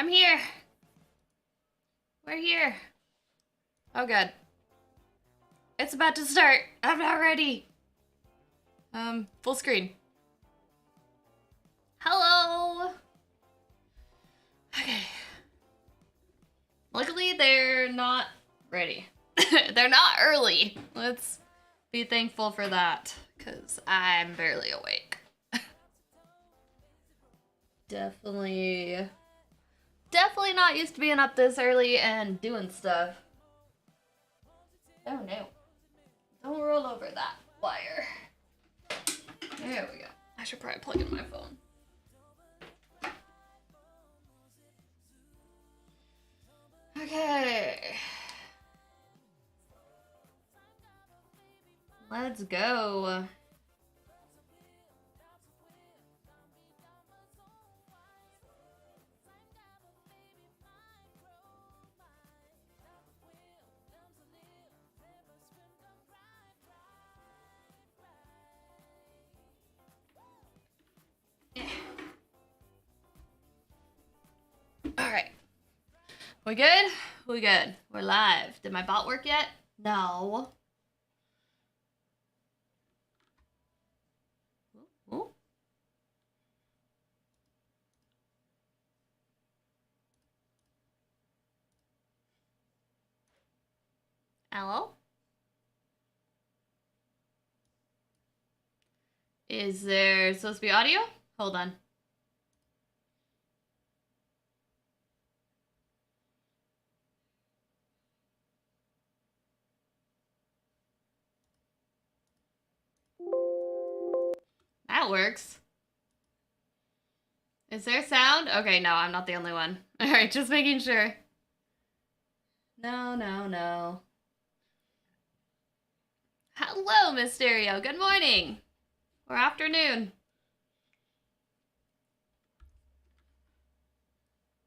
I'm here. We're here. Oh god. It's about to start. I'm not ready. Full screen. Hello. Okay. Luckily, they're not ready. They're not early. Let's be thankful for that, because I'm barely awake. Definitely not used to being up this early and doing stuff. Oh no. Don't roll over that wire. There we go. I should probably plug in my phone. Okay. Let's go. All right. We good? We good. We're live. Did my bot work yet? No. Ooh. Hello? Is there supposed to be audio? Hold on. That works. Is there sound? Okay, no, I'm not the only one. Alright, just making sure. No. Hello, Mysterio. Good morning. Or afternoon.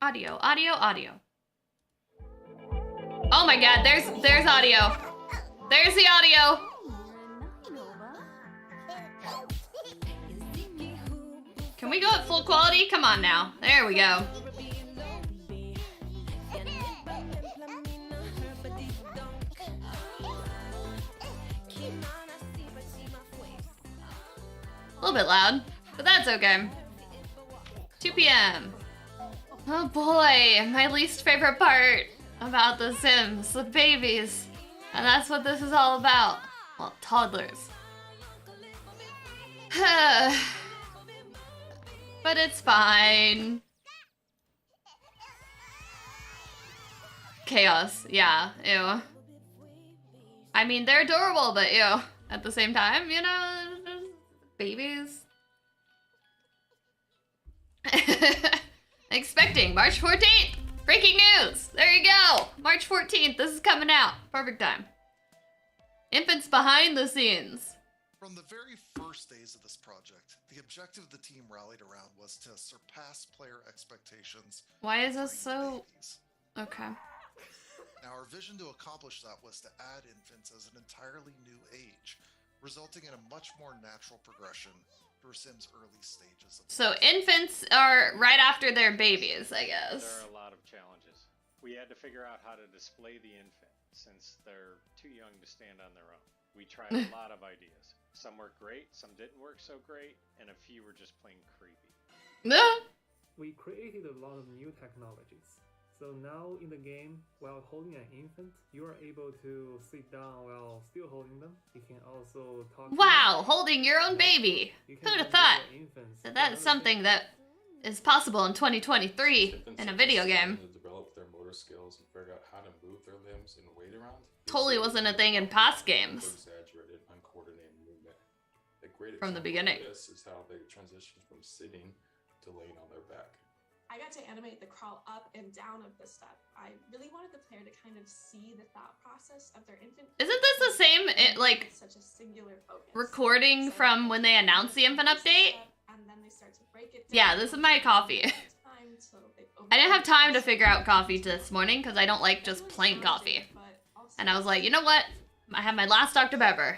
Audio. Oh my god, there's audio. There's the audio. Can we go at full quality? Come on now. There we go. A little bit loud, but that's okay. 2 p.m. Oh boy, my least favorite part about The Sims, the babies. And that's what this is all about. Well, toddlers. But it's fine. Chaos, yeah, ew. I mean, they're adorable, but ew. At the same time, you know, babies. Expecting March 14th. Breaking news. There you go. March 14th. This is coming out. Perfect time. Infants behind the scenes. From the very first days of this project, the objective the team rallied around was to surpass player expectations. Why is this so... Okay. Now, our vision to accomplish that was to add infants as an entirely new age, resulting in a much more natural progression through Sims' early stages. So infants are right after their babies, I guess. There are a lot of challenges. We had to figure out how to display the infant, since they're too young to stand on their own. We tried a lot of ideas. Some worked great, some didn't work so great, and a few were just plain creepy. We created a lot of new technologies. So now in the game, while holding an infant, you are able to sit down while still holding them. You can also talk. Wow, holding your own baby. Who'd have thought that that is something that is possible in 2023 in a video game? To develop their motor skills and figure out how to move their limbs and weight around. Totally wasn't a thing in past games. Exaggerated, uncoordinated movement. A great From the example beginning. of this is how they transition from sitting to laying on their back. I got to animate the crawl up and down of the step. I really wanted the player to kind of see the thought process of their infant. Isn't this the same, like, such a singular focus. recording from when they announced the infant update? And then they start to break it down. Yeah, this is my coffee. I didn't have time to figure out coffee this morning because I don't like just plain coffee. And I was like, you know what? I have my last Dr. Pepper.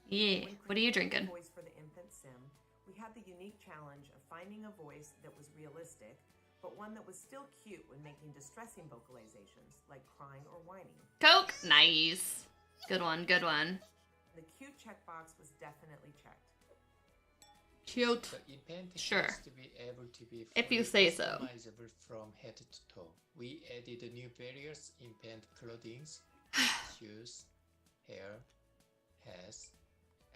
Yeah, what are you drinking? For the infant sim, we had the unique challenge of finding a voice that was realistic, but one that was still cute when making distressing vocalizations, like crying or whining. Coke. Nice. Good one, good one. The cute checkbox was definitely checked. Cute. The event Sure. has to be able to be If you fully say so. customizable from head to toe. We added new various event clothing, shoes, hair, hats,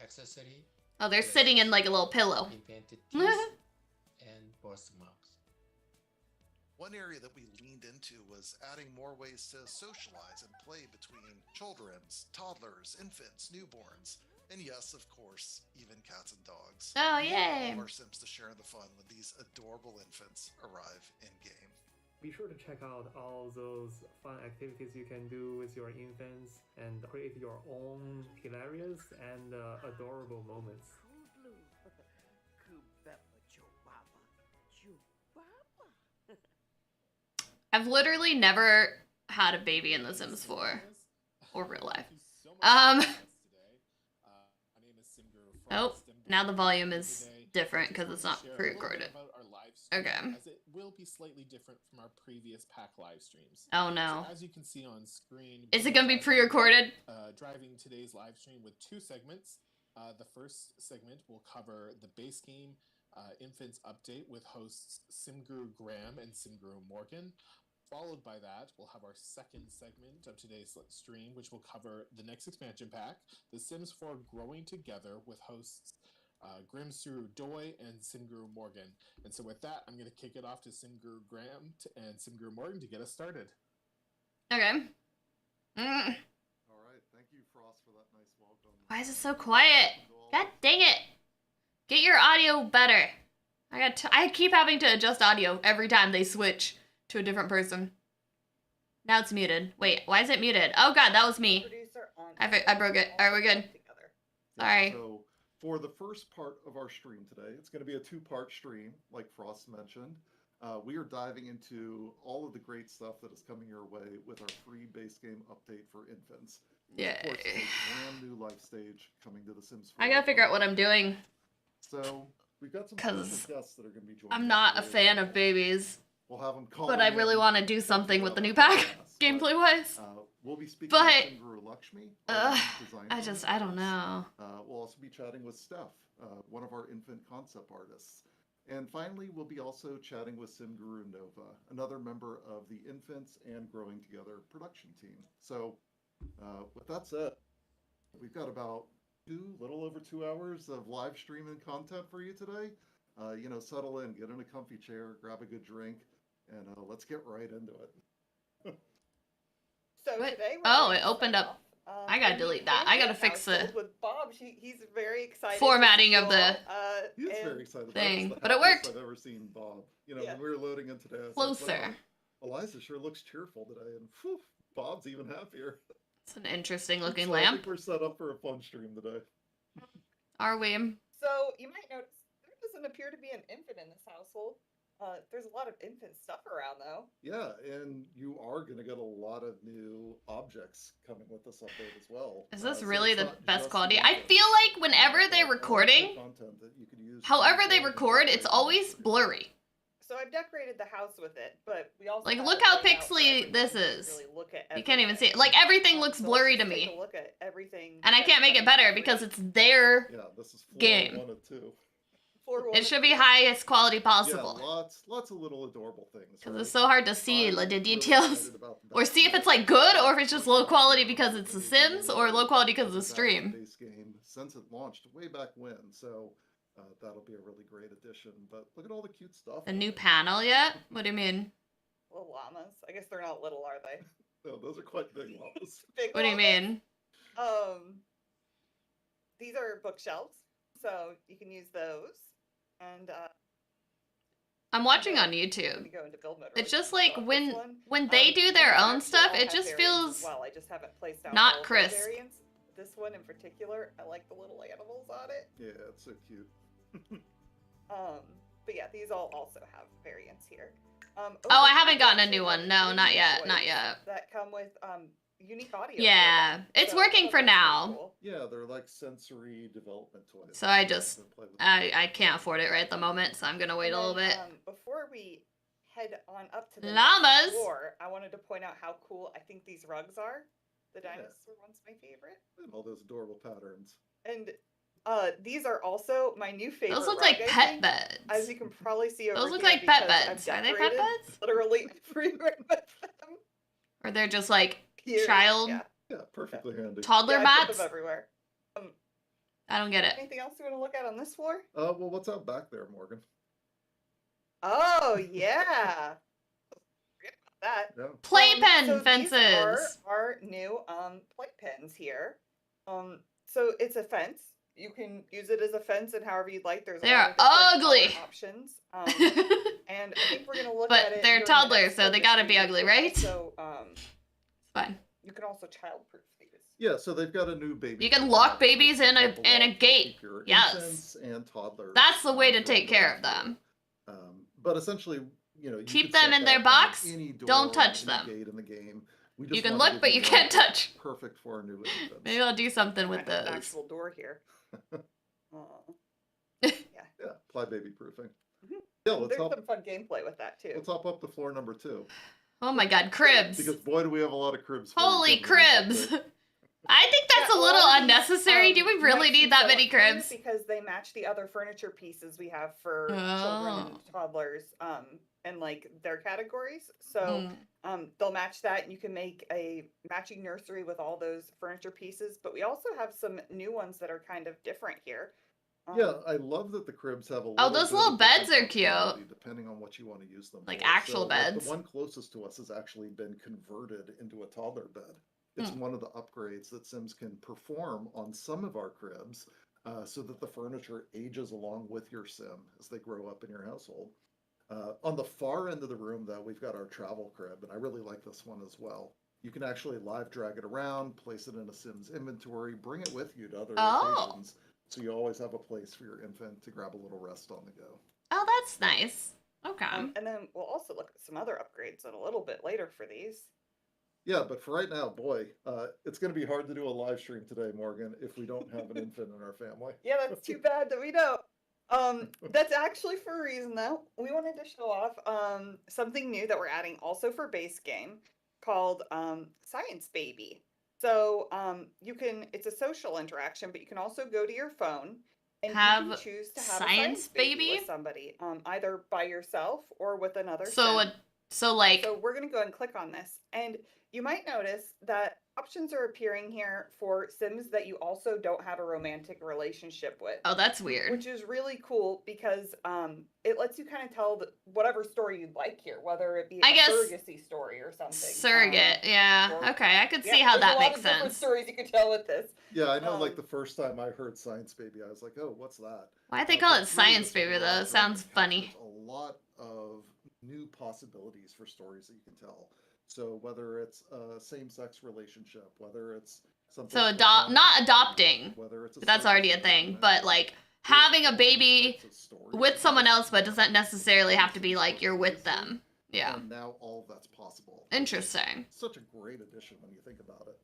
accessory, Oh, they're sitting in like a little pillow. event teeth, and birthmarks. One area that we leaned into was adding more ways to socialize and play between children, toddlers, infants, newborns, and yes, of course, even cats and dogs. Oh, We want yay. all of our Sims to share in the fun when these adorable infants arrive in-game. Be sure to check out all those fun activities you can do with your infants and create your own hilarious and adorable moments. I've literally never had a baby in The Sims 4 or real life. Oh, now the volume is different because it's not pre-recorded. Okay. As it will be slightly different from our previous pack live streams. Oh no. So as you can see on screen, Is it gonna be pre-recorded? Driving today's live stream with two segments. The first segment will cover the base game Infants Update with hosts Simguru Graham and Simguru Morgan. Followed by that, we'll have our second segment of today's stream, which will cover the next expansion pack, The Sims 4 Growing Together, with hosts Grimsuru Doi and Simguru Morgan. And so with that, I'm going to kick it off to Simguru Graham and Simguru Morgan to get us started. Okay. All right, thank you, Frost, for that nice welcome. Why is it so quiet? God dang it. Get your audio better. I keep having to adjust audio every time they switch to a different person. Now it's muted. Wait, why is it muted? Oh god, that was me. I broke it. Alright, we're good. Sorry. So, for the first part of our stream today, it's going to be a two-part stream, like Frost mentioned. We are diving into all of the great stuff that is coming your way with our free base game update for infants. Yeah. Of course, a brand new life stage coming to The Sims 4. I gotta figure out what I'm doing. So, we've got some special guests that are going to be joining I'm us not a today. fan of babies. We'll have them call But I really want to do something with the new pack, gameplay-wise. We'll be speaking But, with Simguru Lakshmi, our design I don't know. We'll also be chatting with Steph, one of our infant concept artists. And finally, we'll be also chatting with Simguru Nova, another member of the Infants and Growing Together production team. So, with that said, we've got about little over 2 hours of live streaming content for you today. Settle in, get in a comfy chair, grab a good drink, and let's get right into it. So What? today Oh, it opened up. I gotta delete that. I gotta fix the with Bob. He's very excited. formatting of the He's very excited. thing, That's the but it happiest worked. I've ever seen Bob. Yeah. When we were loading in today, I was like, Closer. wow, Eliza sure looks cheerful today, and whew, Bob's even happier. It's an interesting looking So I lamp. think we're set up for a fun stream today. Are we? So you might notice there doesn't appear to be an infant in this household. There's a lot of infant stuff around though. Yeah, and you are going to get a lot of new objects coming with this update as well. Is this So really it's the not best just quality? the I infants. feel like whenever they're All of the recording, content that you could use however for they the record, it's decoration always and blurry. So I've decorated the house with it, but we also Like, have look it how laid out for pixely everyone this to is. really look at You can't even see it. everything. Like, everything looks So let's blurry to just take me. a look at everything. And I that's can't make it coming better for because you. it's their Yeah, this is floor game. 1 of 2. Floor one It of should be two. highest quality Yeah, possible. lots of little adorable things. Because right? it's so hard to see I'm the really details. excited about the Or see if it's like good or if it's just low quality because it's The Sims or low quality because of the stream. Base game since it launched way back when, so that'll be a really great addition. But look at all the cute stuff. A new panel yet? What do you mean? Little llamas. I guess they're not little, are they? No, those are quite big llamas. Big What do you llamas? mean? These are bookshelves, so you can use those. And I'm watching on we YouTube. go into build mode. It's really just quick. like So this when one, they do their these own actually stuff, all it have just variants feels as well. I just haven't placed out not all of the crisp. variants. This one in particular, I like the little animals on it. Yeah, it's so cute. But yeah, these all also have variants here. Oh, over I here haven't we gotten a actually new have one. No, not three yet. Not toys yet. That come with unique audio. Yeah, for them. it's So working I for thought that's now. pretty cool. Yeah, they're like sensory development toys. So I You just- can play with them. I can't afford it right at the moment, so I'm gonna wait a And little then, bit. Before we head on up to the Llamas? next floor, I wanted to point out how cool I think these rugs are. The Yeah. dinosaur one's my favorite. And all those adorable patterns. And these are also my new favorite. Those look rug, like I pet think. beds. As you can probably see over Those look here, like pet because beds. I've Are they pet decorated beds? literally everywhere with them. Or they're just like Here, child yeah. Yeah, perfectly handy. toddler Yeah, I put mats? them everywhere. I don't get it. Anything else you want to look at on this floor? Well, what's out back there, Morgan? Oh yeah. Forget about that. Yeah. Playpen So fences. these are our new playpens here. So it's a fence. You can use it as a fence and however you'd like. There's a They lot are of different color ugly. options. And I think we're gonna look But at it. they're during the toddlers, next so they focus gotta be group. ugly, You right? Also, Fine. you can also childproof these. Yeah, so they've got a new baby. You can lock babies in a gate. Your Yes. infants and toddlers. That's the way to from take the care of floor. them. But essentially, you Keep could them set in their that on box. any door, Don't touch any them. Gate in the game. We You just can wanted to look, but give you one can't that's touch. Perfect for our new infants. Maybe I'll do something with Kind of an those. actual door here. Yeah, apply baby proofing. Mhm. Yeah, let's There's hop, some fun gameplay with that too. let's hop up to floor number 2. Oh my god, cribs. Because boy, do we have a lot of cribs. for you Holy coming in this cribs. update. I think that's Yeah, a little lot of these, unnecessary. Do we you really might see need that some many up here cribs? Because they match the other furniture pieces we have for children Oh. and toddlers, and like their categories. So Mm. they'll match that, and you can make a matching nursery with all those furniture pieces. But we also have some new ones that are kind of different here. Yeah, I love that the cribs have a Oh, little those bit little of beds different are cute. functionality Depending on what you want to use them Like for. actual So, beds. the one closest to us has actually been converted into a toddler bed. It's one of the upgrades that Sims can perform on some of our cribs so that the furniture ages along with your Sim as they grow up in your household. On the far end of the room, though, we've got our travel crib, and I really like this one as well. You can actually live drag it around, place it in a Sims inventory, bring it with you to other locations, so you always have a place for your infant to grab a little rest on the go. Oh, that's nice. Okay. And then we'll also look at some other upgrades in a little bit later for these. Yeah, but for right now, boy, it's going to be hard to do a live stream today, Morgan, if we don't have an infant in our family. Yeah, that's too bad that we don't. That's actually for a reason though. We wanted to show off something new that we're adding also for base game called Science Baby. So it's a social interaction, but you can also go to your phone and you Have can choose to have Science a science baby Baby? with somebody, either by yourself or with another. So Sim. so like So we're going to go ahead and click on this. And you might notice that options are appearing here for Sims that you also don't have a romantic relationship with. oh, that's weird. Which is really cool because it lets you kind of tell whatever story you'd like here, whether it be I a guess surrogacy story or something. Surrogate, yeah. or- Okay, I could see Yeah, how there's that a lot makes of different sense. stories you could tell with this. Yeah, I know, like Um, the first time I heard Science Baby, I was like, oh, what's that? Why'd they Uh, call but it through Science this Baby overall though? It sounds project, funny. there's a lot of new possibilities for stories that you can tell. So whether it's a same-sex relationship, whether it's something So platonic, not adopting. whether it's a That's already a surrogacy thing, arrangement, but like there's having a all these baby types of stories with that someone you can else, but tell. doesn't necessarily have to be These like you're with previously, them. Yeah. And now all of that's possible. Interesting. Such a great addition when you think about it.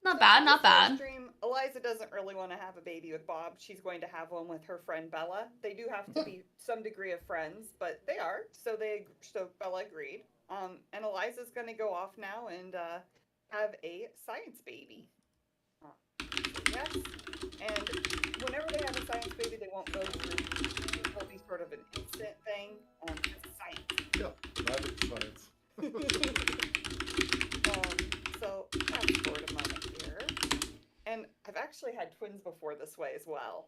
Not So bad, for not this live bad. Stream, Eliza doesn't really want to have a baby with Bob. She's going to have one with her friend Bella. They do have to be some degree of friends, but they are. So Bella agreed. And Eliza's going to go off now and have a science baby. Yes. And whenever they have a science baby, they won't go through. It will be sort of an instant thing. It's science. Yeah, magic science. So fast forward a moment here. And I've actually had twins before this way as well.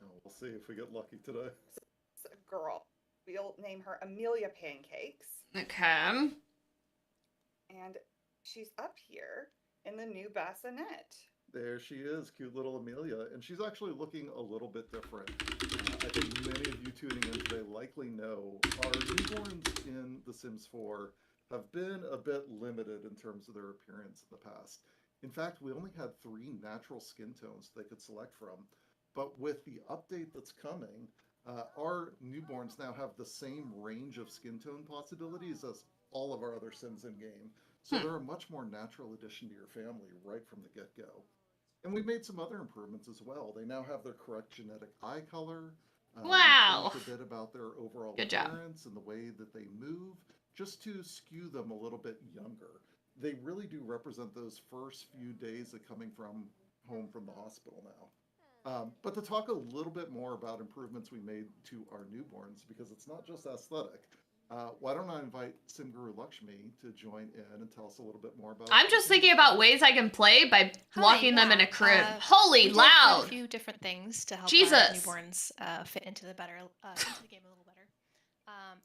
Oh, we'll see if we get lucky today. It's a girl. We'll name her Amelia Pancakes. Okay. And she's up here in the new bassinet. There she is, cute little Amelia, and she's actually looking a little bit different. I think many of you tuning in today likely know our newborns in The Sims 4 have been a bit limited in terms of their appearance in the past. In fact, we only had 3 natural skin tones they could select from, but with the update that's coming, our newborns now have the same range of skin tone possibilities as all of our other Sims in-game. So they're a much more natural addition to your family right from the get-go. And we've made some other improvements as well. They now have their correct genetic eye color. Wow. We changed a bit about their overall Good job. appearance and the way that they move, just to skew them a little bit younger. They really do represent those first few days of coming from home from the hospital now. But to talk a little bit more about improvements we made to our newborns, because it's not just aesthetic, why don't I invite Simguru Lakshmi to join in and tell us a little bit more about. I'm just thinking about ways I can play by locking them in a crib. Holy we did quite loud! a few different things to help Jesus. our newborns fit into the game a little better.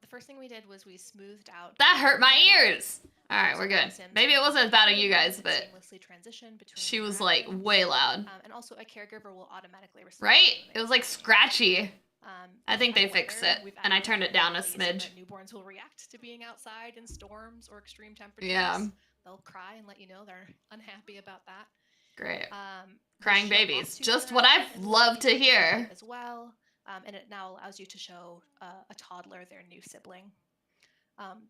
The first thing we did was we smoothed out. That hurt my ears. All right, we're good. Maybe it wasn't as bad on you guys, but seamlessly transition between she was like way loud. and also a caregiver will automatically respond. Right? It was like scratchy. I think they Bad fixed weather, it, we've and I added turned it down a activities so smidge. that newborns will react to being outside in storms or extreme temperatures. Yeah. They'll cry and let you know they're unhappy about that. Great. They Crying show babies. off to Just the what I've and loved to babies hear. as well. And it now allows you to show a toddler their new sibling.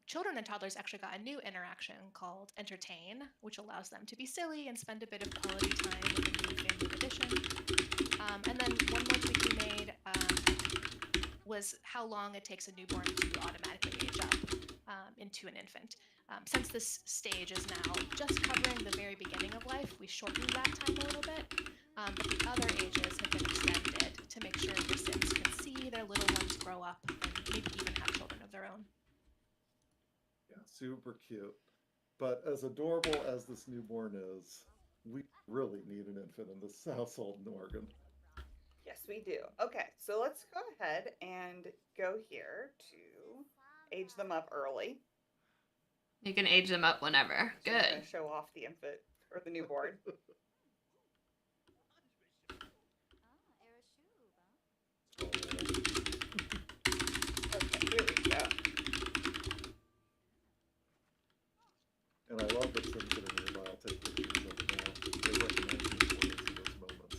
Children and toddlers actually got a new interaction called Entertain, which allows them to be silly and spend a bit of quality time with the new family edition. And then one more tweak we made was how long it takes a newborn to automatically age up into an infant. Since this stage is now just covering the very beginning of life, we shortened that time a little bit. But the other ages have been extended to make sure your Sims can see their little ones grow up and maybe even have children of their own. Yeah, super cute. But as adorable as this newborn is, we really need an infant in this household, Morgan. Yes, we do. Okay, so let's go ahead and go here to age them up early. You can age them up whenever. So I'm Good. gonna show off the infant or the newborn. Okay, here we go. And I love that Sims that are nearby. I'll take pictures of it now. They recognize the importance of those moments.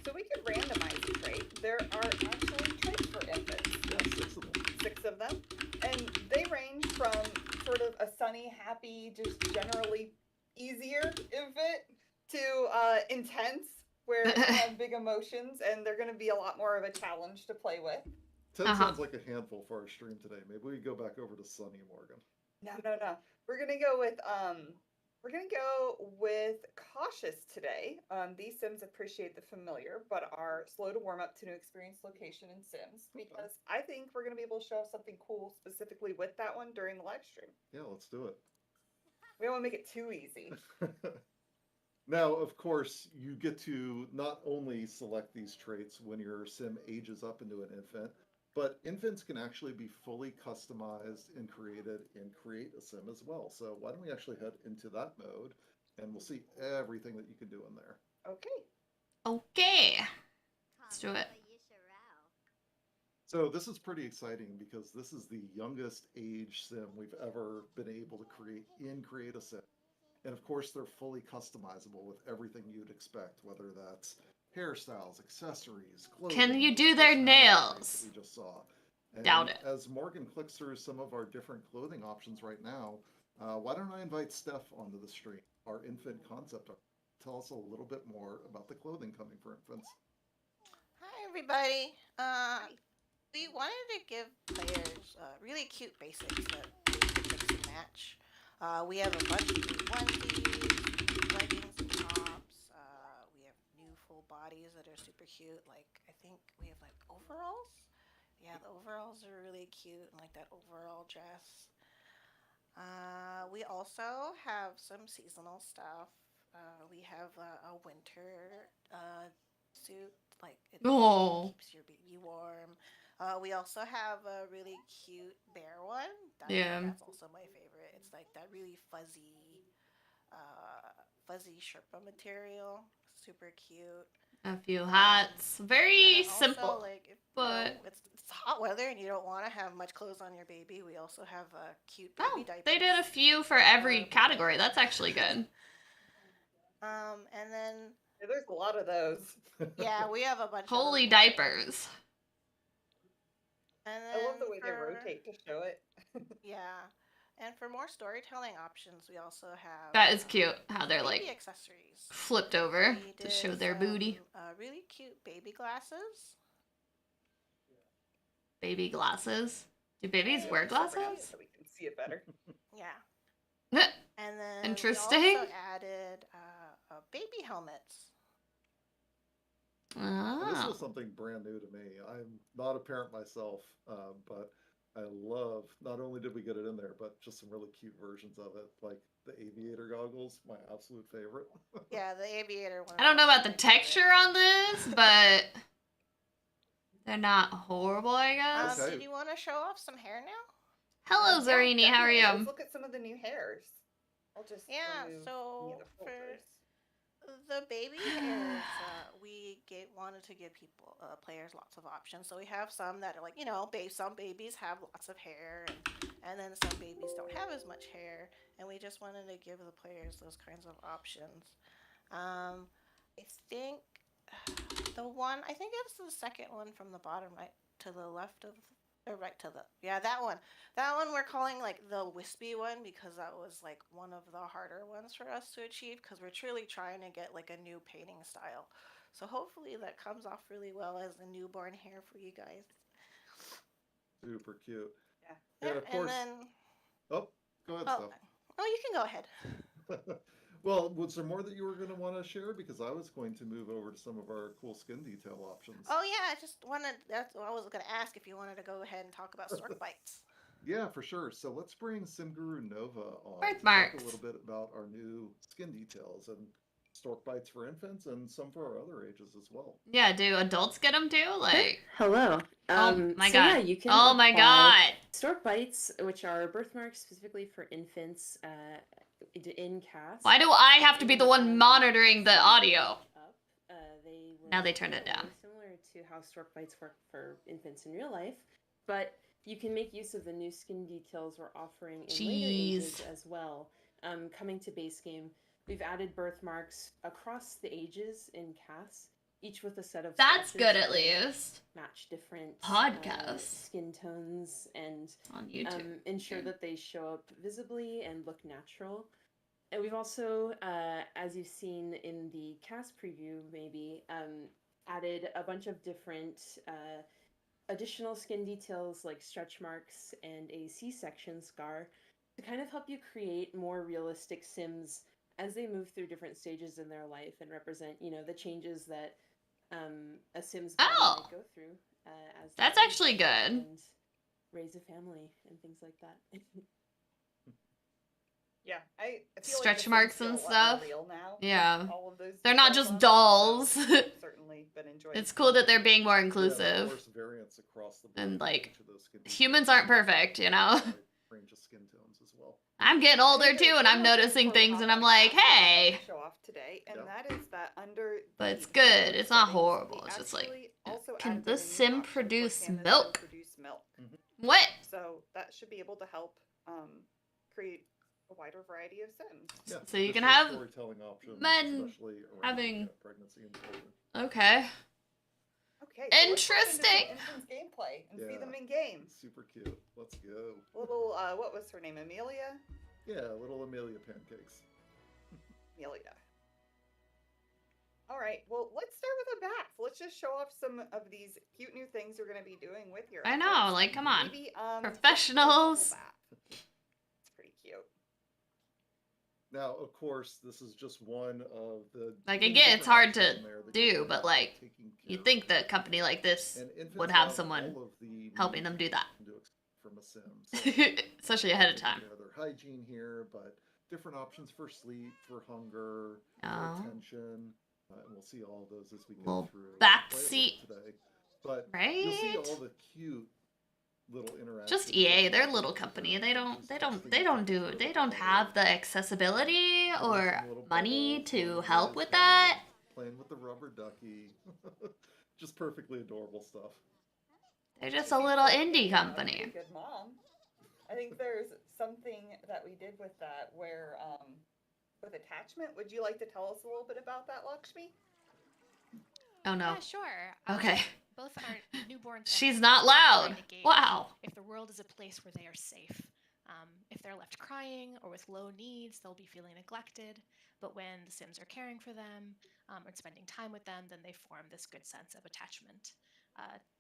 So we could randomize a trait. There are actually traits for infants. Yeah, 6 of them. 6 of them. And they range from sort of a sunny, happy, just generally easier infant to intense, where they have big emotions and they're going to be a lot more of a challenge to play with. 10 sounds like a handful for our stream today. Maybe we go back over to Sunny, Morgan. No. We're gonna go with cautious today. These Sims appreciate the familiar, but are slow to warm up to new experience, location, and Sims. Because I think we're gonna be able to show something cool specifically with that one during the live stream. Yeah, let's do it. We don't want to make it too easy. Now, of course, you get to not only select these traits when your Sim ages up into an infant, but infants can actually be fully customized and created in Create a Sim as well. So why don't we actually head into that mode and we'll see everything that you can do in there. Okay. Let's do it. So this is pretty exciting because this is the youngest age Sim we've ever been able to create in Create a Sim. And of course, they're fully customizable with everything you'd expect, whether that's hairstyles, accessories, clothing. Can you do their nails? We just saw. And Doubt it. As Morgan clicks through some of our different clothing options right now, why don't I invite Steph onto the stream, our infant concept art. Tell us a little bit more about the clothing coming for infants. Hi, everybody. We wanted to give players really cute basics that they can mix and match. We have a bunch of new onesies, leggings, and tops. We have new full bodies that are super cute. Like, I think we have like overalls. Yeah, the overalls are really cute, and like that overall dress. We also have some seasonal stuff. We have a winter suit, like it keeps your baby warm. We also have a really cute bear one. That's also my favorite. It's like that really fuzzy Sherpa material. Super cute. A few hats. Very also, simple. Like, but it's hot weather and you don't want to have much clothes on your baby. We also have cute baby diapers. They did a few for every category. That's actually good. And then there's a lot of those. Yeah, we have a bunch. Holy of diapers. And I love the way they rotate to show it. Yeah. And for more storytelling options, we also have... That is cute, how they're like accessories. flipped over to show their booty. Really cute baby glasses. baby glasses. Do babies Yeah, wear just bring it glasses? so we can see it better. Yeah. And then Interesting. we also added baby helmets. And this Oh. was something brand new to me. I'm not a parent myself, but I love, not only did we get it in there, but just some really cute versions of it, like the aviator goggles, my absolute favorite. Yeah, the aviator one. I don't know about the texture on this, but they're not horrible, I guess. Okay. Did you want to show off some hair now? Hello, Yeah, Zarini. How are definitely. you? Let's look at some of the new hairs. I'll just Yeah, remove so any of the for filters. the baby hairs, we wanted to give people players lots of options. So we have some that are like, some babies have lots of hair, and then some babies don't have as much hair, and we just wanted to give the players those kinds of options. I think I think it's the second one from the bottom right to the left of, or right to the, yeah, that one. That one we're calling like the wispy one because that was like one of the harder ones for us to achieve because we're truly trying to get like a new painting style. So hopefully that comes off really well as a newborn hair for you guys. Super cute. Yeah. And of course, then, oh, go ahead, oh, you can go ahead. Steph. Well, was there more that you were going to want to share? Because I was going to move over to some of our cool skin detail options. Oh yeah, I just wanted, that's what I was going to ask if you wanted to go ahead and talk about stork bites. Yeah, for sure. So let's bring Simguru Nova on Birthmarks. to talk a little bit about our new skin details and stork bites for infants and some for our other ages as well. Yeah, do adults get them too? Like, Hello. oh my so god. Yeah, you can Oh my apply god. stork bites, which are birthmarks specifically for infants in CAS. Why do I have to be the one monitoring the audio? Now they turned it down. Similar to how stork bites work for infants in real life, but you can make use of the new skin details we're offering in later ages as well. Coming to base game, we've added birthmarks across the ages in CAS, each with a set of That's swatches good at that least. match different Podcasts. skin tones and on YouTube. Ensure that they show up visibly and look natural. And we've also, as you've seen in the cast preview, maybe added a bunch of different additional skin details like stretch marks and a C-section scar to kind of help you create more realistic Sims as they move through different stages in their life and represent, the changes that a Sim's body might go through as they That's age actually good. and raise a family and things like that. Yeah, I feel Stretch like the marks Sims and feel a lot more stuff. real now. Yeah. All of those They're not details just on them, dolls. so I've certainly been enjoying. It's cool that they're being more Yeah, inclusive. of course, variants across the board And for like, each of those skin humans aren't perfect, you know? details, range of skin tones as well. I'm getting older too, and I'm noticing things, and I'm like, hey. Show off today, and that is that under. But it's good. It's not horrible. It's just like, can this sim produce milk? Produce milk. What? So that should be able to help create a wider variety of Sims. Yeah, So you can additional have storytelling options, men especially around, having- pregnancy and children. Okay. Okay. So let's look into Interesting. some infants gameplay and see Yeah. them in game. Super cute. Let's go. Little, what was her name? Amelia. Yeah, little Amelia pancakes. Amelia. All right. Well, let's start with a bath. Let's just show off some of these cute new things we're going to be doing with your. I know, infants. like, come on. Maybe, Professionals. It's pretty cute. Now, of course, this is just one of the. Like, many again, it's different hard options to in there that do, you can but have like, taking care you'd of think that a company like this And infants would have have someone all of the helping them do that. needs to expect from a sim. So Especially ahead of taking time. care of their hygiene here, but different options for sleep, for hunger, Oh. for attention. And we'll see all of those as we go Little through bath the playlist seat. today. But you'll see Right? all the cute little interactions. Just EA, they're a little company. They don't have the accessibility or money to help with that. Playing with the rubber ducky. Just perfectly adorable stuff. They're just a little indie company. Good mom. I think there's something that we did with that where, with attachment. Would you like to tell us a little bit about that, Lakshmi? Oh no. Yeah, sure. Okay. Both our newborns. and She's infants not are loud. trying to gauge Wow. If the world is a place where they are safe. If they're left crying or with low needs, they'll be feeling neglected. But when the Sims are caring for them or spending time with them, then they form this good sense of attachment.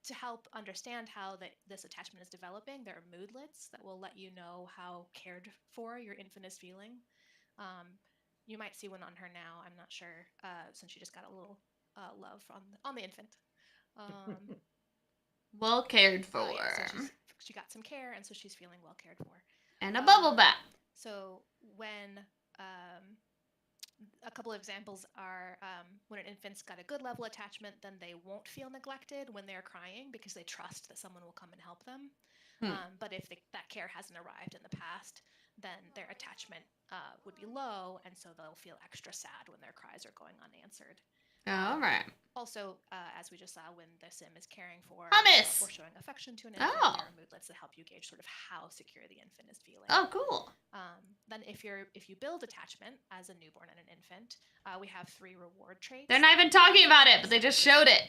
To help understand how this attachment is developing, there are moodlets that will let you know how cared for your infant is feeling. You might see one on her now. I'm not sure, since she just got a little love on the infant. Well cared for. Yeah, so she got some care, and so she's feeling well cared for. And a bubble bath. So when a couple of examples are when an infant's got a good level attachment, then they won't feel neglected when they're crying because they trust that someone will come and help them. But if that care hasn't arrived in the past, then their attachment would be low, and so they'll feel extra sad when their cries are going unanswered. All right. Also, as we just saw, when the sim is caring for hummus or showing affection to an infant, there are moodlets that help you gauge sort of how secure the infant is feeling. Oh, cool. Then if you build attachment as a newborn and an infant, we have 3 reward traits. They're not even talking about it, but they just showed it.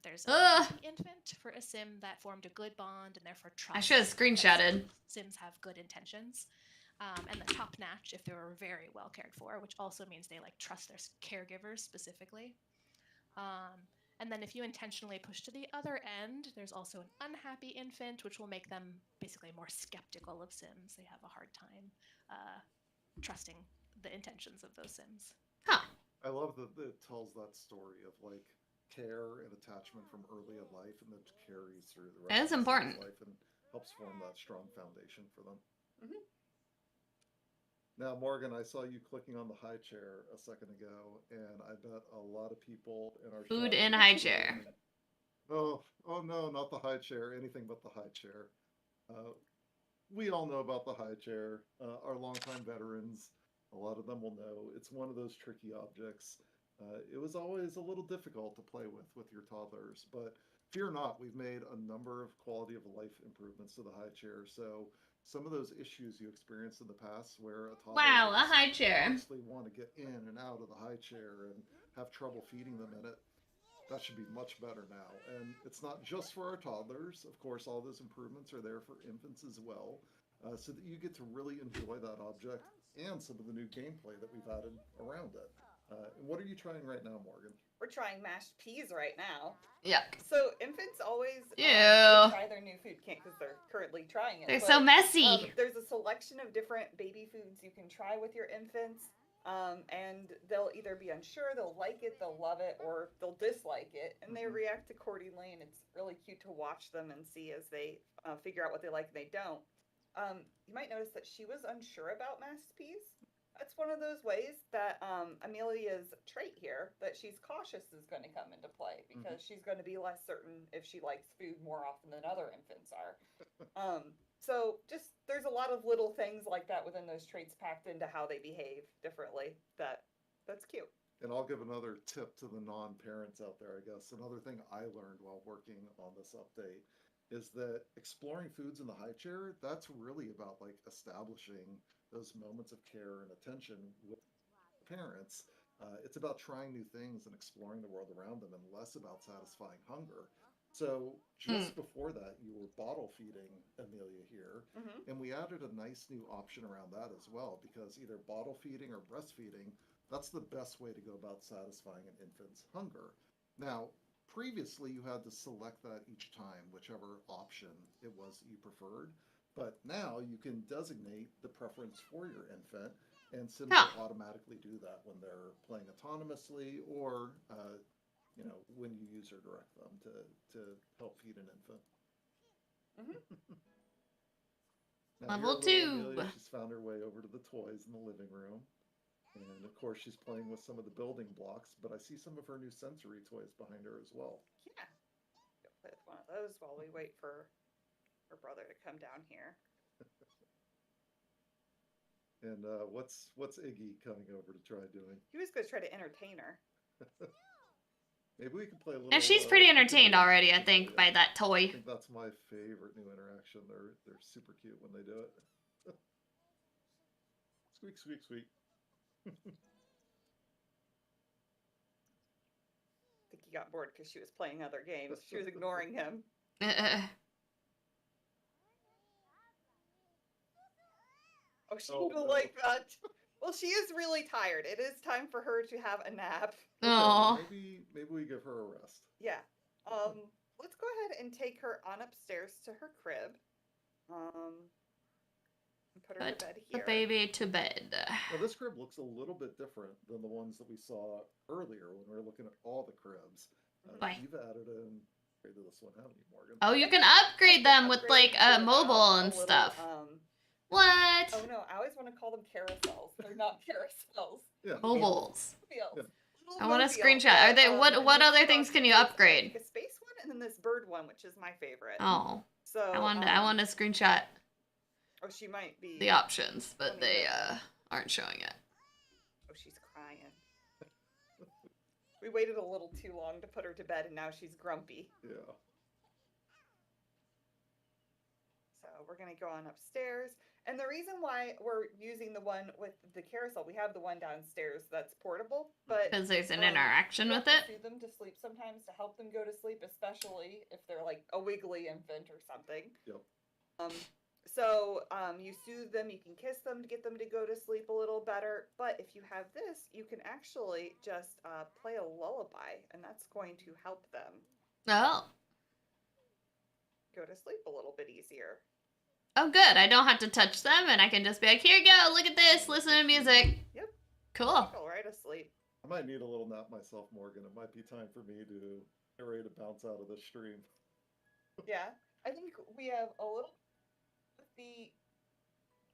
There's a infant for a sim that formed a good bond and therefore trust. I should have screenshotted. Sims have good intentions. And the top notch if they were very well cared for, which also means they like trust their caregivers specifically. And then if you intentionally push to the other end, there's also an unhappy infant, which will make them basically more skeptical of Sims. They have a hard time trusting the intentions of those Sims. Huh. I love that it tells that story of like care and attachment from early in life, and that carries through the rest of important. life and helps form that strong foundation for them. Mm-hmm. Now, Morgan, I saw you clicking on the high chair a second ago, and I bet a lot of people in our food chat in high chair. Oh no, not the high chair. Anything but the high chair. We all know about the high chair. Our longtime veterans, a lot of them will know. It's one of those tricky objects. It was always a little difficult to play with your toddlers, but fear not, we've made a number of quality of life improvements to the high chair. So some of those issues you experienced in the past where a toddler a high chair constantly want to get in and out of the high chair and have trouble feeding them in it, that should be much better now. And it's not just for our toddlers. Of course, all those improvements are there for infants as well, so that you get to really enjoy that object and some of the new gameplay that we've added around it. And what are you trying right now, Morgan? We're trying mashed peas right now. Yuck. So infants always try their new food. Can't because they're currently trying it. They're so messy. There's a selection of different baby foods you can try with your infants. And they'll either be unsure, they'll like it, they'll love it, or they'll dislike it. And they react accordingly. And it's really cute to watch them and see as they figure out what they like and they don't. You might notice that she was unsure about mashed peas. That's one of those ways that Amelia's trait here, that she's cautious, is going to come into play because she's going to be less certain if she likes food more often than other infants are. So just there's a lot of little things like that within those traits packed into how they behave differently. That's cute. And I'll give another tip to the non-parents out there, I guess. Another thing I learned while working on this update is that exploring foods in the high chair, that's really about like establishing those moments of care and attention with parents. It's about trying new things and exploring the world around them and less about satisfying hunger. So just before that, you were bottle feeding Amelia here, and we added a nice new option around that as well, because either bottle feeding or breastfeeding, that's the best way to go about satisfying an infant's hunger. Now, previously you had to select that each time, whichever option it was that you preferred. But now you can designate the preference for your infant, and Sims will automatically do that when they're playing autonomously or, when you user direct them to help feed an infant. Level 2. Amelia, she's found her way over to the toys in the living room. And of course, she's playing with some of the building blocks, but I see some of her new sensory toys behind her as well. Yeah. Go play with one of those while we wait for her brother to come down here. And what's Iggy coming over to try doing? He was going to try to entertain her. Maybe we can play a little. And she's pretty entertained already, I think, by that toy. I think that's my favorite new interaction. They're super cute when they do it. Squeak, squeak, squeak. I think he got bored because she was playing other games. She was ignoring him. Oh, she didn't like that. Well, she is really tired. It is time for her to have a nap. Oh. Maybe we give her a rest. Yeah. let's go ahead and take her on upstairs to her crib. And put her to bed The here. baby to bed. Now, this crib looks a little bit different than the ones that we saw earlier when we were looking at all the cribs. Why? You've added in to this one, haven't you, Morgan? Oh, you can upgrade them with like a mobile and stuff. What? Oh no, I always want to call them carousels. They're not carousels. Yeah. Mobiles. Wheels. I want a Little screenshot. Are they wheels. what other things can you upgrade? A space one and then this bird one, which is my favorite. Oh. So I want a screenshot Oh, she might be the options, but they aren't showing it. Oh, she's crying. We waited a little too long to put her to bed and now she's grumpy. Yeah. So we're gonna go on upstairs. And the reason why we're using the one with the carousel, we have the one downstairs that's portable, but Because there's an interaction you with have it. to soothe them to sleep sometimes to help them go to sleep, especially if they're like a wiggly infant or something. Yep. So you soothe them, you can kiss them to get them to go to sleep a little better. But if you have this, you can actually just play a lullaby, and that's going to help them Oh. go to sleep a little bit easier. Oh, good. I don't have to touch them, and I can just be like, here you go, look at this, listen to music. Yep. Cool. Go right asleep. I might need a little nap myself, Morgan. It might be time for me to get ready to bounce out of this stream. Yeah, I think we have a little.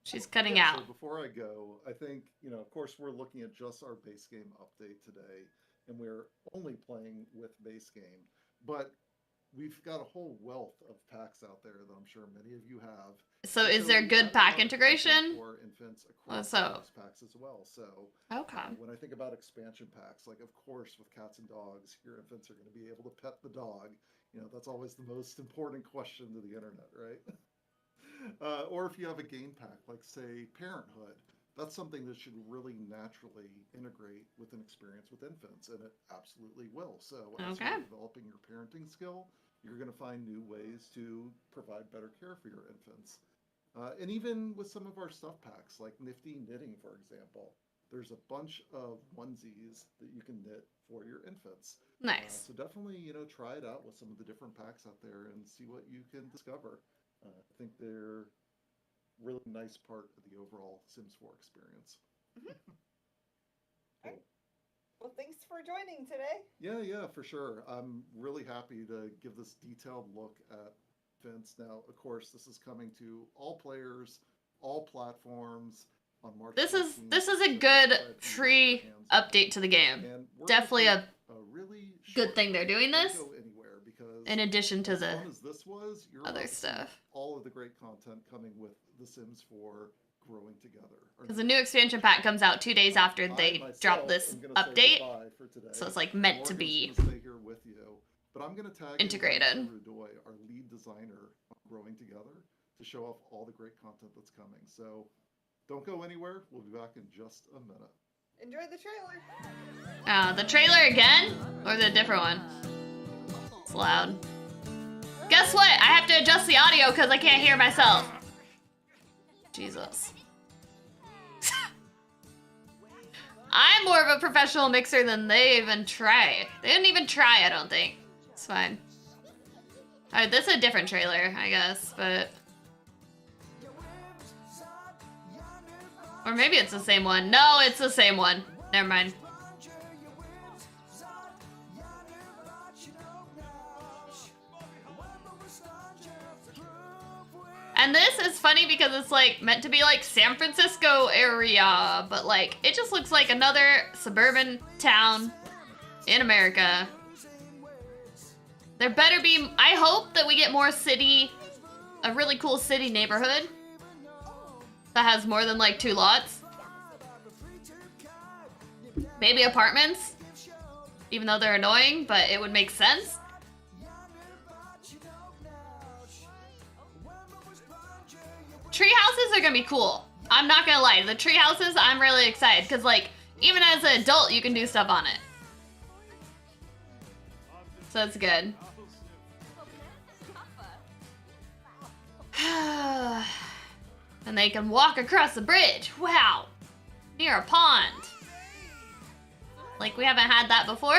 She's cutting Yeah, out. So before I go, I think, of course, we're looking at just our base game update today, and we're only playing with base game. But we've got a whole wealth of packs out there that I'm sure many of you have. So And is there we good have a pack lot of integration? content for infants across so- those packs as well. So Okay. when I think about expansion packs, like of course with cats and dogs, your infants are going to be able to pet the dog. That's always the most important question to the internet, right? Or if you have a game pack, like say Parenthood, that's something that should really naturally integrate with an experience with infants, and it absolutely will. So as Okay. you're developing your parenting skill, you're going to find new ways to provide better care for your infants. And even with some of our stuff packs, like Nifty Knitting, for example, there's a bunch of onesies that you can knit for your infants. Nice. So definitely, try it out with some of the different packs out there and see what you can discover. I think they're really nice part of the overall Sims 4 experience. Cool. Well, thanks for joining today. Yeah, for sure. I'm really happy to give this detailed look at Vince. Now, of course, this is coming to all players, all platforms on March. This is 14th, a so good excited to get free your hands on it. update to the game. And we're Definitely gonna a take really good short thing they're doing break. this, Don't go anywhere, because in addition to as the fun as this was, you're other about to see stuff. all of the great content coming with The Sims 4 growing together. Because the new expansion pack comes out 2 days after they drop this am gonna say update. goodbye for today. So it's like meant to Morgan's be gonna stay here with you, but I'm going to tag integrated. Rudoy, our lead designer, on Growing Together, to show off all the great content that's coming. So don't go anywhere. We'll be back in just a minute. Enjoy the trailer. The trailer again? Or the different one? It's loud. Guess what? I have to adjust the audio because I can't hear myself. Jesus. I'm more of a professional mixer than they even try. They didn't even try, I don't think. It's fine. Alright, this is a different trailer, I guess, but... Or maybe it's the same one. No, it's the same one. Never mind. And this is funny because it's like meant to be like San Francisco area, but like it just looks like another suburban town in America. There better be, I hope that we get more city, a really cool city neighborhood that has more than like 2 lots. Maybe apartments, even though they're annoying, but it would make sense. Tree houses are gonna be cool. I'm not gonna lie. The tree houses, I'm really excited because, like, even as an adult, you can do stuff on it. So that's good. And they can walk across the bridge. Wow. Near a pond. Like, we haven't had that before.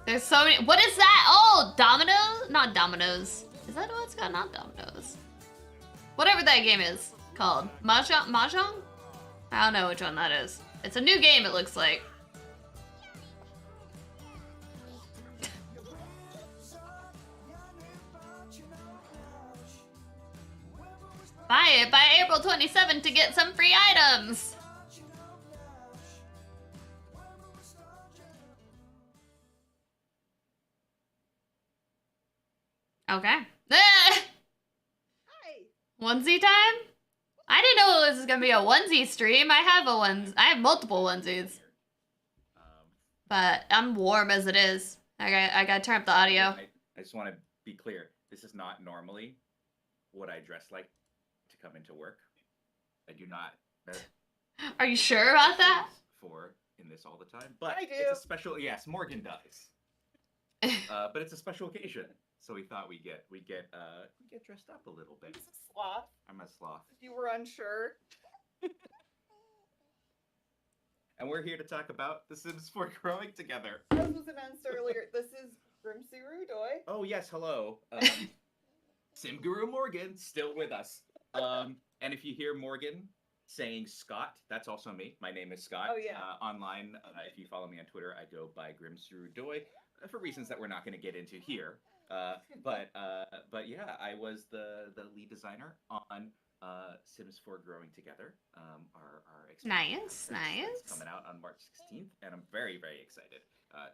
There's so many. What is that? Oh, Dominoes? Not Dominoes. Is that what it's got? Not Dominoes. Whatever that game is called. Mahjong? Mahjong? I don't know which one that is. It's a new game, it looks like. Buy it by April 27th to get some free items. Okay. Hi. Onesie time? I didn't know this was gonna be a onesie stream. I have multiple onesies. But I'm warm as it is. I gotta turn up the audio. I just want to be clear. This is not normally what I dress like to come into work. I do not. Are you sure about that? In this all the time, but I do. It's a special. Yes, Morgan does. But it's a special occasion, so we thought we get dressed up a little bit. He's a sloth. I'm a sloth. If you were unsure. And we're here to talk about The Sims 4 Growing Together. As was announced earlier, this is Grimsy Rudoy. Oh yes, hello. Sim Guru Morgan still with us. And if you hear Morgan saying Scott, that's also me. My name is Scott. Oh yeah. Online, if you follow me on Twitter, I go by Grimsy Rudoy for reasons that we're not going to get into here. But yeah, I was the lead designer on Sims 4 Growing Together. Our Nice. that's coming out on March 16th, and I'm very, very excited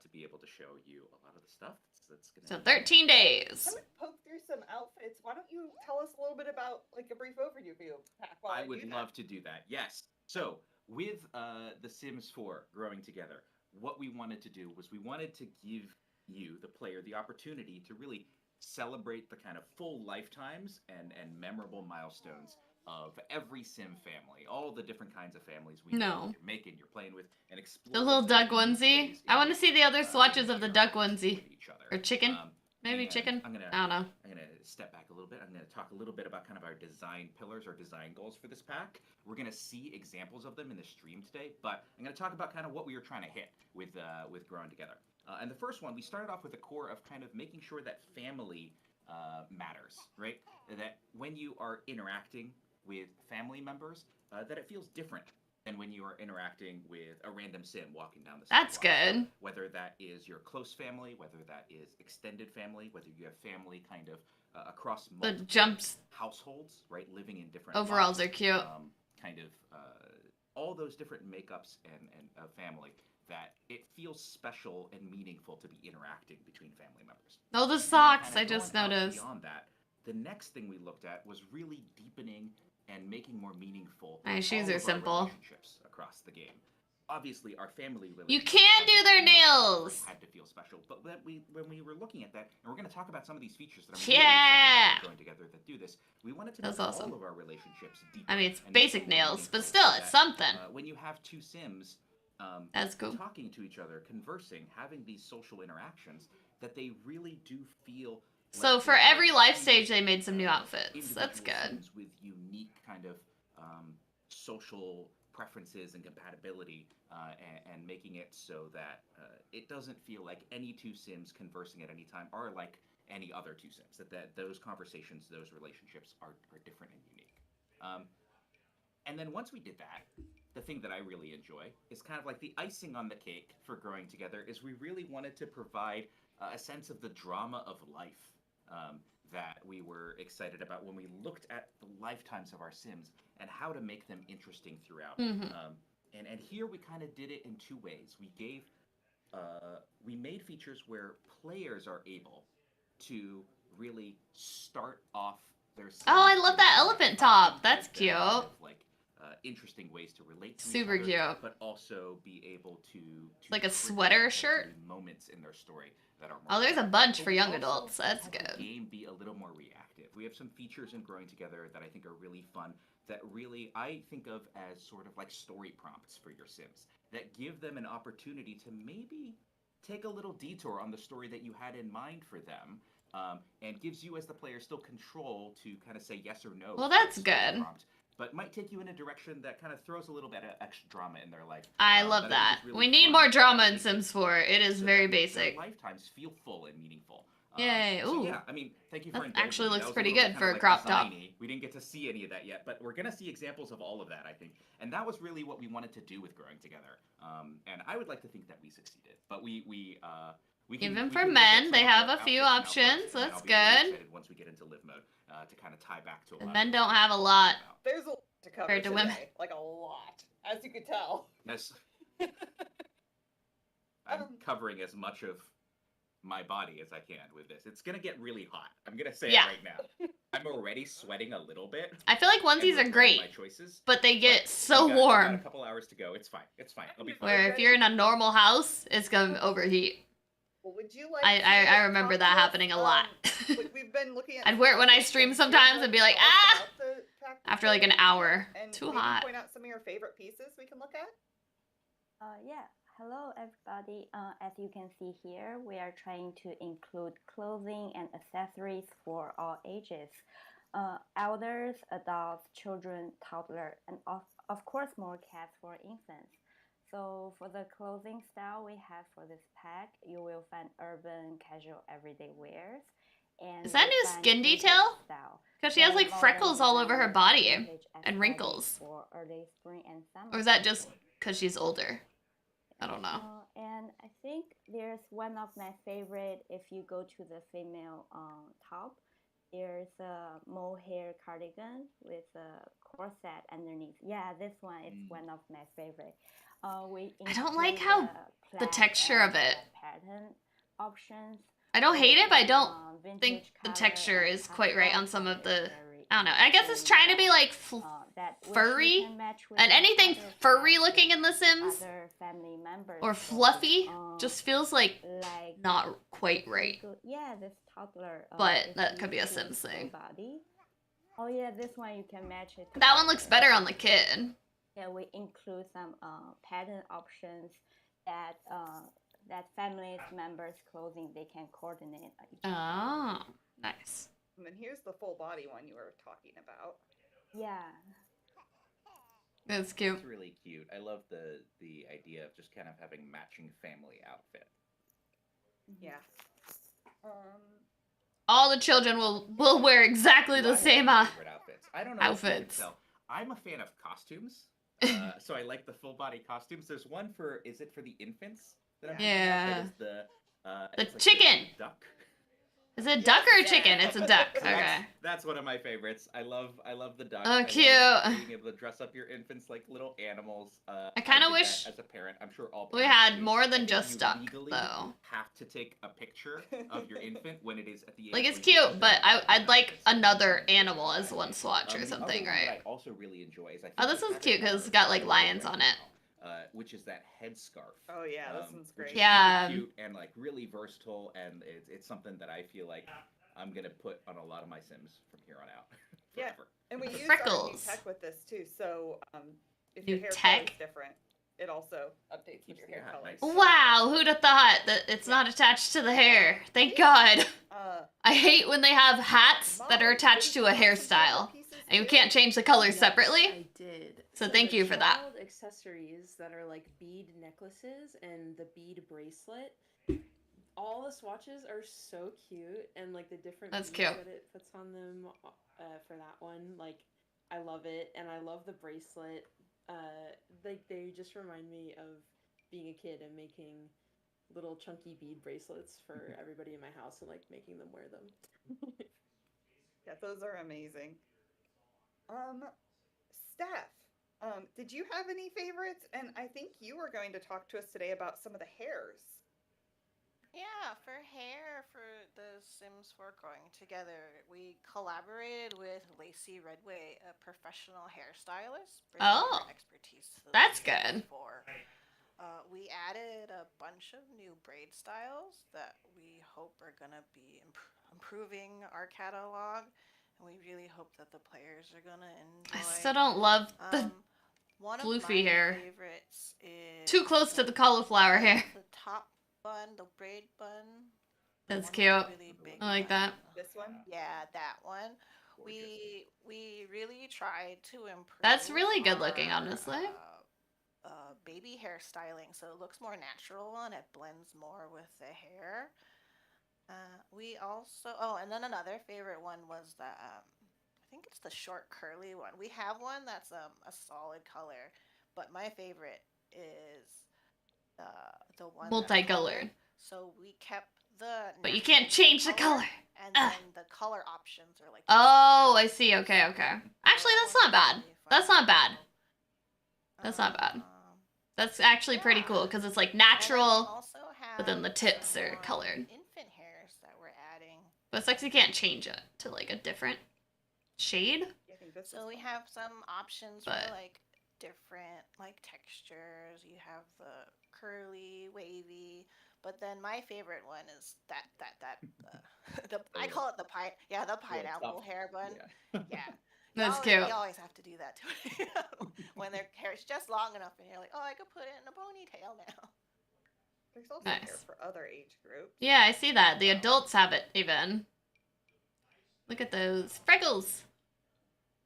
to be able to show you a lot of the stuff that's going to. So 13 days. Can we poke through some outfits? Why don't you tell us a little bit about like a brief overview of you, Pac, while I would love to do that. Yes. So with The Sims 4 Growing Together, what we wanted to do was we wanted to give you, the player, the opportunity to really celebrate the kind of full lifetimes and memorable milestones of every Sim family, all the different kinds of families you're making, you're playing with, and explore The little duck onesie. I want to see the other swatches of the duck onesie. Or chicken. Maybe chicken. I don't know. I'm gonna step back a little bit. I'm gonna talk a little bit about kind of our design pillars, our design goals for this pack. We're gonna see examples of them in the stream today, but I'm gonna talk about kind of what we were trying to hit with Growing Together. And the first one, we started off with a core of kind of making sure that family matters, right? That when you are interacting with family members, that it feels different than when you are interacting with a random Sim walking down the street. That's good. Whether that is your close family, whether that is extended family, whether you have family kind of across multiple households, right, living in different overalls lives, are cute. Kind of all those different makeups and family, that it feels special and meaningful to be interacting between family members. Oh, the socks, I just noticed. Beyond that, the next thing we looked at was really deepening and making more meaningful My shoes all are of our simple. relationships across the game. Obviously, our family relationships You can do their nails. had to feel special, but when we were looking at that, and we're going to talk about some of these features that I'm Yeah. really excited about going together that do this, we wanted to That's make awesome. all of our relationships deeper. I mean, it's and basic more nails, meaningful, but still, so it's that, something. when you have two Sims That's cool. talking to each other, conversing, having these social interactions, that they really do feel. So like for they are every life two, stage, they made some new outfits. individual That's good. Sims with unique kind of social preferences and compatibility, and making it so that it doesn't feel like any two Sims conversing at any time are like any other two Sims. That those conversations, those relationships are different and unique. And then once we did that, the thing that I really enjoy is kind of like the icing on the cake for Growing Together is we really wanted to provide a sense of the drama of life that we were excited about when we looked at the lifetimes of our Sims and how to make them interesting throughout. Mhm. And here we kind of did it in two ways. We made features where players are able to really start off their Sims. Oh, I love that elephant top. That's with them, kind cute. of like interesting ways to relate to Super each other, cute. but also be able to Like a create sweater those shirt? moments in their story that are more Oh, there's a powerful. bunch But for we young also adults. That's have the good. game be a little more reactive. We have some features in Growing Together that I think are really fun, that really I think of as sort of like story prompts for your Sims, that give them an opportunity to maybe take a little detour on the story that you had in mind for them, and gives you as the player still control to kind of say yes or no. Well, to that that's story good. prompt, but might take you in a direction that kind of throws a little bit of extra drama in their life. I love I think that. is really We need fun. more drama in Sims 4. It is So very that makes basic. Their lifetimes feel full and meaningful. Yay, So ooh. yeah, I mean, thank you for That indulging actually me. looks That was pretty little good bit for kinda a crop top. designy. We didn't get to see any of that yet, but we're gonna see examples of all of that, I think. And that was really what we wanted to do with Growing Together. And I would like to think that we succeeded. But we can, Even we for can look at men, some they of have the a few outfits now options. first, and then That's I'll be really good. excited once we get into live mode to kind of tie back to a lot And of men what don't we have a talked lot. about. There's a lot to cover Compared to today, women. like a lot, as you could tell. Yes. I'm covering as much of my body as I can with this. It's gonna get really hot. I'm gonna say Yeah. it right now. I'm already sweating a little bit. I feel like and onesies are regretting great, my choices, but they get so we got a warm. couple hours to go. It's fine. It's fine. It'll be fine. Where if you're in a normal house, it's gonna overheat. Well, would you like I remember that happening a lot. We've been looking at I'd wear it when I stream sometimes and be like, ah! After like an hour. and Too maybe hot. point out some of your favorite pieces we can look at. Yeah, hello everybody. As you can see here, we are trying to include clothing and accessories for all ages. Elders, adults, children, toddler, and of course more cats for infants. So for the clothing style we have for this pack, you will find urban, casual, everyday wears. And Is that you'll new find skin vintage detail? style. Because she has like Modern freckles all over her design, body vintage and aesthetic wrinkles. for early spring and summer. Or is that just because she's older? I don't know. And I think there's one of my favorite. If you go to the female top, there's a mohair cardigan with a corset underneath. Yeah, this one is one of my favorite. I don't like how the texture of it. Pattern options. I don't hate it, but I don't think vintage the color texture and is quite right on some of the. very I don't know. I guess it's trying to be like that which you furry, can match with and anything other furry cats, looking in The Sims other family members or so, fluffy just feels like like not quite right. yeah, this toddler. But if that you could be a choose Sims full thing. Body. Oh yeah, this one you can match it. That one looks together. better on the kid. Yeah, we include some pattern options that that families members clothing they can coordinate. each other. Oh, nice. And then here's the full body one you were talking about. Yeah. That's cute. It's really cute. I love the idea of just kind of having matching family outfit. Yeah. All the children will wear exactly the same Favorite outfits. I don't know if you can outfits. tell. I'm a fan of costumes, so I like the full body costumes. There's one for is it for the infants? That I'm thinking of? Yeah. That is the it's like chicken. the duck. Is it a duck or a chicken? It's a duck. So Okay. That's one of my favorites. I love the duck. Oh, I love cute. being able to dress up your infants like little animals. I kinda did that wish as a parent, I'm sure all we parents had do. more I than think just you duck, legally though. have to take a picture of your infant when it is at the age Like it's when you cute, but I'd like another animal as one swatch or the something, other one that right? I also really enjoy is I think Oh, this they one's have cute it because on it's got like our lions website on it. now, which is that headscarf. Oh yeah, this one's which great. is Yeah. super cute and like really versatile, and it's something that I feel like I'm gonna put on a lot of my Sims from here on out. Yeah, Forever. and we use our new Freckles. tech with this too. So if New your hair color tech? is different, it also updates with your hair Yeah, color. nice. Wow, who'd have thought that it's not attached to the hair? Thank God. I hate when they have hats that are attached to a hairstyle and you can't change the colors Yes, separately. I did. So thank the you for that. child accessories that are like bead necklaces and the bead bracelet. All the swatches are so cute, and like the different That's beads cute. that it puts on them for that one. Like, I love it, and I love the bracelet. Like they just remind me of being a kid and making little chunky bead bracelets for everybody in my house and like making them wear them. Yeah, those are amazing. Steph, did you have any favorites? And I think you were going to talk to us today about some of the hairs. Yeah, for hair for the Sims 4 Growing Together, we collaborated with Lacey Redway, a professional hairstylist, bringing Oh, her expertise to the that's Sims good. 4. We added a bunch of new braid styles that we hope are going to be improving our catalog, and we really hope that the players are going to enjoy. I still don't love the One of floofy my hair. favorites is Too close to the cauliflower hair. the top bun, the braid bun. That's one with cute. the really big I like bun. that. This one? Yeah, that one. we really tried to improve. That's really good looking, honestly. Baby hairstyling, so it looks more natural and it blends more with the hair. We also and then another favorite one was the I think it's the short curly one. We have one that's a solid color, but my favorite is the one that's Multicolored. colored. So we kept the. But you can't change the color. And then the color options are like. Oh, I see. Okay, okay. Actually, that's not bad. That's not bad. That's not bad. That's actually pretty cool because it's like natural, but then the tips are colored. Infant hairs that we're adding. But it sucks you can't change it to like a different shade. So we have some options for like different like textures. You have the curly, wavy, but then my favorite one is that I call it the pineapple hair bun. Yeah. That's cute. You always have to do that to it when their hair is just long enough, and you're like, oh, I could put it in a ponytail now. There's also hair for other age groups. Yeah, I see that. The adults have it even. Look at those freckles.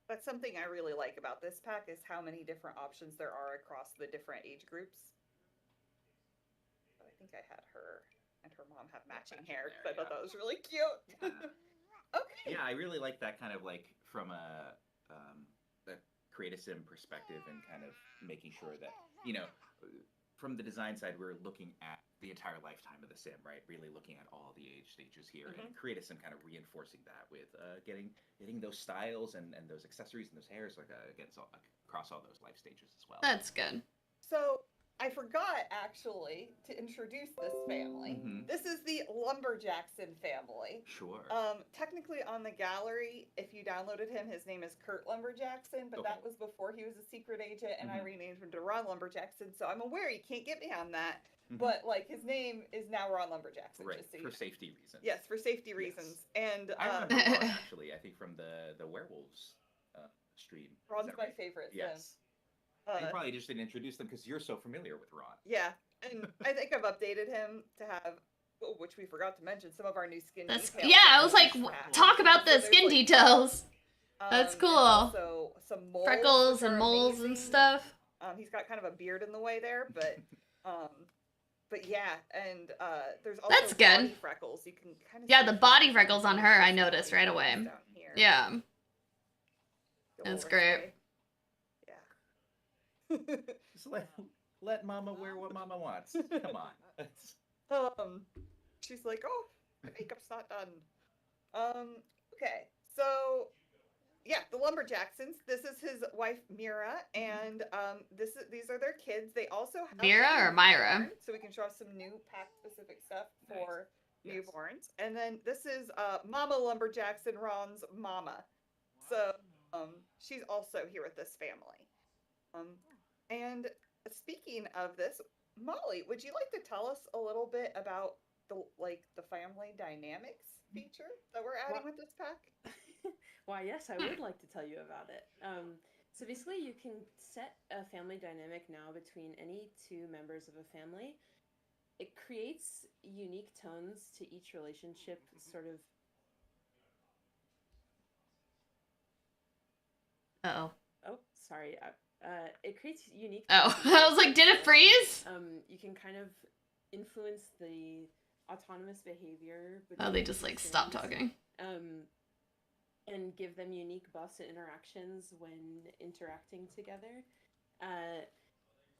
But something I really like about this pack is how many different options there are across the different age groups. But I think I had her and her mom have matching hair because I thought that was really cute. Okay. Yeah, I really like that kind of like from a create a sim perspective and kind of making sure that, you know, from the design side, we're looking at the entire lifetime of the sim, right? Really looking at all the age stages here, and create a sim kind of reinforcing that with getting those styles and those accessories and those hairs like across all those life stages as well. That's good. So I forgot actually to introduce this family. This is the Lumberjackson family. Sure. Technically on the gallery, if you downloaded him, his name is Kurt Lumberjackson, but that was before he was a secret agent, and I renamed him to Ron Lumberjackson. So I'm aware you can't get me on that, but like his name is now Ron Lumberjackson. Right, just so for safety reasons. Yes, for safety reasons. And I remember Ron, actually, I think from the werewolves stream. Ron's my favorite. Yes. You probably just didn't introduce them because you're so familiar with Ron. Yeah, and I think I've updated him to have, which we forgot to mention, some of our new skin details. Yeah, I was like, talk about the skin details. That's cool. Also, some moles, freckles and moles and stuff. He's got kind of a beard in the way there, but yeah, and there's also that's good. Body freckles. You can kind of the body freckles on her I noticed right away. Yeah, that's great. Just let Mama wear what Mama wants. Come on. She's like, oh, my makeup's not done. Okay, so yeah, the Lumberjacksons. This is his wife Mira, and these are their kids. They also have Mira or Myra, so we can show some new pack specific stuff for newborns. And then this is Mama Lumberjackson, Ron's mama. So she's also here with this family. And speaking of this, Molly, would you like to tell us a little bit about the family dynamics feature that we're adding with this pack? Why, yes, I would like to tell you about it. So basically, you can set a family dynamic now between any two members of a family. It creates unique tones to each relationship, sort of. Uh-oh. Oh, sorry. It creates unique. Oh, I was like, did it freeze? You can kind of influence the autonomous behavior. Oh, they just like stopped talking. And give them unique buffs and interactions when interacting together.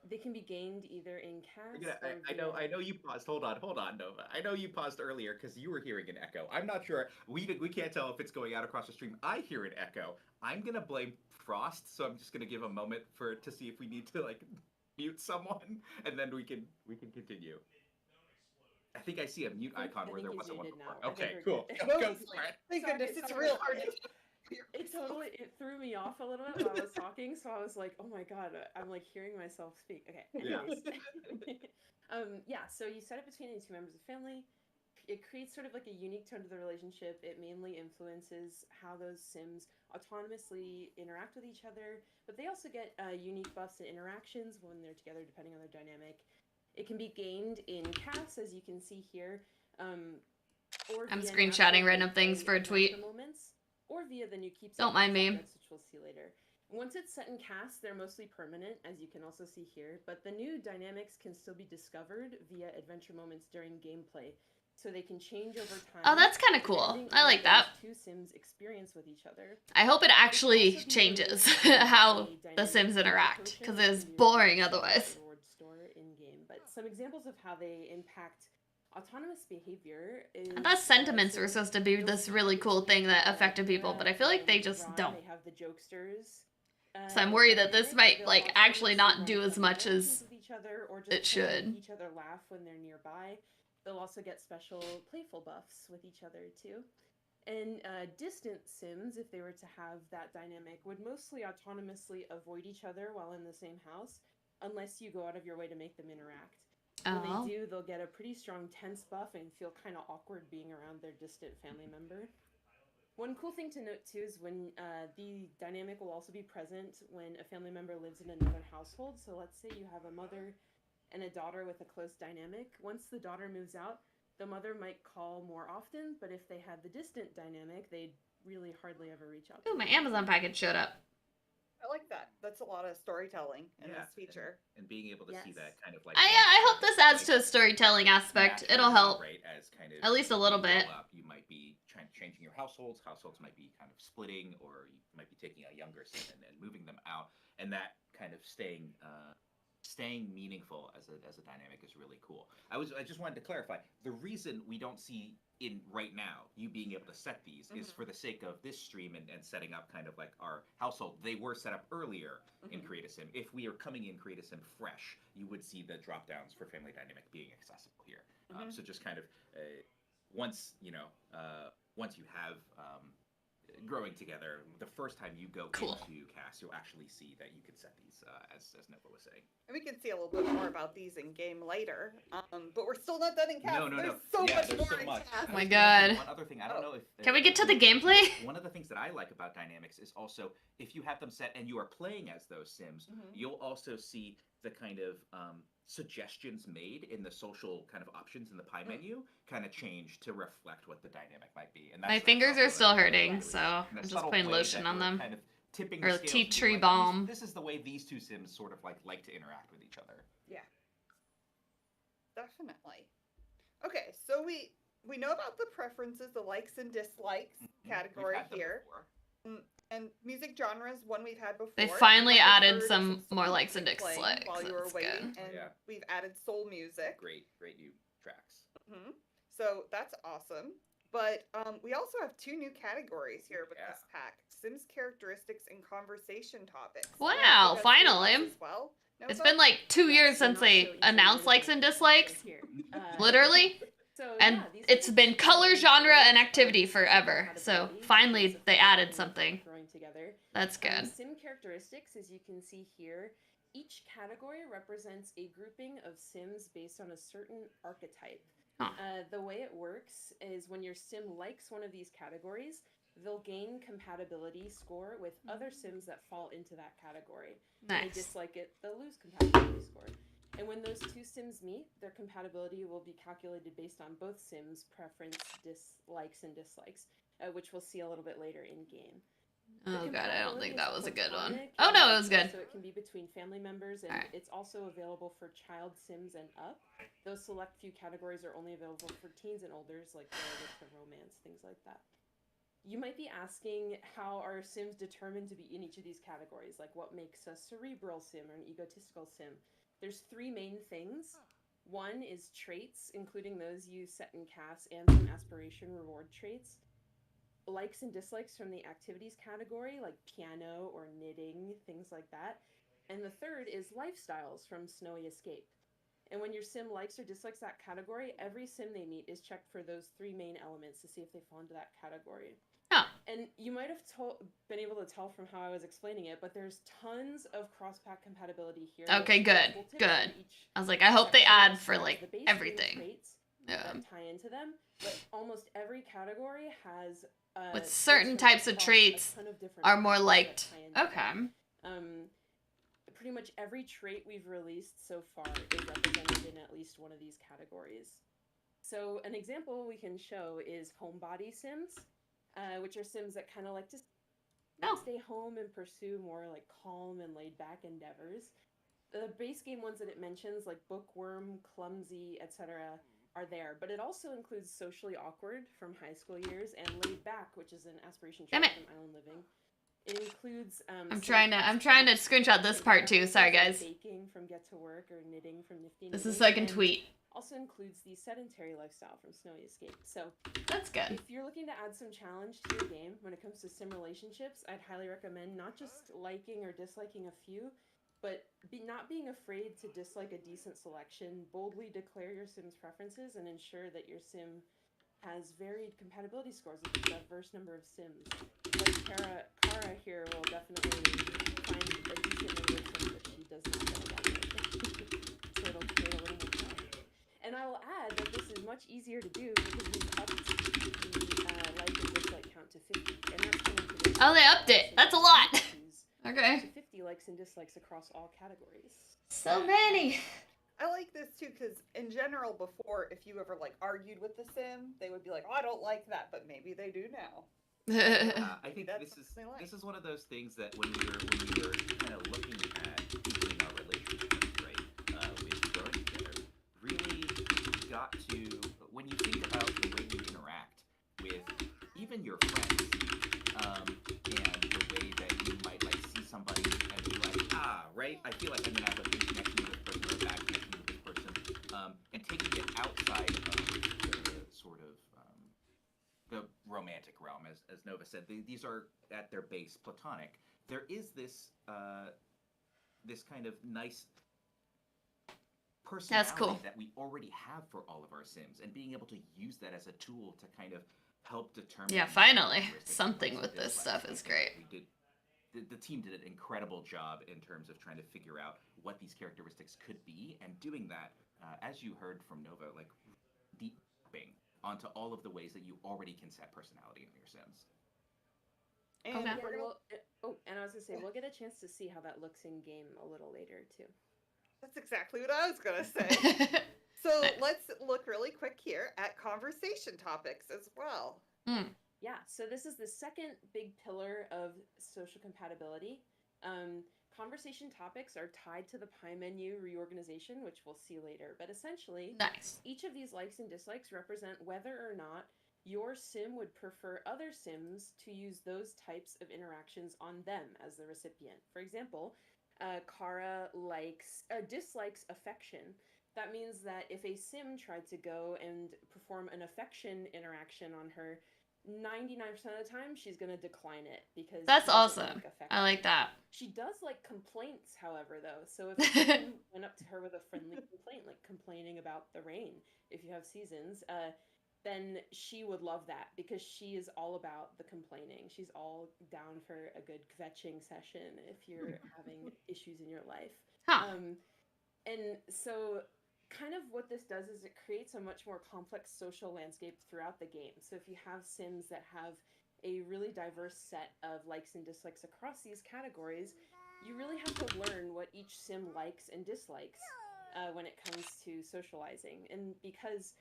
They can be gained either in cast. I know you paused. Hold on, Nova. I know you paused earlier because you were hearing an echo. I'm not sure. We can't tell if it's going out across the stream. I hear an echo. I'm gonna blame Frost, so I'm just gonna give a moment to see if we need to like mute someone, and then we can continue. I think I see a mute icon where there wasn't one before. Okay, cool. Go for it. Thank goodness, it's real hard to. It threw me off a little bit while I was talking, so I was like, oh my god, I'm like hearing myself speak. Okay, anyways. So you set it between any two members of the family. It creates sort of like a unique tone to the relationship. It mainly influences how those Sims autonomously interact with each other, but they also get unique buffs and interactions when they're together, depending on their dynamic. It can be gained in casts, as you can see here. Or I'm screenshotting random things for a tweet. Moments. or via the new keep Don't mind me. objects, which we'll see later. Once it's set in cast, they're mostly permanent, as you can also see here, but the new dynamics can still be discovered via adventure moments during gameplay, so they can change over time. Oh, that's kind of cool. depending I on like what that. those two Sims experience with each other. I hope it actually Also, these changes are really how a the dynamic Sims interact, potion because that it's can be boring redeemed otherwise. in the reward store in-game. But some examples of how they impact autonomous behavior is... I thought sentiments so were supposed to be you'll this see really cool thing that affected people, but I feel like they and just Ron, don't. They have the jokesters. So I'm worried that this dynamic. might, They'll like, often actually not seem do like as have much interactions as with each other, or just it kind of should. make each other laugh when they're nearby. They'll also get special playful buffs with each other too. And distant Sims, if they were to have that dynamic, would mostly autonomously avoid each other while in the same house, unless you go out of your way to make them interact. When Oh. they do, they'll get a pretty strong tense buff and feel kind of awkward being around their distant family member. One cool thing to note too is when the dynamic will also be present when a family member lives in another household. So let's say you have a mother and a daughter with a close dynamic. Once the daughter moves out, the mother might call more often, but if they had the distant dynamic, they'd really hardly ever reach out. Ooh, my Amazon package showed up. I like that. That's a lot of storytelling in this feature. And being able to see that kind of like. I hope this adds to a storytelling aspect. It'll help. Right, as kind of At least a little you grow bit. Up, you might be changing your households. Households might be kind of splitting, or you might be taking a younger sim and moving them out, and that kind of staying meaningful as a dynamic is really cool. I just wanted to clarify the reason we don't see in right now you being able to set these is for the sake of this stream and setting up kind of like our household. They were set up earlier in Create a Sim. If we are coming in Create a Sim fresh, you would see the drop downs for family dynamic being accessible here. So just kind of once you have growing together, the first time you go into cast, you'll actually see that you can set these as Nova was saying. And we can see a little bit more about these in game later, but we're still not done in cast. No. There's so Yeah, much there's more so in much. cast. Oh my god. One other thing, I don't know if... Can we get to the gameplay? One of the things that I like about dynamics is also, if you have them set and you are playing as those Sims, you'll also see the kind of suggestions made in the social kind of options in the pie menu kind of change to reflect what the dynamic might be. And My fingers are still hurting, so in a I'm just subtle putting way lotion that on we're them. kind of tipping Or the scales tea to be tree like, balm. This is the way these two Sims sort of like to interact with each other. Yeah. Definitely. Okay, so we know about the preferences, the likes and dislikes category had them here. And music genres, one we've had before. They finally and added heard some more songs likes and you've been playing dislikes. while you were That's waiting, good. and we've added soul music. Great new tracks. So that's awesome. But we also have two new categories here with this pack: Sims characteristics and conversation topics. Wow, finally. As well. It's been like 2 years since they announced likes and dislikes. Literally. And it's been color, genre, and activity forever. So finally they added something. That's good. Sim characteristics, as you can see here, each category represents a grouping of Sims based on a certain archetype. The way it works is when your Sim likes one of these categories, they'll gain compatibility score with other Sims that fall into that category. When they Nice. dislike it, they'll lose compatibility score. And when those two Sims meet, their compatibility will be calculated based on both Sims' preference, likes, and dislikes, which we'll see a little bit later in game. Oh god, I don't think that was a good one. Platonic, Oh no, it was good. So it can be between family members, and it's also available for child Sims and up. Those select few categories are only available for teens and olders, like the romance, things like that. You might be asking how are Sims determined to be in each of these categories, like what makes a cerebral Sim or an egotistical Sim. There's three main things. One is traits, including those you set in CAS, and some aspiration reward traits. Likes and dislikes from the activities category, like piano or knitting, things like that. And the third is lifestyles from Snowy Escape. And when your Sim likes or dislikes that category, every Sim they meet is checked for those three main elements to see if they fall into that category. Oh. And you might have been able to tell from how I was explaining it, but there's tons of cross-pack compatibility here. Okay, with good, helpful tips good. for each I was like, I hope they section. add for Has like the base everything. traits Yeah. that tie into them, but almost every category has With certain types of traits are more liked. Okay. Pretty much every trait we've released so far is represented in at least one of these categories. So an example we can show is homebody Sims. which are Sims that kind of like to stay home and pursue more like calm and laid back endeavors. The base game ones that it mentions, like Bookworm, Clumsy, etc., are there, but it also includes Socially Awkward from high school years and Laid Back, which is an aspiration trait from Island Living. It includes I'm trying to screenshot this part too. Sorry guys. Baking from Get to Work or knitting from Nifty This Knitting, is so I can and tweet. Also includes the sedentary lifestyle from Snowy Escape. So that's good. If you're looking to add some challenge to your game when it comes to sim relationships, I'd highly recommend not just liking or disliking a few, but not being afraid to dislike a decent selection, boldly declare your sim's preferences, and ensure that your sim has varied compatibility scores with a diverse number of sims. Like Kara here will definitely find a decent number of sims that she does not get along with. So it'll create a little more challenge. And I will add that this is much easier to do because we've upped the like and dislike count to 50. And that's coming to this. Oh, they upped it. That's a lot. Okay. To 50 likes and dislikes across all categories. So many. I like this too because in general, before, if you ever like argued with the sim, they would be like, "Oh, I don't like that," but maybe they do now. I think this is one of those things that when we were kind of looking at deepening our relationship, right, with growing together, really got to when you think about the way you interact with even your friends, and the way that you might like see somebody and be like, right, I feel like I'm gonna have a good connection with this person or a bad connection with this person, and taking it outside of the sort of the romantic realm, as Nova said, these are at their base platonic. There is this this kind of nice personality that we already have for all of our sims, and being able to use that as a tool to kind of help determine. Yeah, finally, something with this stuff is great. The team did an incredible job in terms of trying to figure out what these characteristics could be, and doing that, as you heard from Nova, like deeping onto all of the ways that you already can set personality in your sims. And and I was gonna say we'll get a chance to see how that looks in game a little later too. That's exactly what I was gonna say. So let's look really quick here at conversation topics as well. Yeah, so this is the second big pillar of social compatibility. Conversation topics are tied to the pie menu reorganization, which we'll see later. But essentially, each of these likes and dislikes represent whether or not your sim would prefer other sims to use those types of interactions on them as the recipient. For example, Kara dislikes affection. That means that if a sim tried to go and perform an affection interaction on her, 99% of the time she's gonna decline it because that's awesome. I like that. She does like complaints, however, though. So if someone went up to her with a friendly complaint, like complaining about the rain, if you have seasons, then she would love that because she is all about the complaining. She's all down for a good kvetching session if you're having issues in your life. And so kind of what this does is it creates a much more complex social landscape throughout the game. So if you have sims that have a really diverse set of likes and dislikes across these categories, you really have to learn what each sim likes and dislikes when it comes to socializing. And because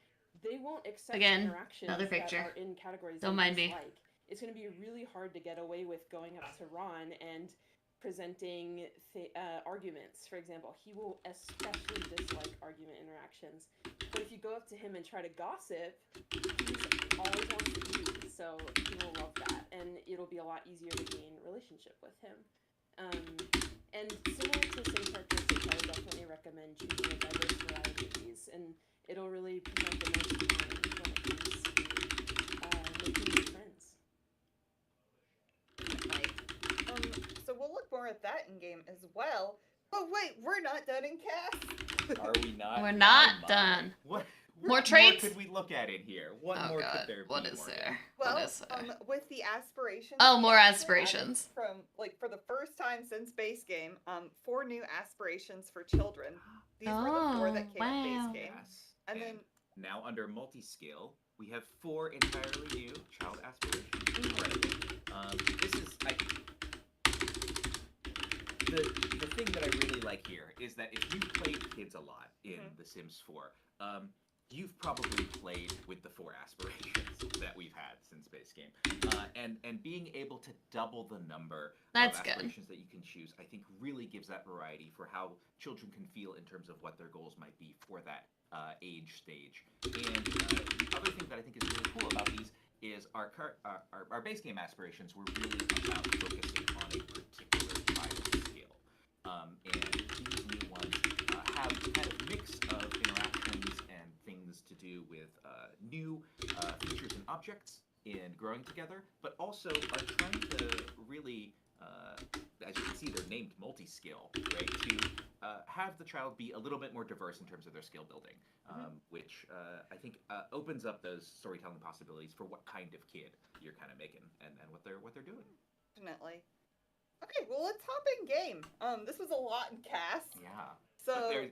they won't accept interactions that are in categories Don't mind me. It's going to be really hard to get away with going up to Ron and presenting arguments. For example, he will especially dislike argument interactions. But if you go up to him and try to gossip, he's always wants to eat, so he will love that, and it'll be a lot easier to gain a relationship with him. And similar to sim characteristics, I would definitely recommend choosing a diverse variety of these, and it'll really present a nice challenge when it comes to making new friends. So we'll look more at that in game as well. But wait, we're not done in cast. Are we not? We're not done. What more traits? More could we look at in here? What more could there be? What is there? Well, what is there? With the aspirations. Oh, more aspirations. From like for the first time since base game, 4 new aspirations for children. These were the 4 that came with base game. And then now under multi-skill, we have 4 entirely new child aspirations. Right. This is the thing that I really like here is that if you played kids a lot in The Sims 4, you've probably played with the 4 aspirations that we've had since base game, and being able to double the number That's of good. aspirations that you can choose, I think really gives that variety for how children can feel in terms of what their goals might be for that age stage. And the other thing that I think is really cool about these is our base game aspirations were really about focusing on a particular child skill. And these new ones have kind of mix of interactions and things to do with new features and objects in growing together, but also are trying to really, as you can see, they're named multi-skill, right? To have the child be a little bit more diverse in terms of their skill building, which I think opens up those storytelling possibilities for what kind of kid you're kind of making and what they're doing. Definitely. Okay, well, let's hop in game. This was a lot in cast. Yeah. So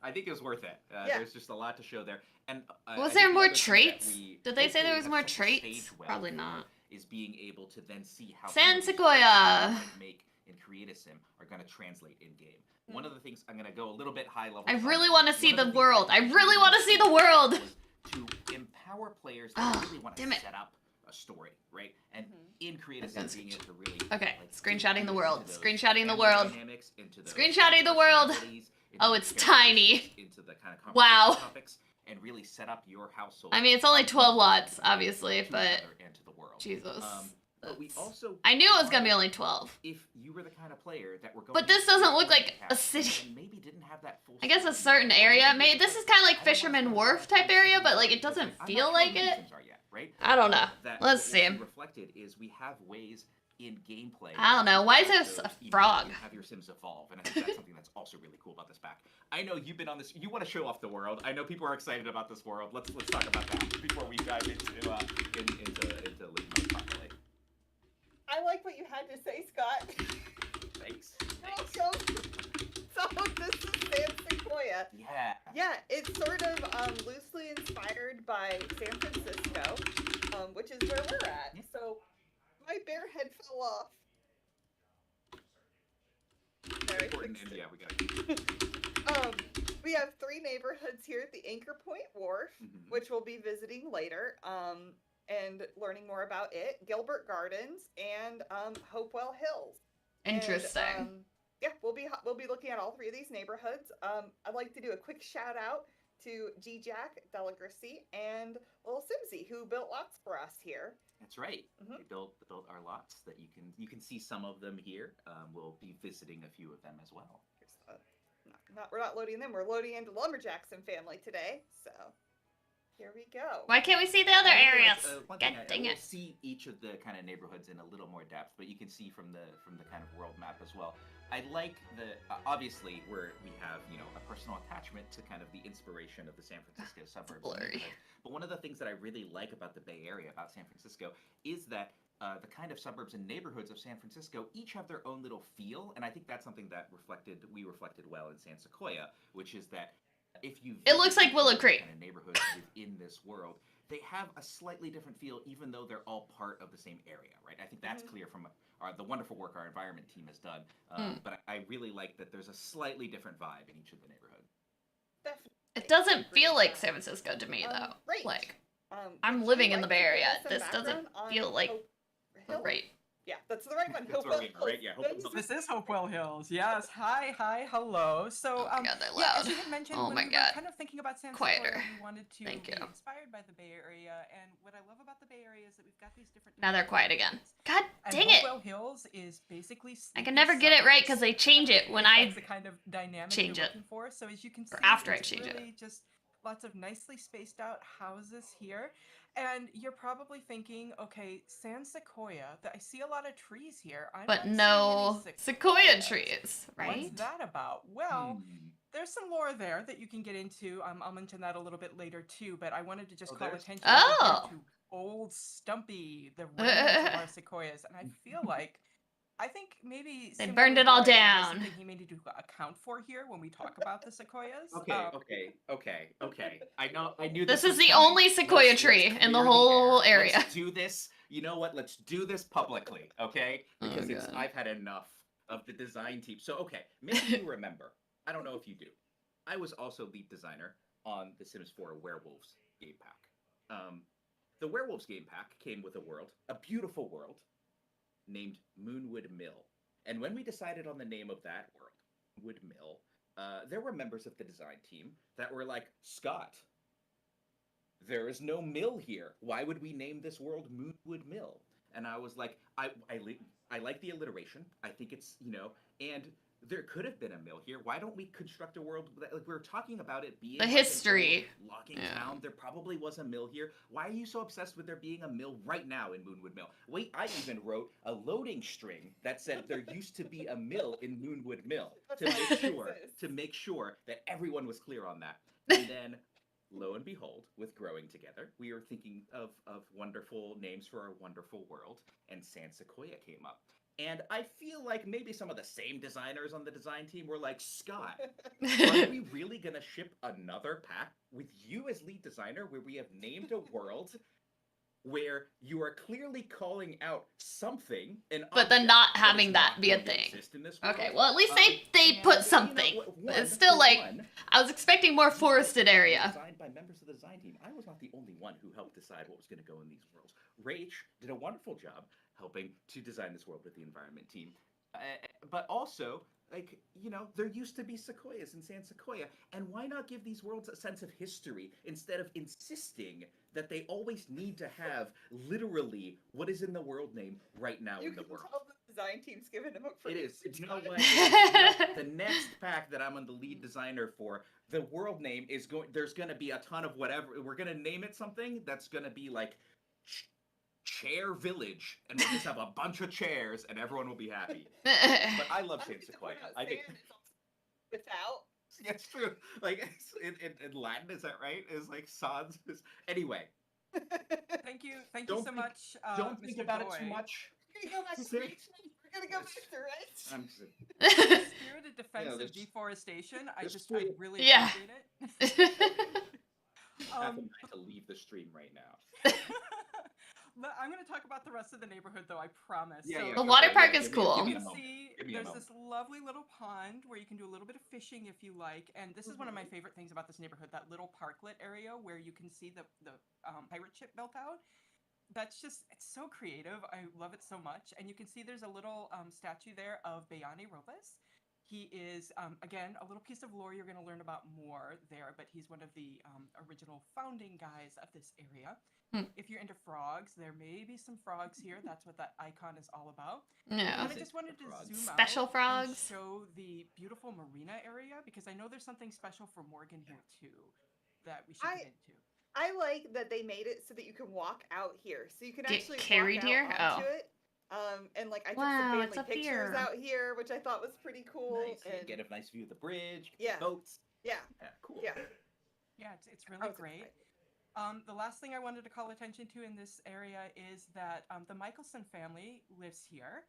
I think it was worth it. Yeah. There's just a lot to show there. And Was I there think the more other thing that traits? we Did they say there hopefully was have more set the traits? stage well Probably for not. Is being able to then see how San some of these Sequoia! choices that we make and create a sim are going to translate in game. One of the things I'm going to go a little bit high level. I on. really want to One see of the things world. I think really want to see the world. was to empower players that Ugh, really want to damn it. set up a story, right? And in create a sim, being able to really Okay, like, screenshotting the world. into those Screenshotting the family world. dynamics, into those Screenshotting the world. personalities, into Oh, the it's characteristics, tiny. into the kind of Wow. conversation topics, and really set up your household. I mean, it's only 12 watts, obviously, to each but other and to the world. Jesus. But we also I knew it was gonna be wanted- only 12. If you were the kind of player that were going But this doesn't look like a city. and maybe didn't have that full I guess a certain area. Maybe this is kind of like Fisherman Wharf type area, but like it doesn't feel like it. right? I don't know. That Let's what see. we reflected is we have ways in gameplay. I don't know. Why is this a frog? Have your Sims evolve, and I think that's something that's also really cool about this pack. I know you've been on this. You want to show off the world. I know people are excited about this world. Let's talk about that before we dive into Living Life properly. I like what you had to say, Scott. Thanks. Welcome. So this is San Sequoia. Yeah. Yeah, it's sort of loosely inspired by San Francisco, which is where we're at. So my bear head fell off. Very Important, and yeah, we got it. We have 3 neighborhoods here at the Anchor Point Wharf, which we'll be visiting later, and learning more about it. Gilbert Gardens and Hopewell Hills. Interesting. And, yeah, we'll be looking at all 3 of these neighborhoods. I'd like to do a quick shout out to G-Jack, Delagracy, and Little Simsy, who built lots for us here. That's right. We built our lots that you can see some of them here. We'll be visiting a few of them as well. We're not loading them. We're loading into Lumberjackson family today. So here we go. Why can't we see the other areas? One God thing, dang we'll it. see each of the kind of neighborhoods in a little more depth, but you can see from the kind of world map as well. I like the obviously we have a personal attachment to kind of the inspiration of the San Francisco suburbs. Blurry. But one of the things that I really like about the Bay Area, about San Francisco, is that the kind of suburbs and neighborhoods of San Francisco each have their own little feel, and I think that's something that we reflected well in San Sequoia, which is that if you It looks like Willow Creek. kind of neighborhoods within this world, they have a slightly different feel, even though they're all part of the same area, right? I think that's clear from the wonderful work our environment team has done. But I really like that there's a slightly different vibe in each of the neighborhoods. Definitely. It doesn't feel like San Francisco to me, though. Right. Like, would I'm you living in the like Bay to give Area. us some This doesn't background on feel like Hill? right. Yeah, that's the right one. That's Hopewell right, Hills. right, yeah, Hopewell Those- This is Hopewell Hills. Yes. Hi. Hello. So, Oh my God, they're yeah, as loud. you had mentioned, Oh when my we God. were kind of thinking about San Quieter. Sequoia, we wanted to Thank be you. inspired by the Bay Area. And what I love about the Bay Area is that we've got these different. Now they're quiet again. God And dang it. Hopewell Hills is basically. I can never get it right because they change it when I That's the kind of dynamic change you're it. looking for. So as you can see, Or after I it's change it. really just lots of nicely spaced out houses here. And you're probably thinking, okay, San Sequoia, I see a lot of trees here. I'm but not no seeing any sequoia trees, What's right? that about? Well, there's some lore there that you can get into. I'll mention that a little bit later too, but I wanted to just call there's- attention Oh. to Old Stumpy, the remnants of our sequoias. And I feel like, I think maybe They Sim burned Blue it all Boy has down. something he may need to account for here when we talk about the sequoias. Okay. I knew This is was the coming. only sequoia Let's tree in the clear whole air. area. Let's do this. You know what? Let's do this publicly, okay? Oh, Because God. I've had enough of the design team. So, okay, maybe you remember. I don't know if you do. I was also lead designer on The Sims 4 Werewolves game pack. The Werewolves game pack came with a world, a beautiful world, named Moonwood Mill. And when we decided on the name of that world, Wood Mill, there were members of the design team that were like, Scott, there is no mill here. Why would we name this world Moonwood Mill? And I was like, I like the alliteration. I think it's, and there could have been a mill here. Why don't we construct a world that, like, we were talking about it being The like history. logging town? There probably was a mill here. Why are you so obsessed with there being a mill right now in Moonwood Mill? Wait, I even wrote a loading string that said there used to be a mill in Moonwood Mill to make sure that everyone was clear on that. And then, lo and behold, with Growing Together, we were thinking of wonderful names for our wonderful world, and San Sequoia came up. And I feel like maybe some of the same designers on the design team were like, Scott, are we really going to ship another pack with you as lead designer where we have named a world where you are clearly calling out something, but then not having that be a thing. Okay, well, at least they put something. But it's still like, I was expecting more forested area. Designed by members of the design team. I was not the only one who helped decide what was going to go in these worlds. Rach did a wonderful job helping to design this world with the environment team. But also, like, there used to be sequoias in San Sequoia, and why not give these worlds a sense of history instead of insisting that they always need to have literally what is in the world name right now in the world? The design team's giving him a It is. pretty You know what? The next pack that I'm on the lead designer for, the world name is there's going to be a ton of whatever. We're going to name it something that's going to be like Chair Village, and we'll just have a bunch of chairs, and everyone will be happy. But I love San Sequoia. I think without. Yeah, it's true. Like in Latin, is that right? Is like sans. Anyway. Thank you so much. Don't Mr. think about Doy. it too much. We're gonna go back to Rach. We're gonna go back to Rach. I'm just, Spirited defense of deforestation. I really Yeah. appreciate it. I have a mind to leave the stream right now. I'm going to talk about the rest of the neighborhood, though, I promise. Yeah, the water park is cool. You can see there's this lovely little pond where you can do a little bit of fishing if you like. And this is one of my favorite things about this neighborhood, that little parklet area where you can see the pirate ship built out. That's just, it's so creative. I love it so much. And you can see there's a little statue there of Bayani Robles. He is, again, a little piece of lore you're going to learn about more there, but he's one of the original founding guys of this area. If you're into frogs, there may be some frogs here. That's what that icon is all about. Yeah. And I just wanted to zoom Special out frogs. and show the beautiful marina area, because I know there's something special for Morgan here, too, that we should get into. I like that they made it so that you can walk out here. So you can Get actually carried walk here? out onto Oh. it. And like I took Wow, some it's family up pictures here. out here, which I thought was pretty cool. Nice. And Get a nice view of the bridge. Yeah. Boats. yeah, Cool. yeah. Yeah, it's really great. The last thing I wanted to call attention to in this area is that the Michelson family lives here,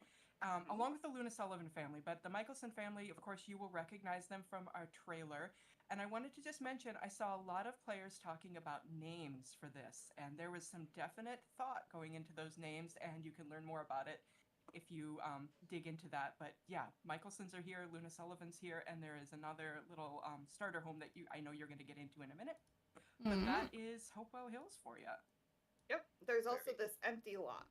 along with the Luna Sullivan family. But the Michelson family, of course, you will recognize them from our trailer. And I wanted to just mention, I saw a lot of players talking about names for this, and there was some definite thought going into those names, and you can learn more about it if you dig into that. But yeah, Michelsons are here, Luna Sullivan's here, and there is another little starter home that I know you're going to get into in a minute. But that is Hopewell Hills for you. Yep. There's also this empty lot.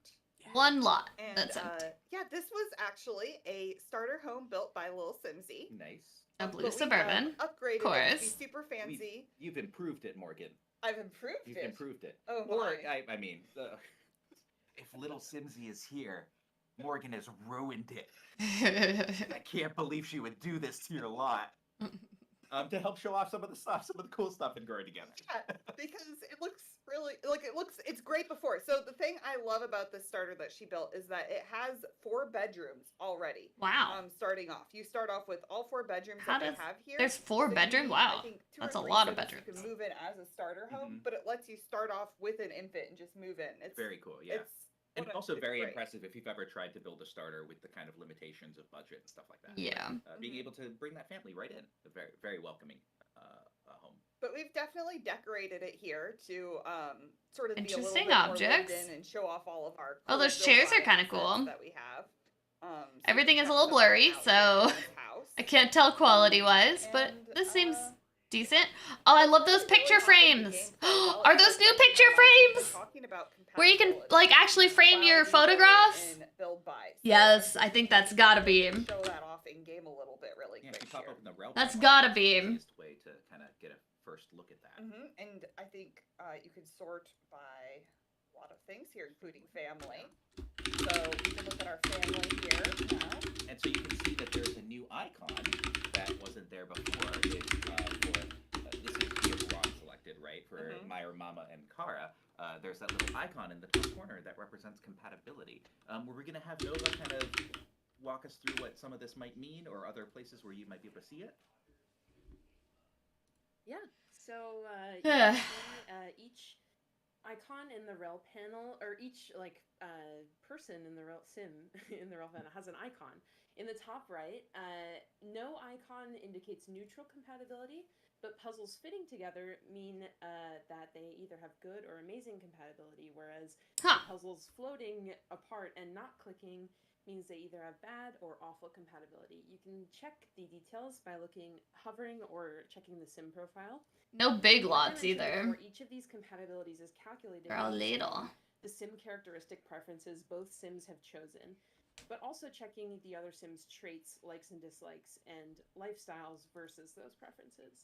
One lot. And That's empty. yeah, this was actually a starter home built by Lil Simsy. Nice. A But blue we, Suburban. upgraded Of it to be course. super fancy. You've improved it, Morgan. I've improved You've it. improved it. Oh Or, my. I mean, if little Simsy is here, Morgan has ruined it. I can't believe she would do this to your lot. To help show off some of the stuff, some of the cool stuff in Growing Together. Yeah, because it looks really, it's great before. So the thing I love about this starter that she built is that it has 4 bedrooms already. Wow. Starting off. You start off with all 4 bedrooms How that does- they have here. there's 4 So you bedrooms? need, Wow. I think, 2 That's or a 3 lot of so that You bedrooms. can move in as a starter home, but it lets you start off with an infant and just move in. It's Very cool, yeah. And also very impressive if you've ever tried to build a starter with the kind of limitations of budget and stuff like that. Yeah. Being able to bring that family right in. A very, very welcoming home. But we've definitely decorated it here to sort of be a little Interesting bit objects. more lived in and show off all of our Oh, those cool chairs are built-in kind of assets cool. that we have. So Everything we is a have little some blurry, out so in this house. I can't tell quality-wise, but this seems decent. Oh, I love those picture frames. Are those new picture frames? Where you can like actually frame your photographs? Yes, I think that's gotta be. Show that off in game a little bit really Yeah, quick if you pop here. open the realm, That's icon, gotta it's be. the easiest way to kind of get a first look at that. And I think you can sort by a lot of things here, including family. So we can look at our family here now. And so you can see that there's a new icon that wasn't there before. It's this is here Ron selected, right? For Meyer, Mama, and Kara. There's that little icon in the top corner that represents compatibility. We're going to have Nova kind of walk us through what some of this might mean, or other places where you might be able to see it. Yeah. So each icon in the rel panel, or each person in the rel sim in the rel panel has an icon. In the top right, no icon indicates neutral compatibility, but puzzles fitting together mean that they either have good or amazing compatibility, whereas puzzles floating apart and not clicking means they either have bad or awful compatibility. You can check the details by hovering or checking the sim profile. No big lots either. Before, each of these compatibilities is calculated They're all based little. on the sim characteristic preferences both sims have chosen, but also checking the other sims' traits, likes and dislikes, and lifestyles versus those preferences.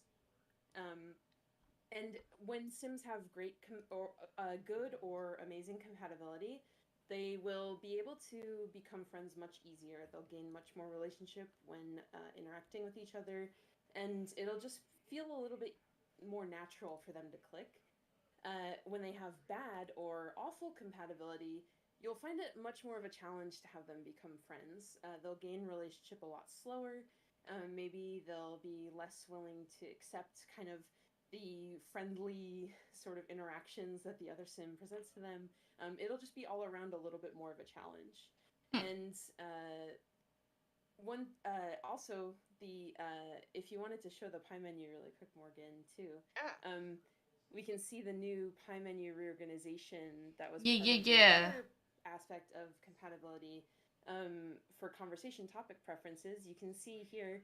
And when sims have good or amazing compatibility, they will be able to become friends much easier. They'll gain much more relationship when interacting with each other, and it'll just feel a little bit more natural for them to click. When they have bad or awful compatibility, you'll find it much more of a challenge to have them become friends. They'll gain relationship a lot slower. Maybe they'll be less willing to accept kind of the friendly sort of interactions that the other sim presents to them. It'll just be all around a little bit more of a challenge. And also if you wanted to show the pie menu really quick, Morgan, too. We can see the new pie menu reorganization that was part of the other aspect of compatibility for conversation topic preferences. You can see here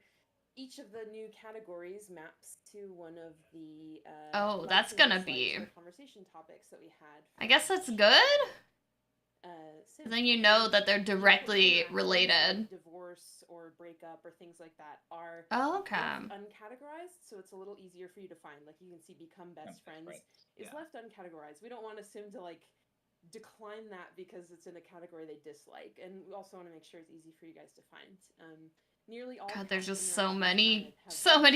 each of the new categories maps to one of the oh, that's gonna be conversation topics that we had. I guess that's good. Then you know that they're directly related. Divorce or breakup or things like that are uncategorized, so it's a little easier for you to find. Like you can see become best friends is left uncategorized. We don't want a sim to decline that because it's in a category they dislike, and we also want to make sure it's easy for you guys to find. Nearly all God, there's just so many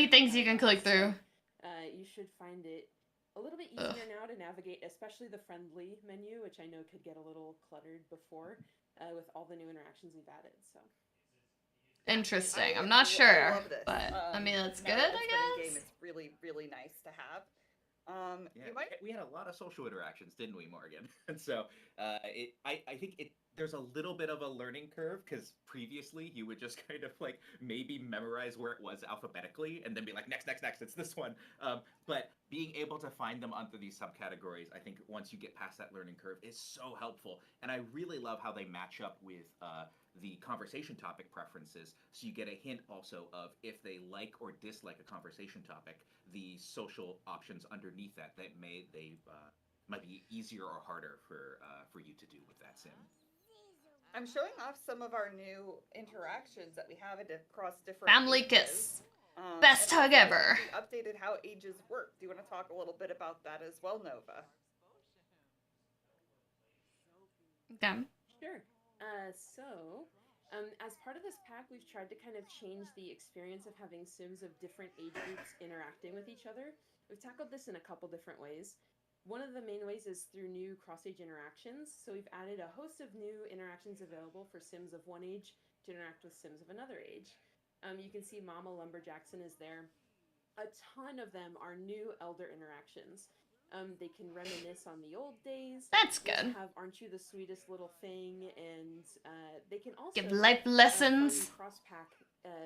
things you can click through. You should find it a little bit easier now to navigate, especially the friendly menu, which I know could get a little cluttered before with all the new interactions we've added. So interesting. I'm not sure, but I mean that's good. I guess it's really, really nice to have. We had a lot of social interactions, didn't we, Morgan? And so I think there's a little bit of a learning curve, because previously you would just kind of maybe memorize where it was alphabetically and then be like, next, it's this one. But being able to find them under these subcategories, I think once you get past that learning curve, is so helpful. And I really love how they match up with the conversation topic preferences, so you get a hint also of if they like or dislike a conversation topic, the social options underneath that might be easier or harder for you to do with that sim. I'm showing off some of our new interactions that we have across different family ages. Kiss. Best hug ever. We updated how ages work. Do you want to talk a little bit about that as well, Nova? Okay. Sure. As part of this pack, we've tried to kind of change the experience of having sims of different age groups interacting with each other. We've tackled this in a couple different ways. One of the main ways is through new cross-age interactions. So we've added a host of new interactions available for sims of one age to interact with sims of another age. You can see Mama Lumberjackson is there. A ton of them are new elder interactions. They can reminisce on the old days. That's good. Have "Aren't you the sweetest little thing?" And they can also give life lessons. Cross-pack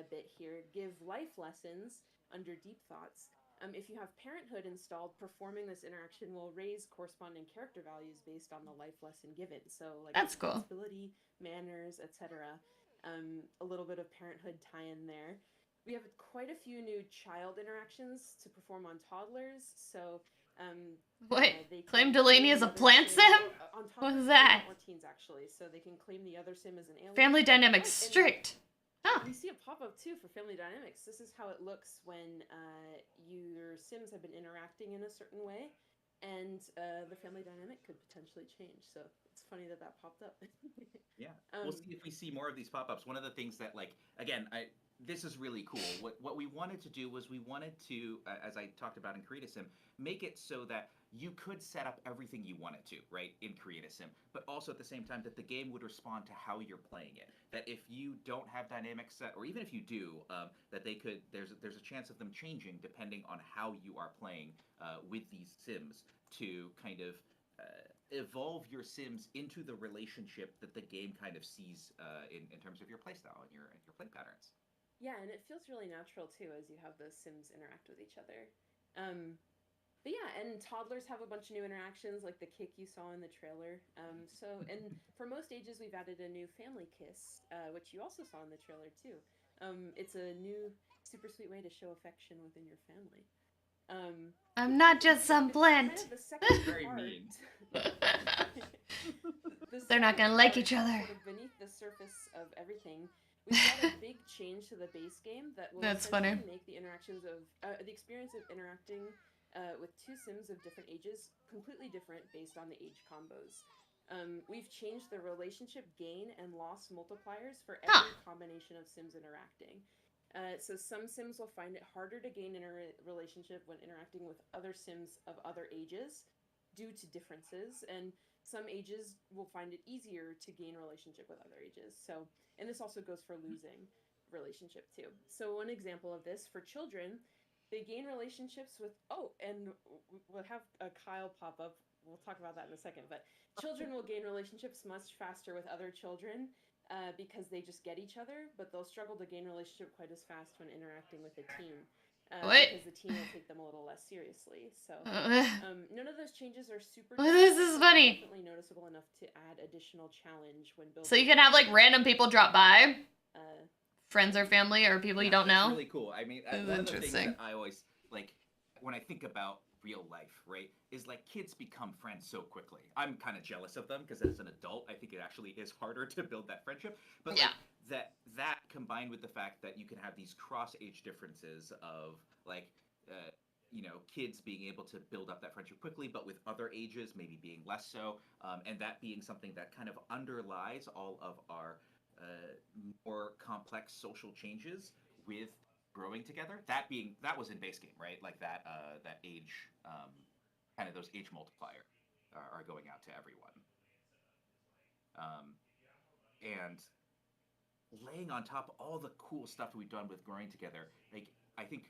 bit here. Give life lessons under Deep Thoughts. If you have Parenthood installed, performing this interaction will raise corresponding character values based on the life lesson given. So that's cool. Responsibility, manners, etc. A little bit of Parenthood tie-in there. we have quite a few new child interactions to perform on toddlers. So Wait, they claim can Delaney claim as a the other plant sim sim? on What toddlers was or that? or teens actually. So they can claim the other sim as an alien. Family dynamics Oh, and strict. Huh. we see a pop-up too for family dynamics. This is how it looks when your sims have been interacting in a certain way, and the family dynamic could potentially change. So it's funny that that popped up. Yeah, we'll see if we see more of these pop-ups. One of the things that, like, again, this is really cool. What we wanted to do was we wanted to, as I talked about in Create a Sim, make it so that you could set up everything you wanted to, right, in Create a Sim, but also at the same time that the game would respond to how you're playing it. That if you don't have dynamics set, or even if you do, that they could, there's a chance of them changing depending on how you are playing with these sims to kind of evolve your sims into the relationship that the game kind of sees in terms of your playstyle and your play patterns. Yeah, and it feels really natural too as you have those sims interact with each other. But yeah, and toddlers have a bunch of new interactions, like the kick you saw in the trailer. And for most ages, we've added a new family kiss, which you also saw in the trailer too. It's a new, super sweet way to show affection within your family. I'm not just some plant. Kind of the second Very part. mean. They're not gonna like each Sort other. of beneath the surface of everything, we've got a big change to the base game that will That's essentially funny. make the interactions of the experience of interacting with two sims of different ages completely different based on the age combos. We've changed the relationship gain and loss multipliers for every combination of sims interacting. So some sims will find it harder to gain in a relationship when interacting with other sims of other ages due to differences, and some ages will find it easier to gain relationship with other ages. So, and this also goes for losing relationship too. So one example of this for children, they gain relationships with, and we'll have a Kyle pop up. We'll talk about that in a second, but children will gain relationships much faster with other children because they just get each other, but they'll struggle to gain relationship quite as fast when interacting with a teen. Because the teen will take them a little less seriously. So none of those changes are super. This is funny. Definitely noticeable enough to add additional challenge when building. So you can have like random people drop by, friends or family or people you don't know. Really cool. I mean, one of the things that I always like when I think about real life, right, is like kids become friends so quickly. I'm kind of jealous of them because as an adult, I think it actually is harder to build that friendship. But yeah. Like, that combined with the fact that you can have these cross age differences of like kids being able to build up that friendship quickly, but with other ages maybe being less so, and that being something that kind of underlies all of our more complex social changes with growing together. That was in base game, right? Like that age, kind of those age multiplier are going out to everyone. And laying on top of all the cool stuff we've done with growing together, like I think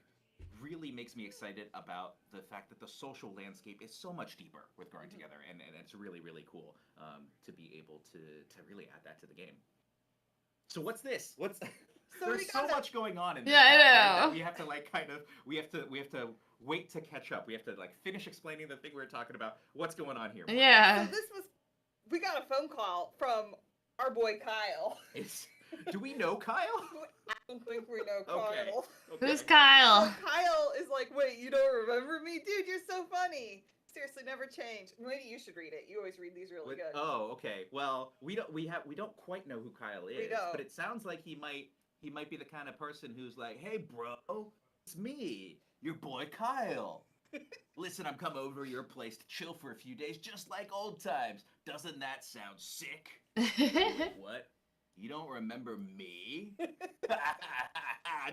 really makes me excited about the fact that the social landscape is so much deeper with growing together, and it's really, really cool to be able to really add that to the game. So what's this? There's so much going on in this. Yeah, I know. That we have to like we have to wait to catch up. We have to like finish explaining the thing we were talking about. What's going on here? Yeah. So we got a phone call from our boy Kyle. Do we know Kyle? I don't think we know Kyle. Okay. Who's Kyle? So Kyle is like, wait, you don't remember me? Dude, you're so funny. Seriously, never change. Maybe you should read it. You always read these really good. Oh, okay. Well, we don't quite know who Kyle is, but it sounds like he might be the kind of person who's like, hey bro, it's me, your boy Kyle. Listen, I'm coming over to your place to chill for a few days, just like old times. Doesn't that sound sick? What? You don't remember me?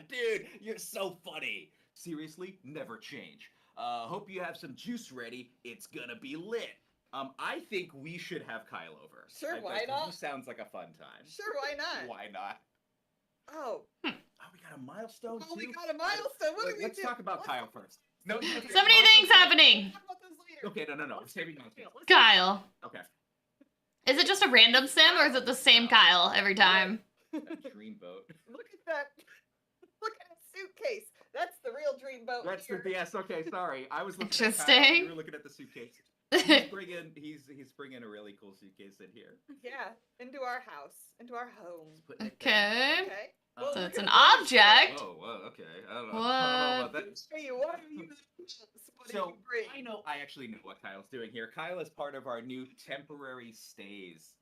Dude, you're so funny. Seriously, never change. Hope you have some juice ready. It's gonna be lit. I think we should have Kyle over. Sure, why not? He sounds like a fun time. Sure, why not? Why not? Oh. Oh, we got a milestone too? We got a milestone. What do we do? Let's talk about Kyle first. No, so many things happening. Okay, no. We're saving milestones. Kyle. Okay. Is it just a random sim or is it the same Kyle every time? Dreamboat. Look at that. Look at his suitcase. That's the real dreamboat. That's here. yes. Okay, sorry. I was looking Interesting. At Kyle. You were looking at the suitcase. He's bringing a really cool suitcase in here. Yeah, into our house, into our home. Okay. Okay. So it's an object. Oh, well, okay. I don't know. What? I don't know about that. What are you? So I actually know what Kyle's doing here. Kyle is part of our new temporary stays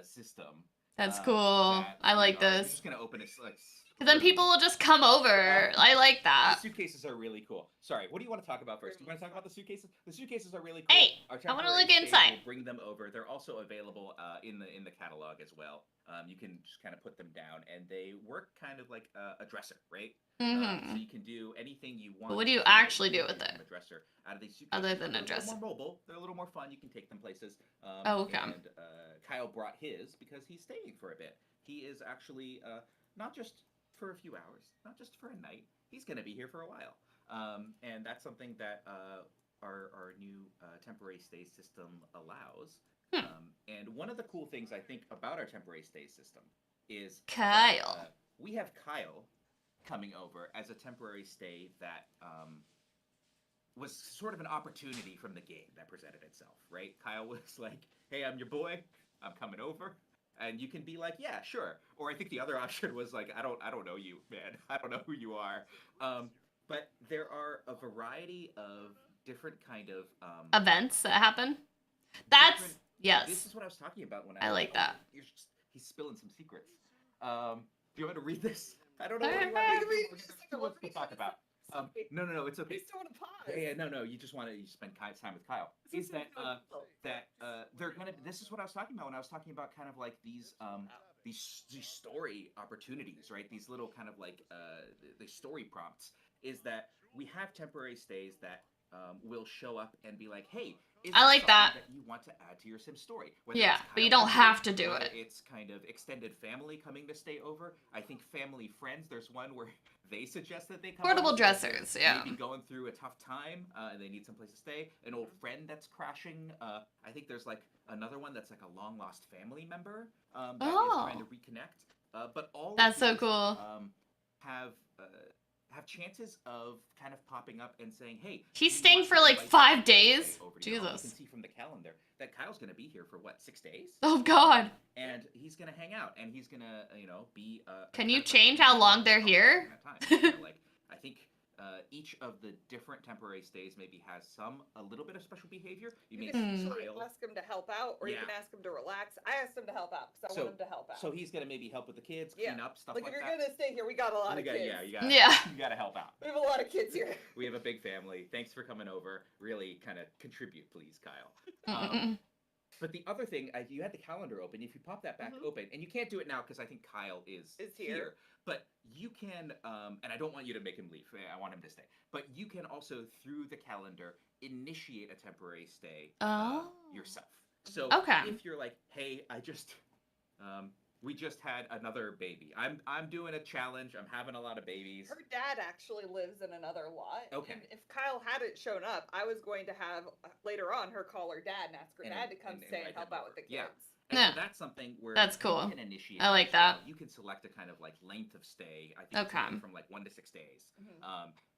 system. That's cool. I like We're this. just gonna open it like. Because then people will just come over. I like that. The suitcases are really cool. Sorry, what do you want to talk about first? Do you want to talk about the suitcases? The suitcases are really cool. Hey, Our I want to temporary look stays inside. will bring them over. They're also available in the catalog as well. You can just kind of put them down, and they work kind of like a dresser, right? So you can do anything you want. But what do you to actually do with it? from a dresser out of these suitcases. Other than They're a dresser. little more mobile. They're a little more fun. You can take them places. Oh, okay. And Kyle brought his because he's staying for a bit. He is actually not just for a few hours, not just for a night. He's going to be here for a while. And that's something that our new temporary stay system allows. And one of the cool things I think about our temporary stay system is Kyle. That, we have Kyle coming over as a temporary stay that was sort of an opportunity from the game that presented itself, right? Kyle was like, hey, I'm your boy. I'm coming over. And you can be like, yeah, sure. Or I think the other option was like, I don't know you, man. I don't know who you are. But there are a variety of different kind of events that happen. That's yes. This is what I was talking about when I like that. He's spilling some secrets. Do you want me to read this? I don't know what you want me to do. Who wants to talk about? No, it's okay. I still want to pause. Yeah, no, you just want to spend time with Kyle. Is that they're gonna? This is what I was talking about when I was talking about kind of like these story opportunities, right? These little kind of like the story prompts. Is that we have temporary stays that will show up and be like, hey. I like that. You want to add to your Sim story. Yeah, but you don't have to do it. It's kind of extended family coming to stay over. I think family friends. There's one where they suggest that they come Portable over. dressers, yeah. Maybe going through a tough time and they need someplace to stay. An old friend that's crashing. I think there's like another one that's like a long lost family member that is trying to reconnect. But all that's of so these, cool. Have chances of kind of popping up and saying, hey, he's staying for like 5 days. Jesus. You can see from the calendar that Kyle's going to be here for what, 6 days? Oh God. And he's going to hang out and he's going to, be. Can you change how long they're here? Like, I think each of the different temporary stays maybe has a little bit of special behavior. You can actually ask him to help out, or you can ask him to relax. I asked him to help out because I want him to help out. So he's gonna maybe help with the kids, clean up stuff like that. Like if you're gonna stay here, we got a lot of kids. You gotta help out. We have a lot of kids here. We have a big family. Thanks for coming over. Really, kind of contribute, please, Kyle. But the other thing, you had the calendar open. If you pop that back open, and you can't do it now because I think Kyle is here. But you can, and I don't want you to make him leave. I want him to stay. But you can also, through the calendar, initiate a temporary stay yourself. So if you're like, hey, we just had another baby. I'm doing a challenge. I'm having a lot of babies. Her dad actually lives in another lot. Okay. And if Kyle hadn't shown up, I was going to have later on her call her dad and ask her dad to come stay and help out with the kids. Yeah. And so that's something where that's cool. You can initiate. I like that. You can select a kind of like length of stay. I think it's from like 1 to 6 days.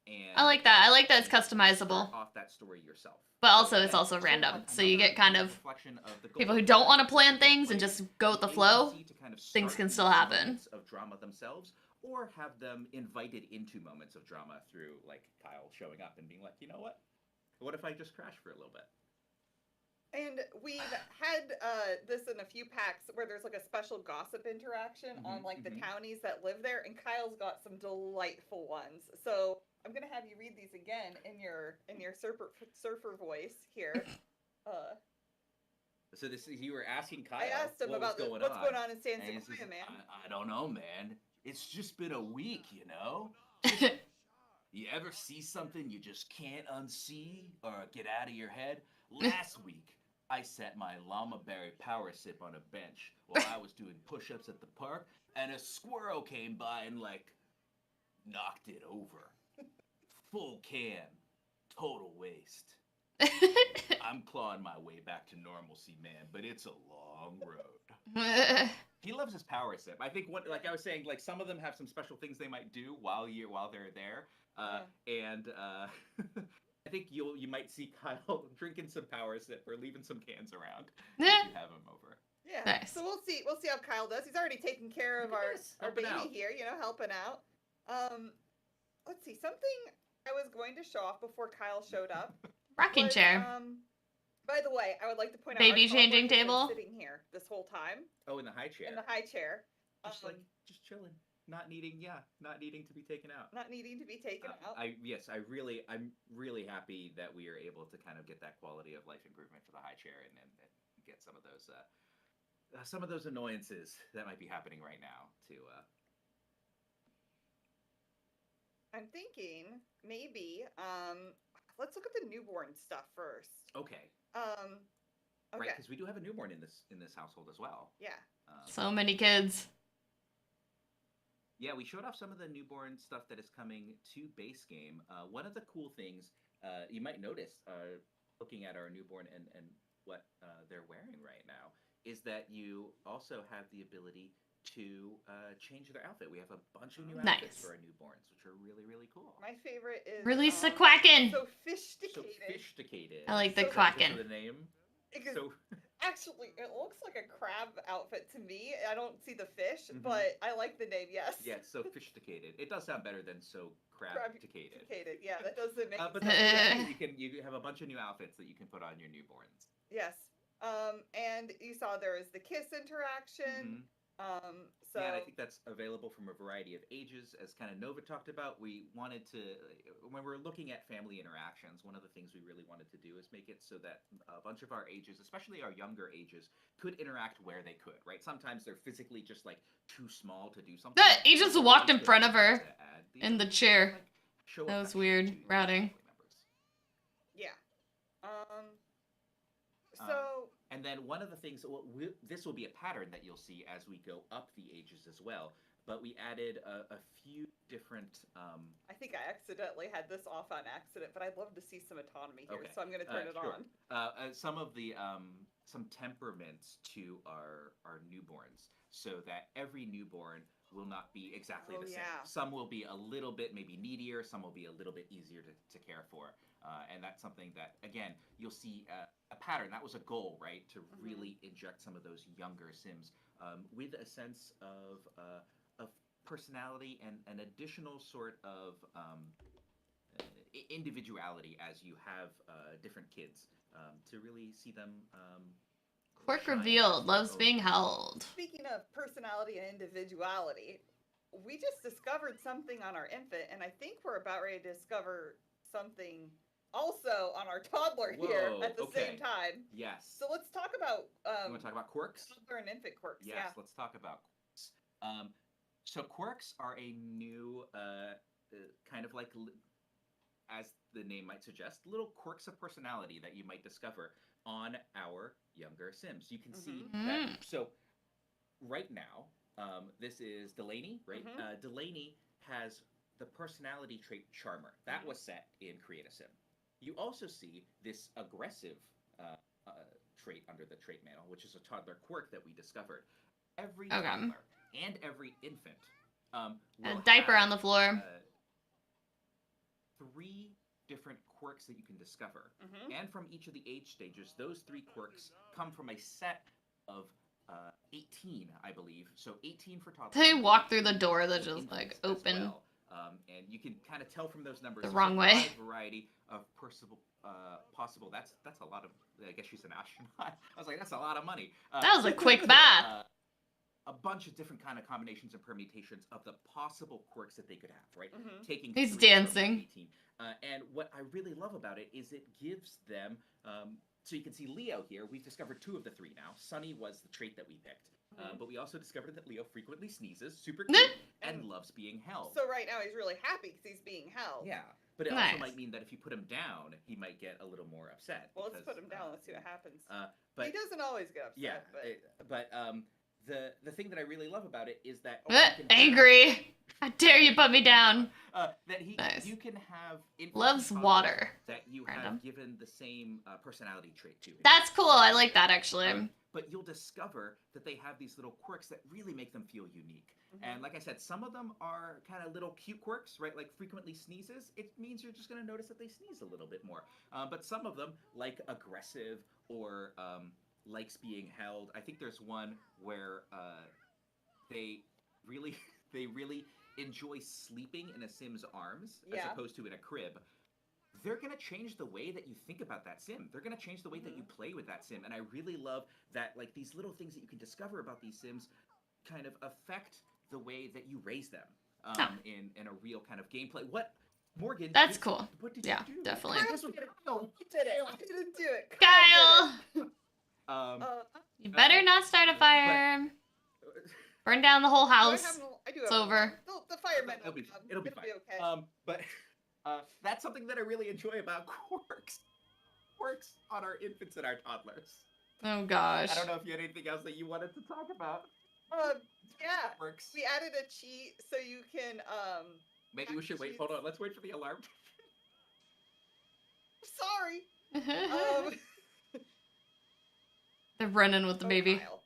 And I like that. I like that it's customizable. Off that story yourself. But also it's also random. So you get kind of people who don't want to plan things and just go with the flow. Things can still happen. Of drama themselves, or have them invited into moments of drama through like Kyle showing up and being like, you know what? What if I just crash for a little bit? And we've had this in a few packs where there's like a special gossip interaction on like the townies that live there, and Kyle's got some delightful ones. So I'm gonna have you read these again in your surfer voice here. So you were asking Kyle. I asked him about what's going on in San Sequoia, man. I don't know, man. It's just been a week, you know. You ever see something you just can't unsee or get out of your head? Last week, I set my llama berry power sip on a bench while I was doing push-ups at the park, and a squirrel came by and like knocked it over. Full can, total waste. I'm clawing my way back to normalcy, man, but it's a long road. He loves his power sip. I think like I was saying, like some of them have some special things they might do while they're there. And I think you might see Kyle drinking some Power Sip or leaving some cans around Yeah. if you have him over. Yeah. Nice. So we'll see how Kyle does. He's already taking care of our helping baby out. here, helping out. Let's see, something I was going to show off before Kyle showed up. Rocking chair. By the way, I would like to point Baby out our changing toddler has been table? sitting here this whole time Oh, in the high chair. in the high chair. Just chilling, not needing to be taken out. Not needing to be taken out. I'm really happy that we are able to kind of get that quality of life improvement for the high chair and get some of those annoyances that might be happening right now to. I'm thinking maybe let's look at the newborn stuff first. Okay. Okay. Right, because we do have a newborn in this household as well. Yeah. So many kids. Yeah, we showed off some of the newborn stuff that is coming to base game. One of the cool things you might notice looking at our newborn and what they're wearing right now is that you also have the ability to change their outfit. We have a bunch of new outfits for our newborns, which are really, really cool. My favorite is Release the quacking. Sophisticated. I like the So quacking. the name. So Actually, it looks like a crab outfit to me. I don't see the fish, but I like the name. Yes. Yeah, sophisticated. It does sound better than so crab-ticated. Yeah, that doesn't make But sense. you have a bunch of new outfits that you can put on your newborns. Yes. And you saw there is the kiss interaction. So Yeah, and I think that's available from a variety of ages. As kind of Nova talked about, we wanted to, when we're looking at family interactions, one of the things we really wanted to do is make it so that a bunch of our ages, especially our younger ages, could interact where they could, right? Sometimes they're physically just like too small to do something. He just walked in front of her in the chair. That was weird routing. Yeah. So. And then one of the things, this will be a pattern that you'll see as we go up the ages as well. But we added a few different. I think I accidentally had this off on accident, but I'd love to see some autonomy here, Okay. so I'm going to turn it Sure. on. Some of the some temperaments to our newborns, so that every newborn will not be exactly the same. Yeah. Some will be a little bit maybe needier. Some will be a little bit easier to care for. And that's something that, again, you'll see a pattern. That was a goal, right? To really inject some of those younger Sims with a sense of personality and an additional sort of individuality as you have different kids to really see them. Quirk revealed, loves being held. Speaking of personality and individuality, we just discovered something on our infant, and I think we're about ready to discover something also on our toddler here at the same time. Yes. So let's talk about you want to talk about quirks? Toddler and infant quirks. Yes, Yeah. let's talk about quirks. So quirks are a new kind of like, as the name might suggest, little quirks of personality that you might discover on our younger Sims. You can see that. So right now, this is Delaney, right? Delaney has the personality trait Charmer. That was set in Create a Sim. You also see this aggressive trait under the trait mantle, which is a toddler quirk that we discovered. Every toddler and every infant will a diaper have, on the floor. 3 different quirks that you can discover. And from each of the age stages, those 3 quirks come from a set of 18, I believe. So 18 for toddlers. They walk through the door that just like open. Well. And you can kind of tell from those numbers The wrong way. A wide variety of possible. That's a lot of. I guess she's an astronaut. I was like, that's a lot of money. That was a quick math. A bunch of different kind of combinations and permutations of the possible quirks that they could have, right? Taking He's 3 from dancing. 18. And what I really love about it is it gives them. So you can see Leo here. We've discovered 2 of the 3 now. Sunny was the trait that we picked. But we also discovered that Leo frequently sneezes, super cute, and loves being held. So right now he's really happy because he's being held. Yeah, but it also might mean that if you put him down, he might get a little more upset. Well, let's put him down. Let's see what happens. But he doesn't always get upset. Yeah, but the thing that I really love about it is that Angry. How dare you put me down? That you can have loves water. That you have given the same personality trait to. That's cool. I like that actually. But you'll discover that they have these little quirks that really make them feel unique. And like I said, some of them are kind of little cute quirks, right? Like frequently sneezes. It means you're just going to notice that they sneeze a little bit more. But some of them, like aggressive or likes being held. I think there's one where they really they really enjoy sleeping in a Sim's arms as opposed to in a crib. They're going to change the way that you think about that sim. They're going to change the way that you play with that sim. And I really love that, like, these little things that you can discover about these sims kind of affect the way that you raise them in a real kind of gameplay. What, Morgan? That's cool. What did Yeah, you do? definitely. You did it. I didn't do it. Kyle! You better not start a fire. Burn down the whole house. It's over. The firemen It'll be fine. It'll be fine. okay. But that's something that I really enjoy about quirks. Quirks on our infants and our toddlers. Oh gosh. I don't know if you had anything else that you wanted to talk about. Yeah. Quirks. We added a cheat so you can Maybe we should wait. Hold on. Let's wait for the alarm. Sorry. They're running with the baby. Kyle.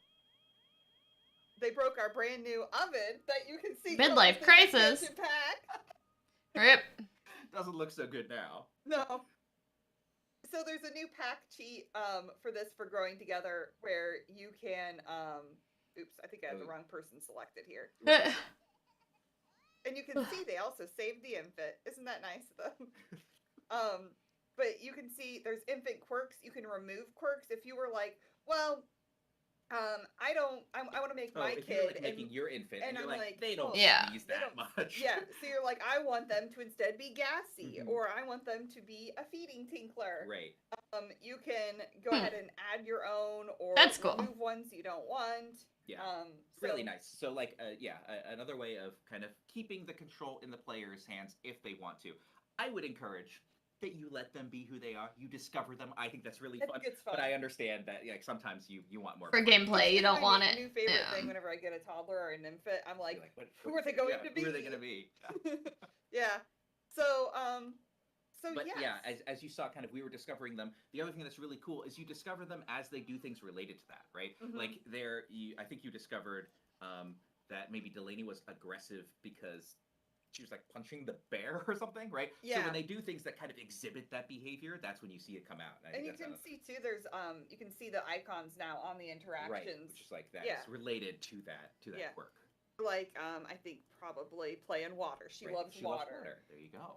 They broke our brand new oven that you can see. Midlife crisis. Rip. Doesn't look so good now. No. So there's a new pack cheat for this for growing together where you can oops, I think I have the wrong person selected here. And you can see they also saved the infant. Isn't that nice of them? But you can see there's infant quirks. You can remove quirks if you were like, well, I want to make my if kid you're like making your infant, and you're I'm like, they don't sneeze that much. Yeah, so you're like, I want them to instead be gassy, or I want them to be a feeding tinkler. Right. You can go ahead and add your own, or That's cool. remove ones you don't want. Yeah. Really nice. So like, another way of kind of keeping the control in the player's hands if they want to. I would encourage that you let them be who they are. You discover them. I think that's really fun. It's fun. But I understand that like sometimes you want more For gameplay, you don't want it. New favorite thing whenever I get a toddler or an infant, I'm like, who are they going to be? Who are they going to be? Yeah. So But yes. yeah, as you saw, kind of we were discovering them. The other thing that's really cool is you discover them as they do things related to that, right? Like I think you discovered that maybe Delaney was aggressive because she was like punching the bear or something, right? Yeah. So when they do things that kind of exhibit that behavior, that's when you see it come out. And you can see too, there's you can see the icons now on the interactions. Right, which is like that. It's related to that quirk. Like I think probably play in water. She loves water. There you go.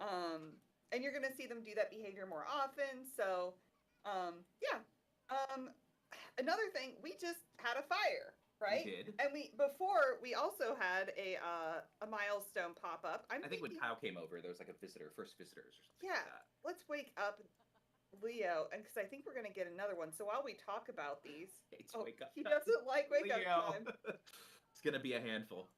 And you're gonna see them do that behavior more often. So another thing, we just had a fire. Right? We did. And we also had a milestone pop up. I think when Kyle came over, there was like a first visitors or something. Yeah. Like that. Let's wake up Leo, and because I think we're gonna get another one. So while we talk about these, wake up he time. doesn't like wake Leo. up time. It's gonna be a handful.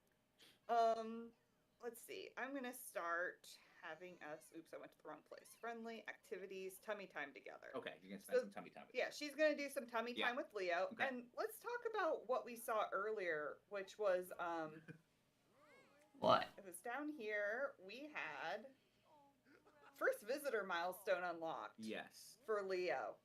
Let's see. I'm gonna start having us. Oops, I went to the wrong place. Friendly activities, tummy time together. Okay, you're gonna spend some tummy time. Yeah, she's gonna do some tummy time with Leo, and let's talk about what we saw earlier, which was What? It was down here. We had first visitor milestone unlocked. Yes. For Leo.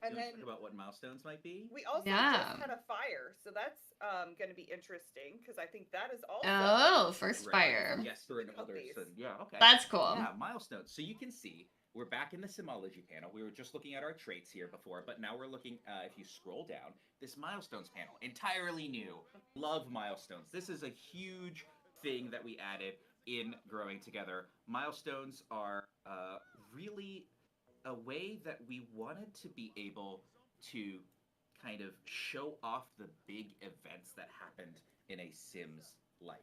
And then talk about what milestones might be. we also just had a fire, so that's going to be interesting because I think that is also first fire. Yes, for another. Yeah, okay. That's cool. Yeah, milestones. So you can see we're back in the Simology panel. We were just looking at our traits here before, but now we're looking. If you scroll down, this milestones panel, entirely new. Love milestones. This is a huge thing that we added in Growing Together. Milestones are really a way that we wanted to be able to kind of show off the big events that happened in a Sim's life.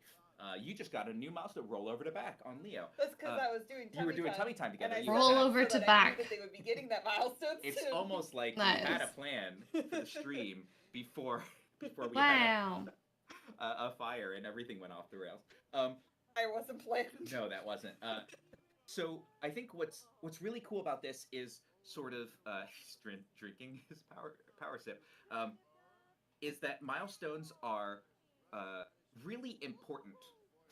You just got a new milestone. Roll over to back on Leo. That's because I was doing tummy time. You were doing tummy time together. Roll over to back. That they would be getting that milestone It's soon. almost like Nice. we had a plan for the stream before we Wow. had a fire and everything went off the rails. I wasn't planned. No, that wasn't. So I think what's really cool about this is sort of drinking his power sip. Is that milestones are really important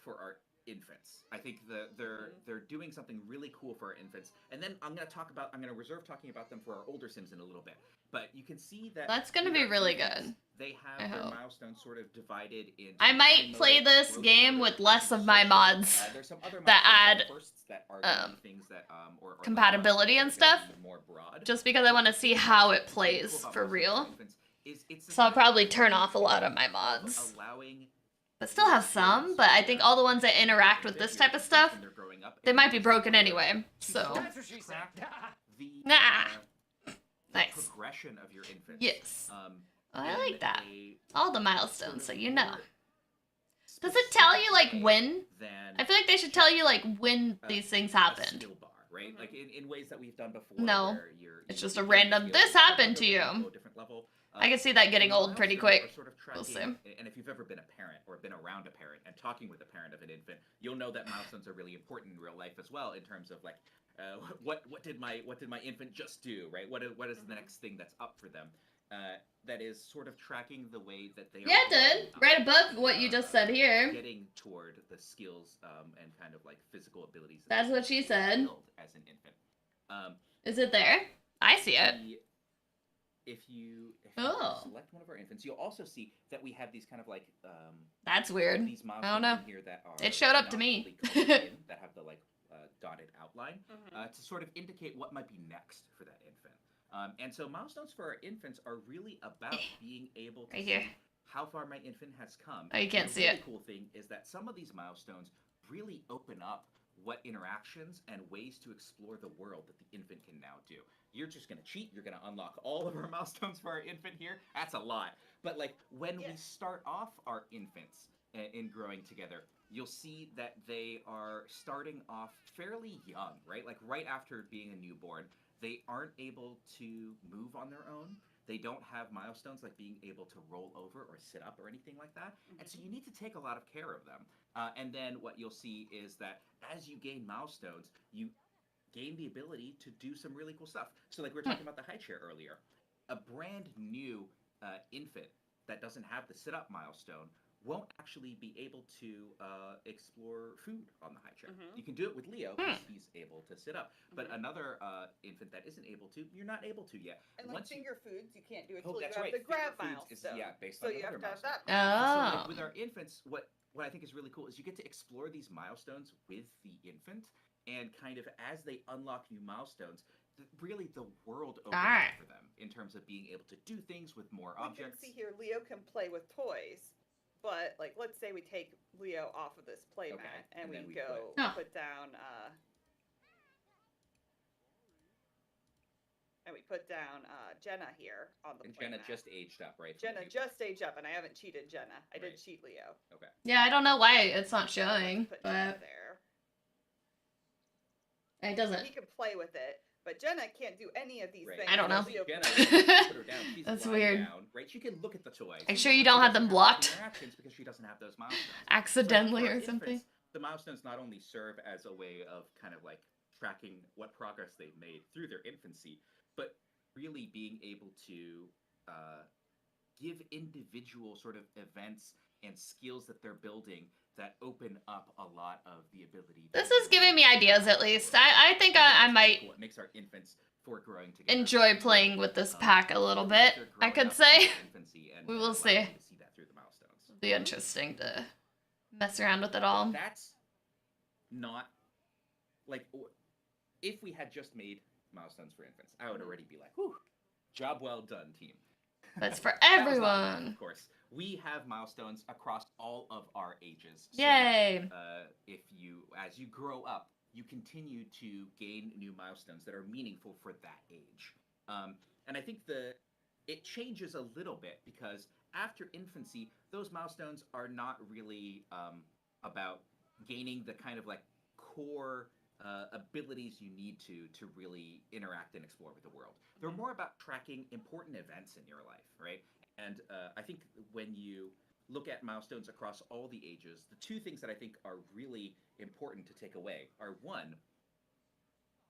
for our infants. I think they're doing something really cool for our infants. And then I'm gonna reserve talking about them for our older Sims in a little bit. But you can see that That's gonna with be our really infants, good. They I have their hope. milestones sort of divided into I might play this game with less of my mods there's some other that add firsts that are gonna be things that or compatibility and stuff, more broad. just because I want to see how it plays for real. So I'll probably turn off a lot of my mods. But still have some, but I think all the ones that interact with this type of stuff, they might be broken anyway, so. Nah. Nice. Progression of your infants. Yes. I like that. All the milestones, so you know. Does it tell you, like, when? I feel like they should tell you, like, when these things happened. Right? Like in ways that we've done before. No. It's just a random, this happened to you. I can see that getting old pretty quick. We'll see. And if you've ever been a parent or been around a parent and talking with a parent of an infant, you'll know that milestones are really important in real life as well, in terms of like, what did my infant just do, right? What is the next thing that's up for them? That is sort of tracking the way that they are. Yeah, it did. Right above what you just said here. Getting toward the skills and kind of like physical abilities. That's what she said. As an infant. Is it there? I see it. If you select one of our infants, you'll also see that we have these kind of like that's weird. These I don't know. in here that are it showed up to me. That have the like dotted outline to sort of indicate what might be next for that infant. And so milestones for our infants are really about being able to see how far my infant has come. Oh, you can't see it. The cool thing is that some of these milestones really open up what interactions and ways to explore the world that the infant can now do. You're just going to cheat. You're going to unlock all of our milestones for our infant here. That's a lot. But like when we start off our infants in growing together, you'll see that they are starting off fairly young, right? Like right after being a newborn, they aren't able to move on their own. They don't have milestones like being able to roll over or sit up or anything like that. And so you need to take a lot of care of them. And then what you'll see is that as you gain milestones, you gain the ability to do some really cool stuff. So like we were talking about the high chair earlier. A brand new infant that doesn't have the sit-up milestone won't actually be able to explore food on the high chair. You can do it with Leo because he's able to sit up. But another infant that isn't able to, you're not able to yet. And like finger foods, you can't do it Oh, until you that's have right. the grab Finger foods milestone. based so on you have another to have that. milestone. So like, with our infants, what I think is really cool is you get to explore these milestones with the infant, and kind of as they unlock new milestones, really the world opens up for them in terms of being able to do things with more objects. You can see here, Leo can play with toys, but like let's say we take Leo off of this play mat and we go put down Jenna here on the play Jenna mat. just aged up, right? Jenna just aged up, and I haven't cheated Jenna. I did cheat Leo. Okay. Yeah, I don't know why it's not showing, Put but Jenna there. it doesn't. He can play with it, but Jenna can't do any of these things. I don't know. Jenna, put her down. She's That's lying weird. Down, right? She can look at the toys. Are you sure you don't have them blocked? Interactions because she doesn't have those milestones. Accidentally So for or something? infants, the milestones not only serve as a way of kind of like tracking what progress they've made through their infancy, but really being able to give individual sort of events and skills that they're building that open up a lot of the ability. This is giving me ideas at least. I think I might What makes our infants for growing together. enjoy playing with this pack a little bit, I could say. We will see. It'll be interesting to mess around with it all. That's not like if we had just made milestones for infants, I would already be like, whew, job well done, team. That's for That was not everyone. bad, of course. We have milestones across all of our ages. So Yay. that, as you grow up, you continue to gain new milestones that are meaningful for that age. And I think it changes a little bit because after infancy, those milestones are not really about gaining the kind of like core abilities you need to really interact and explore with the world. They're more about tracking important events in your life, right? And I think when you look at milestones across all the ages, the two things that I think are really important to take away are, one,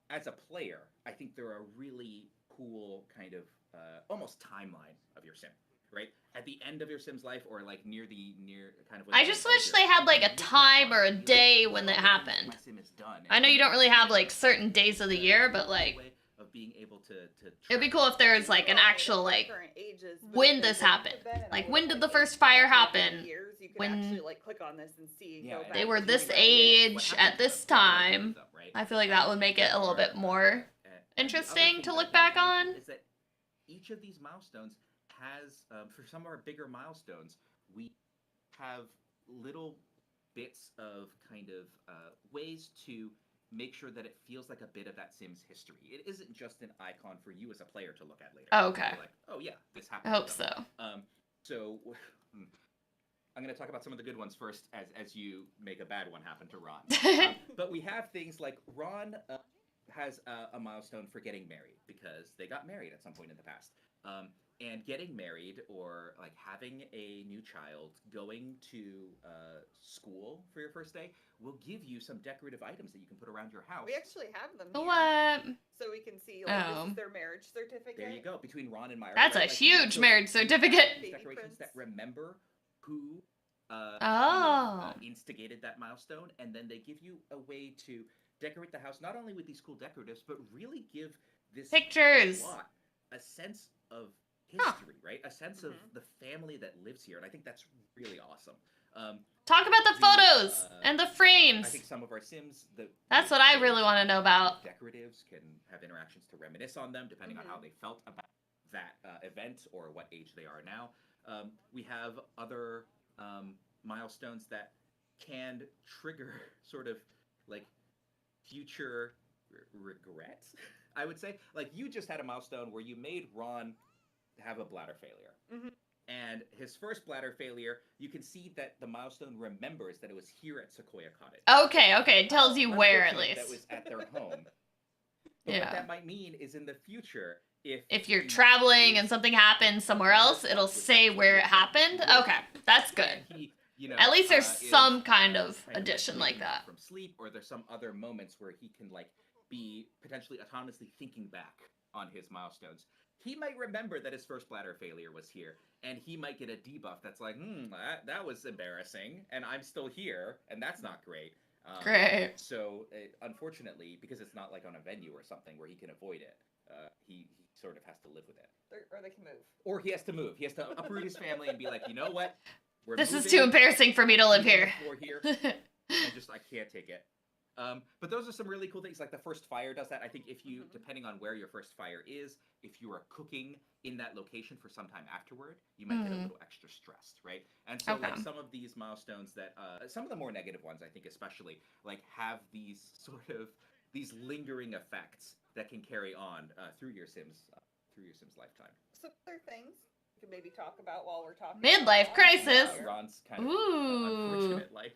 as a player, I think they're a really cool kind of almost timeline of your sim. right? At the end of your Sim's life, or like near kind of. I just wish they had like a time or a day when that happened. My Sim is done. I know you don't really have like certain days of the year, but like of being able to it'd be cool if there was like an actual like when this happened. Like when did the first fire happen? You can When actually like click on this and see. Yeah, go back they were and this see age at this time. I feel like that would make it a little bit more interesting to look back on. Is that each of these milestones has, for some of our bigger milestones, we have little bits of kind of ways to make sure that it feels like a bit of that Sim's history. It isn't just an icon for you as a player to look at later. Oh, okay. Like, oh yeah, this happened. I hope so. So I'm going to talk about some of the good ones first, as you make a bad one happen to Ron. But we have things like Ron has a milestone for getting married because they got married at some point in the past. And getting married, or like having a new child, going to school for your first day, will give you some decorative items that you can put around your house. We actually have them here. What? So we can see like this is their marriage certificate. There you go. Between Ron and Myra. That's a huge marriage certificate. Decorations that remember who instigated that milestone, and then they give you a way to decorate the house not only with these cool decoratives, but really give this pictures plot a sense of history, right? A sense of the family that lives here, and I think that's really awesome. Talk about the photos and the frames. I think some of our Sims, that's what I really want to know about. Decoratives can have interactions to reminisce on them, depending on how they felt about that event or what age they are now. We have other milestones that can trigger sort of like future regrets, I would say. Like, you just had a milestone where you made Ron have a bladder failure. And his first bladder failure, you can see that the milestone remembers that it was here at Sequoia Cottage. Okay, it tells you where at least. That was at their home. But what that might mean is in the future, if you're traveling and something happens somewhere else, it'll say where it happened. Okay, that's good. At least there's some kind of addition like that. From sleep, or there's some other moments where he can like be potentially autonomously thinking back on his milestones. He might remember that his first bladder failure was here, and he might get a debuff that's like, that was embarrassing, and I'm still here, and that's not great. Great. So, unfortunately, because it's not like on a venue or something where he can avoid it, he sort of has to live with it. Or they can move. Or he has to move. He has to uproot his family and be like, you know what? This is too embarrassing for me to live here. I can't take it. But those are some really cool things. Like the first fire does that. I think if you, depending on where your first fire is, if you are cooking in that location for some time afterward, you might get a little extra stressed, right? And so like some of these milestones that, some of the more negative ones, I think especially, like have these sort of, these lingering effects that can carry on through your Sim's lifetime. Some other things we could maybe talk about while we're talking. Midlife crisis. Ron's kind of unfortunate life.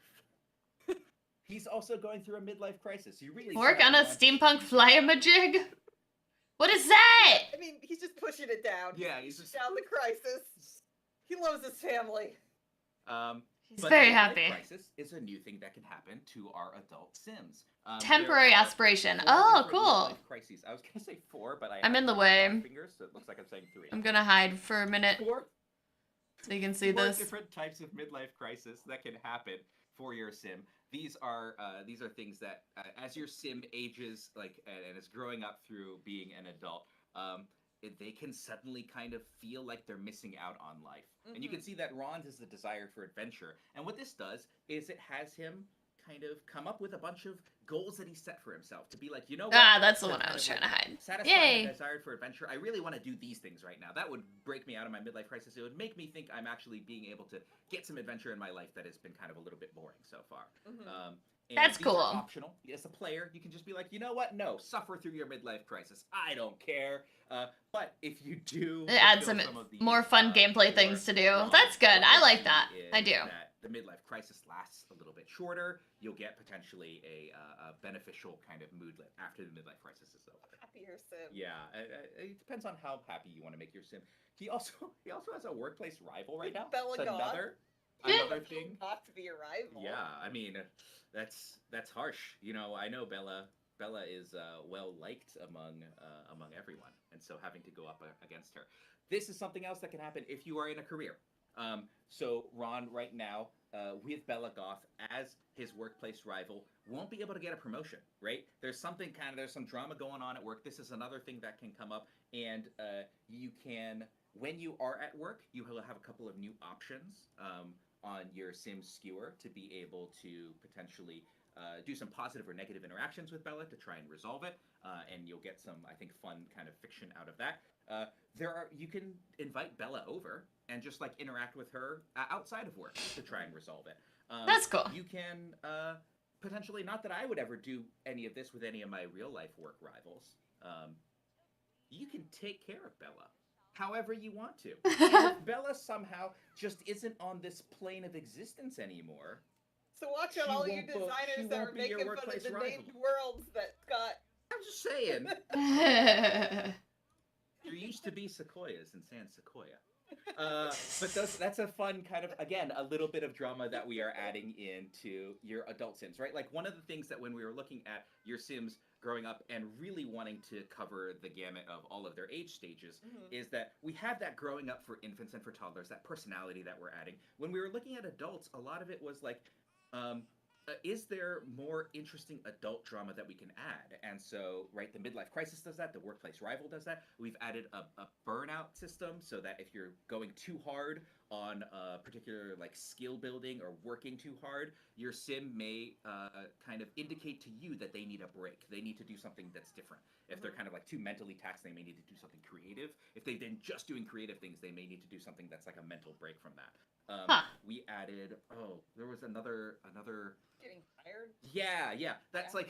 He's also going through a midlife crisis. You really work on a steampunk fly-a-majig? What is that? I mean, he's just pushing it down. Yeah, he's just down the crisis. He loves his family. He's very happy. Crisis is a new thing that can happen to our adult Sims. Temporary aspiration. Oh, cool. Crises. I was gonna say 4, but I'm in the way. Fingers, so it looks like I'm saying 3. I'm gonna hide for a minute 4. So you can see 4 this. Different types of midlife crisis that can happen for your Sim. These are things that as your Sim ages, like and is growing up through being an adult, they can suddenly kind of feel like they're missing out on life. And you can see that Ron's is the desire for adventure. And what this does is it has him kind of come up with a bunch of goals that he set for himself to be like, you know what? That's the one I was trying to hide. Satisfy my desire for adventure. I really want to do these things right now. That would break me out of my midlife crisis. It would make me think I'm actually being able to get some adventure in my life that has been kind of a little bit boring so far. And that's these cool. are optional. As a player, you can just be like, you know what? No, suffer through your midlife crisis. I don't care. But if you do, it adds some more fun gameplay things to do. That's good. I like that. I do. That the midlife crisis lasts a little bit shorter. You'll get potentially a beneficial kind of mood after the midlife crisis is over. Happier Sim. Yeah, it depends on how happy you want to make your Sim. He also has a workplace rival right now. Bella It's God. another thing. Not to be a rival. Yeah, I mean, that's harsh. You know, I know Bella Bella is well liked among everyone, and so having to go up against her. This is something else that can happen if you are in a career. So Ron, right now, with Bella Goth as his workplace rival, won't be able to get a promotion, right? There's some drama going on at work. This is another thing that can come up, and you can, when you are at work, you will have a couple of new options on your Sim skewer to be able to potentially do some positive or negative interactions with Bella to try and resolve it, and you'll get some, I think, fun kind of fiction out of that. You can invite Bella over and just like interact with her outside of work to try and resolve it. That's cool. You can potentially, not that I would ever do any of this with any of my real life work rivals. You can take care of Bella however you want to. And if Bella somehow just isn't on this plane of existence anymore. So watch out, all you designers that are making fun of the named worlds that got. I'm just saying. There used to be sequoias in San Sequoia. But that's a fun kind of, again, a little bit of drama that we are adding into your adult Sims, right? Like one of the things that when we were looking at your Sims growing up and really wanting to cover the gamut of all of their age stages is that we have that growing up for infants and for toddlers, that personality that we're adding. When we were looking at adults, a lot of it was like, is there more interesting adult drama that we can add? And so, right, the midlife crisis does that, the workplace rival does that. We've added a burnout system so that if you're going too hard on a particular like skill building or working too hard, your Sim may kind of indicate to you that they need a break. They need to do something that's different. If they're kind of like too mentally taxed, they may need to do something creative. If they've been just doing creative things, they may need to do something that's like a mental break from that. We added, there was another Getting tired? Yeah. That's like,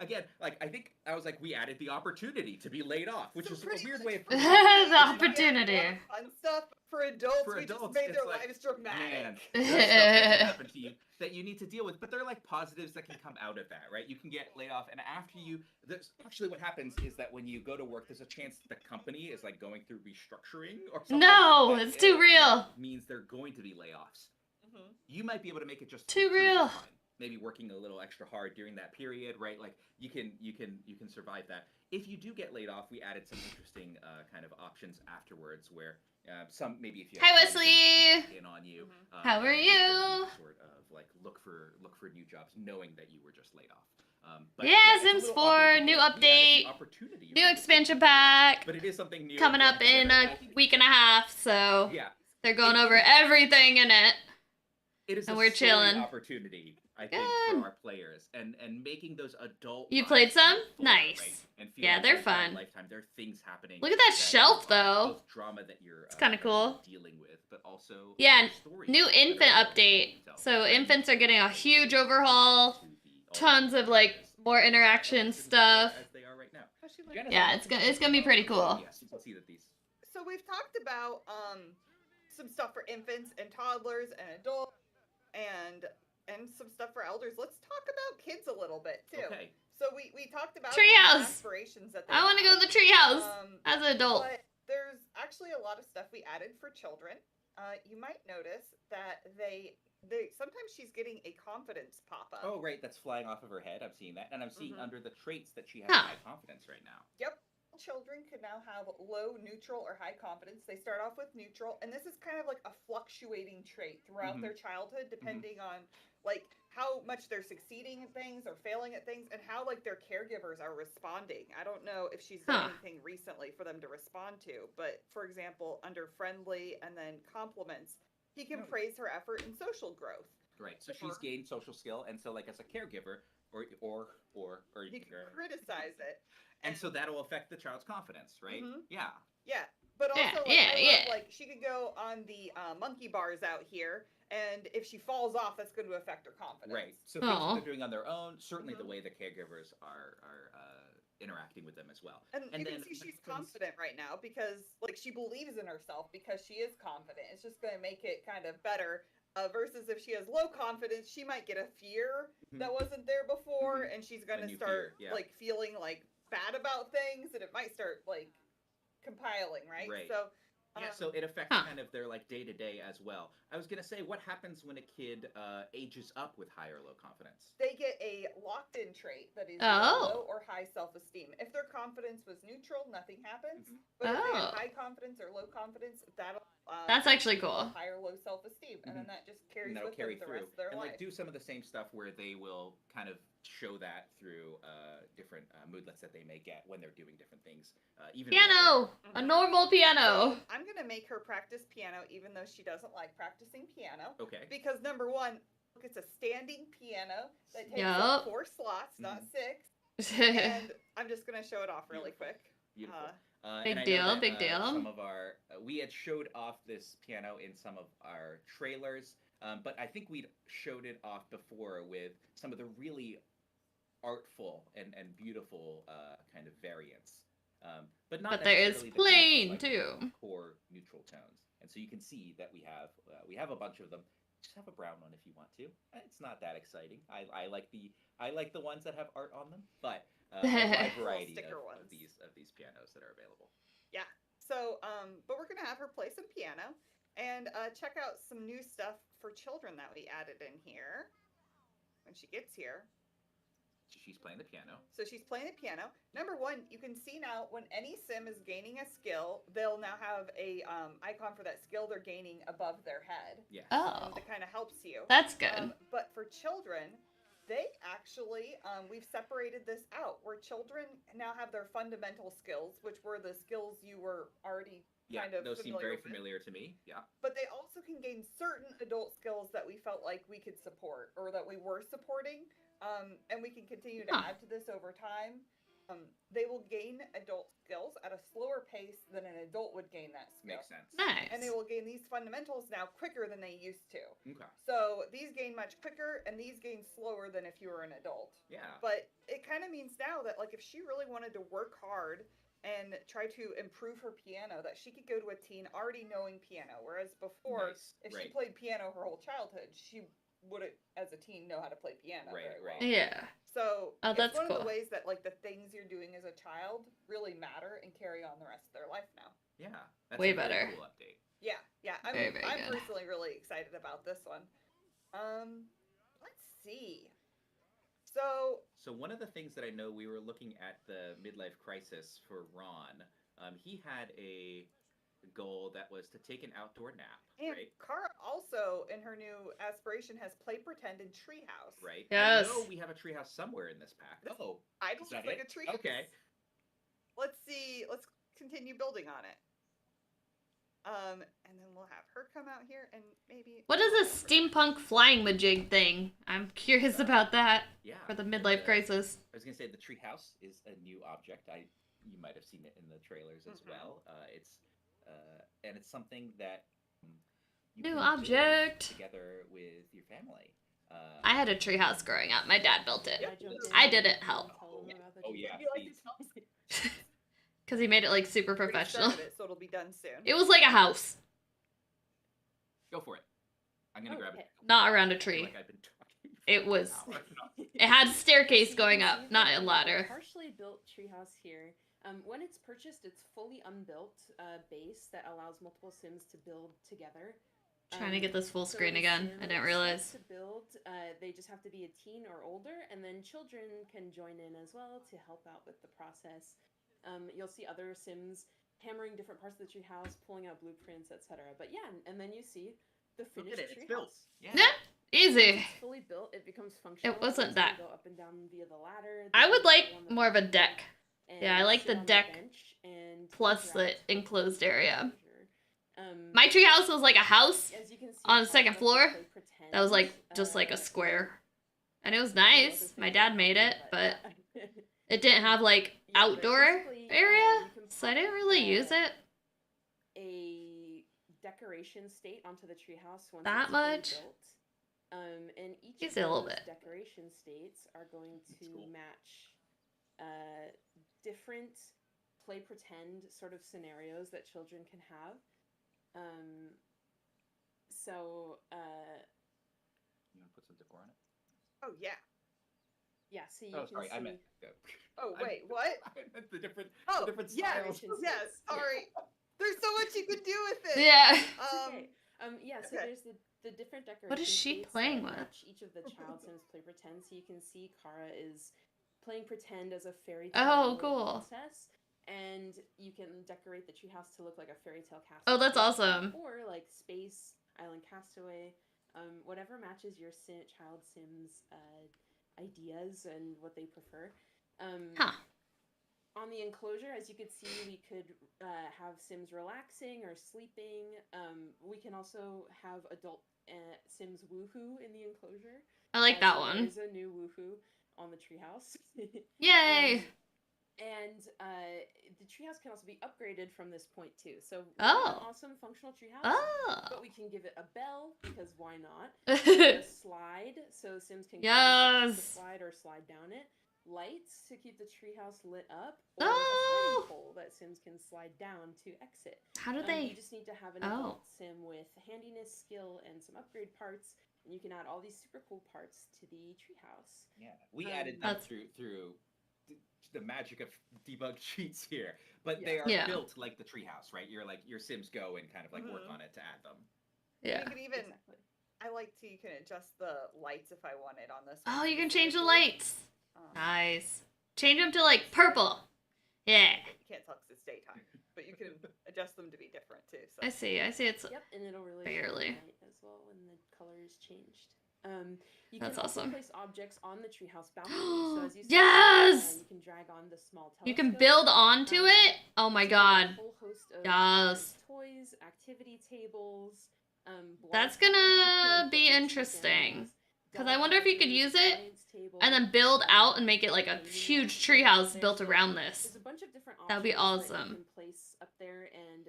again, like I think I was like, we added the opportunity to be laid off, which is a weird way of the opportunity. Fun stuff for adults. For we adults, just made their it's like, lives dramatic. Man, there's stuff that can happen to you that you need to deal with, but they're like positives that can come out of that, right? You can get laid off, and after actually what happens is that when you go to work, there's a chance the company is like going through restructuring or something. No, it's too real. Means they're going to be layoffs. You might be able to make it just too real. Fine. Maybe working a little extra hard during that period, right? Like you can survive that. If you do get laid off, we added some interesting kind of options afterwards, where some maybe if you hi Wesley, in on you, how are you? Sort of like look for new jobs, knowing that you were just laid off. Sims 4 new update, new expansion pack. But it is something new coming up in a week and a half, so yeah, they're going over everything in it. It is and a we're chilling. Opportunity, I think, for our players, and making those adult. You played some? Nice. Right? And Yeah, like they're fun. Lifetime, there are things happening. Look at that shelf, though. Both drama that you're. It's kind of cool. Dealing with, but also. Yeah, new infant update. So infants are getting a huge overhaul. Tons of like more interaction stuff. As they are right now. Yeah, it's gonna be pretty cool. Yes, you can see that these. So we've talked about some stuff for infants and toddlers and adults. And some stuff for elders. Let's talk about kids a little bit too. Okay. So we talked about treehouse. Aspirations that I want to go to the treehouse as an adult. But there's actually a lot of stuff we added for children. You might notice that they sometimes she's getting a confidence pop up. Oh right, that's flying off of her head. I'm seeing that, and I'm seeing under the traits that she has high confidence right now. Yep. Children can now have low, neutral, or high confidence. They start off with neutral, and this is kind of like a fluctuating trait throughout their childhood, depending on like how much they're succeeding at things or failing at things, and how like their caregivers are responding. I don't know if she's done anything recently for them to respond to, but for example, under friendly and then compliments, he can praise her effort and social growth. Right. So she's gained social skill, and so like as a caregiver, or you can criticize it. And so that'll affect the child's confidence, right? Yeah. Yeah. But also, like she could go on the monkey bars out here, and if she falls off, that's going to affect her confidence. Right. So things that they're doing on their own, certainly the way the caregivers are interacting with them as well. And you can see she's confident right now because, like, she believes in herself because she is confident. It's just going to make it kind of better. Versus if she has low confidence, she might get a fear that wasn't there before, and she's going to start like feeling like bad about things, and it might start like compiling, right? So Yeah, so it affects kind of their like day to day as well. I was gonna say, what happens when a kid ages up with high or low confidence? They get a locked-in trait that is Oh. low or high self-esteem. If their confidence was neutral, nothing happens. But if they have high confidence or low confidence, that'll That's actually cool. high or low self-esteem, and then that just carries And that'll with carry them the through, rest of their and life. like do some of the same stuff where they will kind of show that through different moodlets that they may get when they're doing different things. Even Piano, a normal piano. So I'm gonna make her practice piano, even though she doesn't like practicing piano. Okay. Because number one, look, it's a standing piano that takes Yup. up 4 slots, not 6. And I'm just gonna show it off really quick. Beautiful. Big and I know deal, that, big deal. Some of our we had showed off this piano in some of our trailers, but I think we'd showed it off before with some of the really artful and beautiful kind of variants. But not But there is necessarily the plain, kind of just, too. core neutral tones, and so you can see that we have a bunch of them. Just have a brown one if you want to. It's not that exciting. I like the ones that have art on them, but a wide variety of these pianos that are available. Yeah. So, but we're gonna have her play some piano and check out some new stuff for children that we added in here when she gets here. She's playing the piano. So she's playing the piano. Number one, you can see now when any sim is gaining a skill, they'll now have a icon for that skill they're gaining above their head. Yeah. Oh. That kind of helps you. That's good. But for children, they actually, we've separated this out where children now have their fundamental skills, which were the skills you were already kind of those seem familiar very with. familiar to me. Yeah. But they also can gain certain adult skills that we felt like we could support or that we were supporting. And we can continue to add to this over time. They will gain adult skills at a slower pace than an adult would gain that skill. Makes sense. Nice. And they will gain these fundamentals now quicker than they used to. Okay. So these gain much quicker and these gain slower than if you were an adult. Yeah. But it kind of means now that like if she really wanted to work hard and try to improve her piano, that she could go to a teen already knowing piano. Whereas before, if she played piano her whole childhood, she wouldn't, as a teen, know how to play piano very well. Yeah. So that's it's one of cool. the ways that like the things you're doing as a child really matter and carry on the rest of their life now. Yeah. That's Way a very better. cool update. Yeah, yeah. I'm Very, very good. personally really excited about this one. Let's see. So one of the things that I know we were looking at the midlife crisis for Ron, he had a goal that was to take an outdoor nap. And right? Kara also, in her new aspiration, has play pretend in treehouse. Right. Yes. I know we have a treehouse somewhere in this pack. Oh, Idle is that looks like it? a treehouse. Okay. Let's see. Let's continue building on it. And then we'll have her come out here and maybe. What is this steampunk flying majig thing? I'm curious about that. Yeah. For the midlife crisis. I was gonna say the treehouse is a new object. You might have seen it in the trailers as well. And it's something that you New can object. build together with your family. I had a treehouse growing up. My dad built it. I didn't help. Oh yeah. Would you like to tell us? Because he made it like super Already professional. started it, so it'll be done soon. It was like a house. Go for it. I'm gonna grab it. Not around a I feel tree. like I've been talking. It was. It had staircase going up, not a ladder. Partially built treehouse here. When it's purchased, it's fully unbuilt base that allows multiple Sims to build together. Trying to get this full screen the again. Sim I didn't is realize. set to build, they just have to be a teen or older, and then children can join in as well to help out with the process. You'll see other Sims hammering different parts of the treehouse, pulling out blueprints, etc. But yeah, and then you see the finished Look at it, it's treehouse. built. Yeah. Easy. Once it's fully built, it becomes functional. It wasn't It's gonna that. Go up and down via the ladder. I would They like can go on the more of a bench deck. and Yeah, I like sit the on deck bench and plus the interact with enclosed the area. treasure. My treehouse was like a house As you can see, on the part second of the floor. play pretend, That was like just like a square. And it was nice. My dad made it, but it didn't have like outdoor area, so I didn't really use it. a decoration state onto the treehouse once That it's fully much? built. And each Use of it a little those bit. decoration states are going to cool. match different play pretend sort of scenarios that children can have. So You want to put some decor on it? Oh yeah. yeah, so you Oh, can sorry. see. I meant. Oh wait, what? I meant the different. Oh the different yes, styles. yes. Sorry. There's so much you could do with it. Yeah. Okay. Yeah, so there's the different decoration What is she states playing that with? match each of the child Sims play pretend. So you can see Kara is playing pretend as a fairy tale Oh, little cool. princess, and you can decorate the treehouse to look like a fairy tale castle. Oh, that's awesome. Or like Space, Island Castaway, whatever matches your child Sims ideas and what they prefer. Huh. On the enclosure, as you could see, we could have Sims relaxing or sleeping. We can also have adult Sims woohoo in the enclosure. I like that so one. There's a new woohoo on the treehouse. Yay! And the treehouse can also be upgraded from this point too. So we Oh. have an awesome functional treehouse, Oh. but we can give it a bell because why not? A slide so Sims can climb up the slide or slide down it. Lights to keep the treehouse lit up, or a sliding pole that Sims can slide down to exit. How do they? You just need to have an adult Sim with handiness, skill, and some upgrade parts, and you can add all these super cool parts to the treehouse. Yeah, we added them through the magic of debug cheats here, but they are built like the treehouse, right? You're like your Sims go and kind of like work on it to add them. Yeah. You can even. I like to. You can adjust the lights if I wanted on this. Oh, you can change the lights. Nice. Change them to like purple. Yeah. You can't tell because it's daytime, but you can adjust them to be different too. So. I see. It's and it'll really fairly light as well when the color is changed. You That's can also awesome. place objects on the treehouse balcony. So as you see, Yes! you can drag on the small telescope. You can build onto it. Oh my god. A whole host of Yes. toys, activity tables. That's gonna be interesting. Because I wonder if you could use it and then build out and make it like a huge treehouse built around this. There's a bunch of different That would be options that you awesome. can place up there, and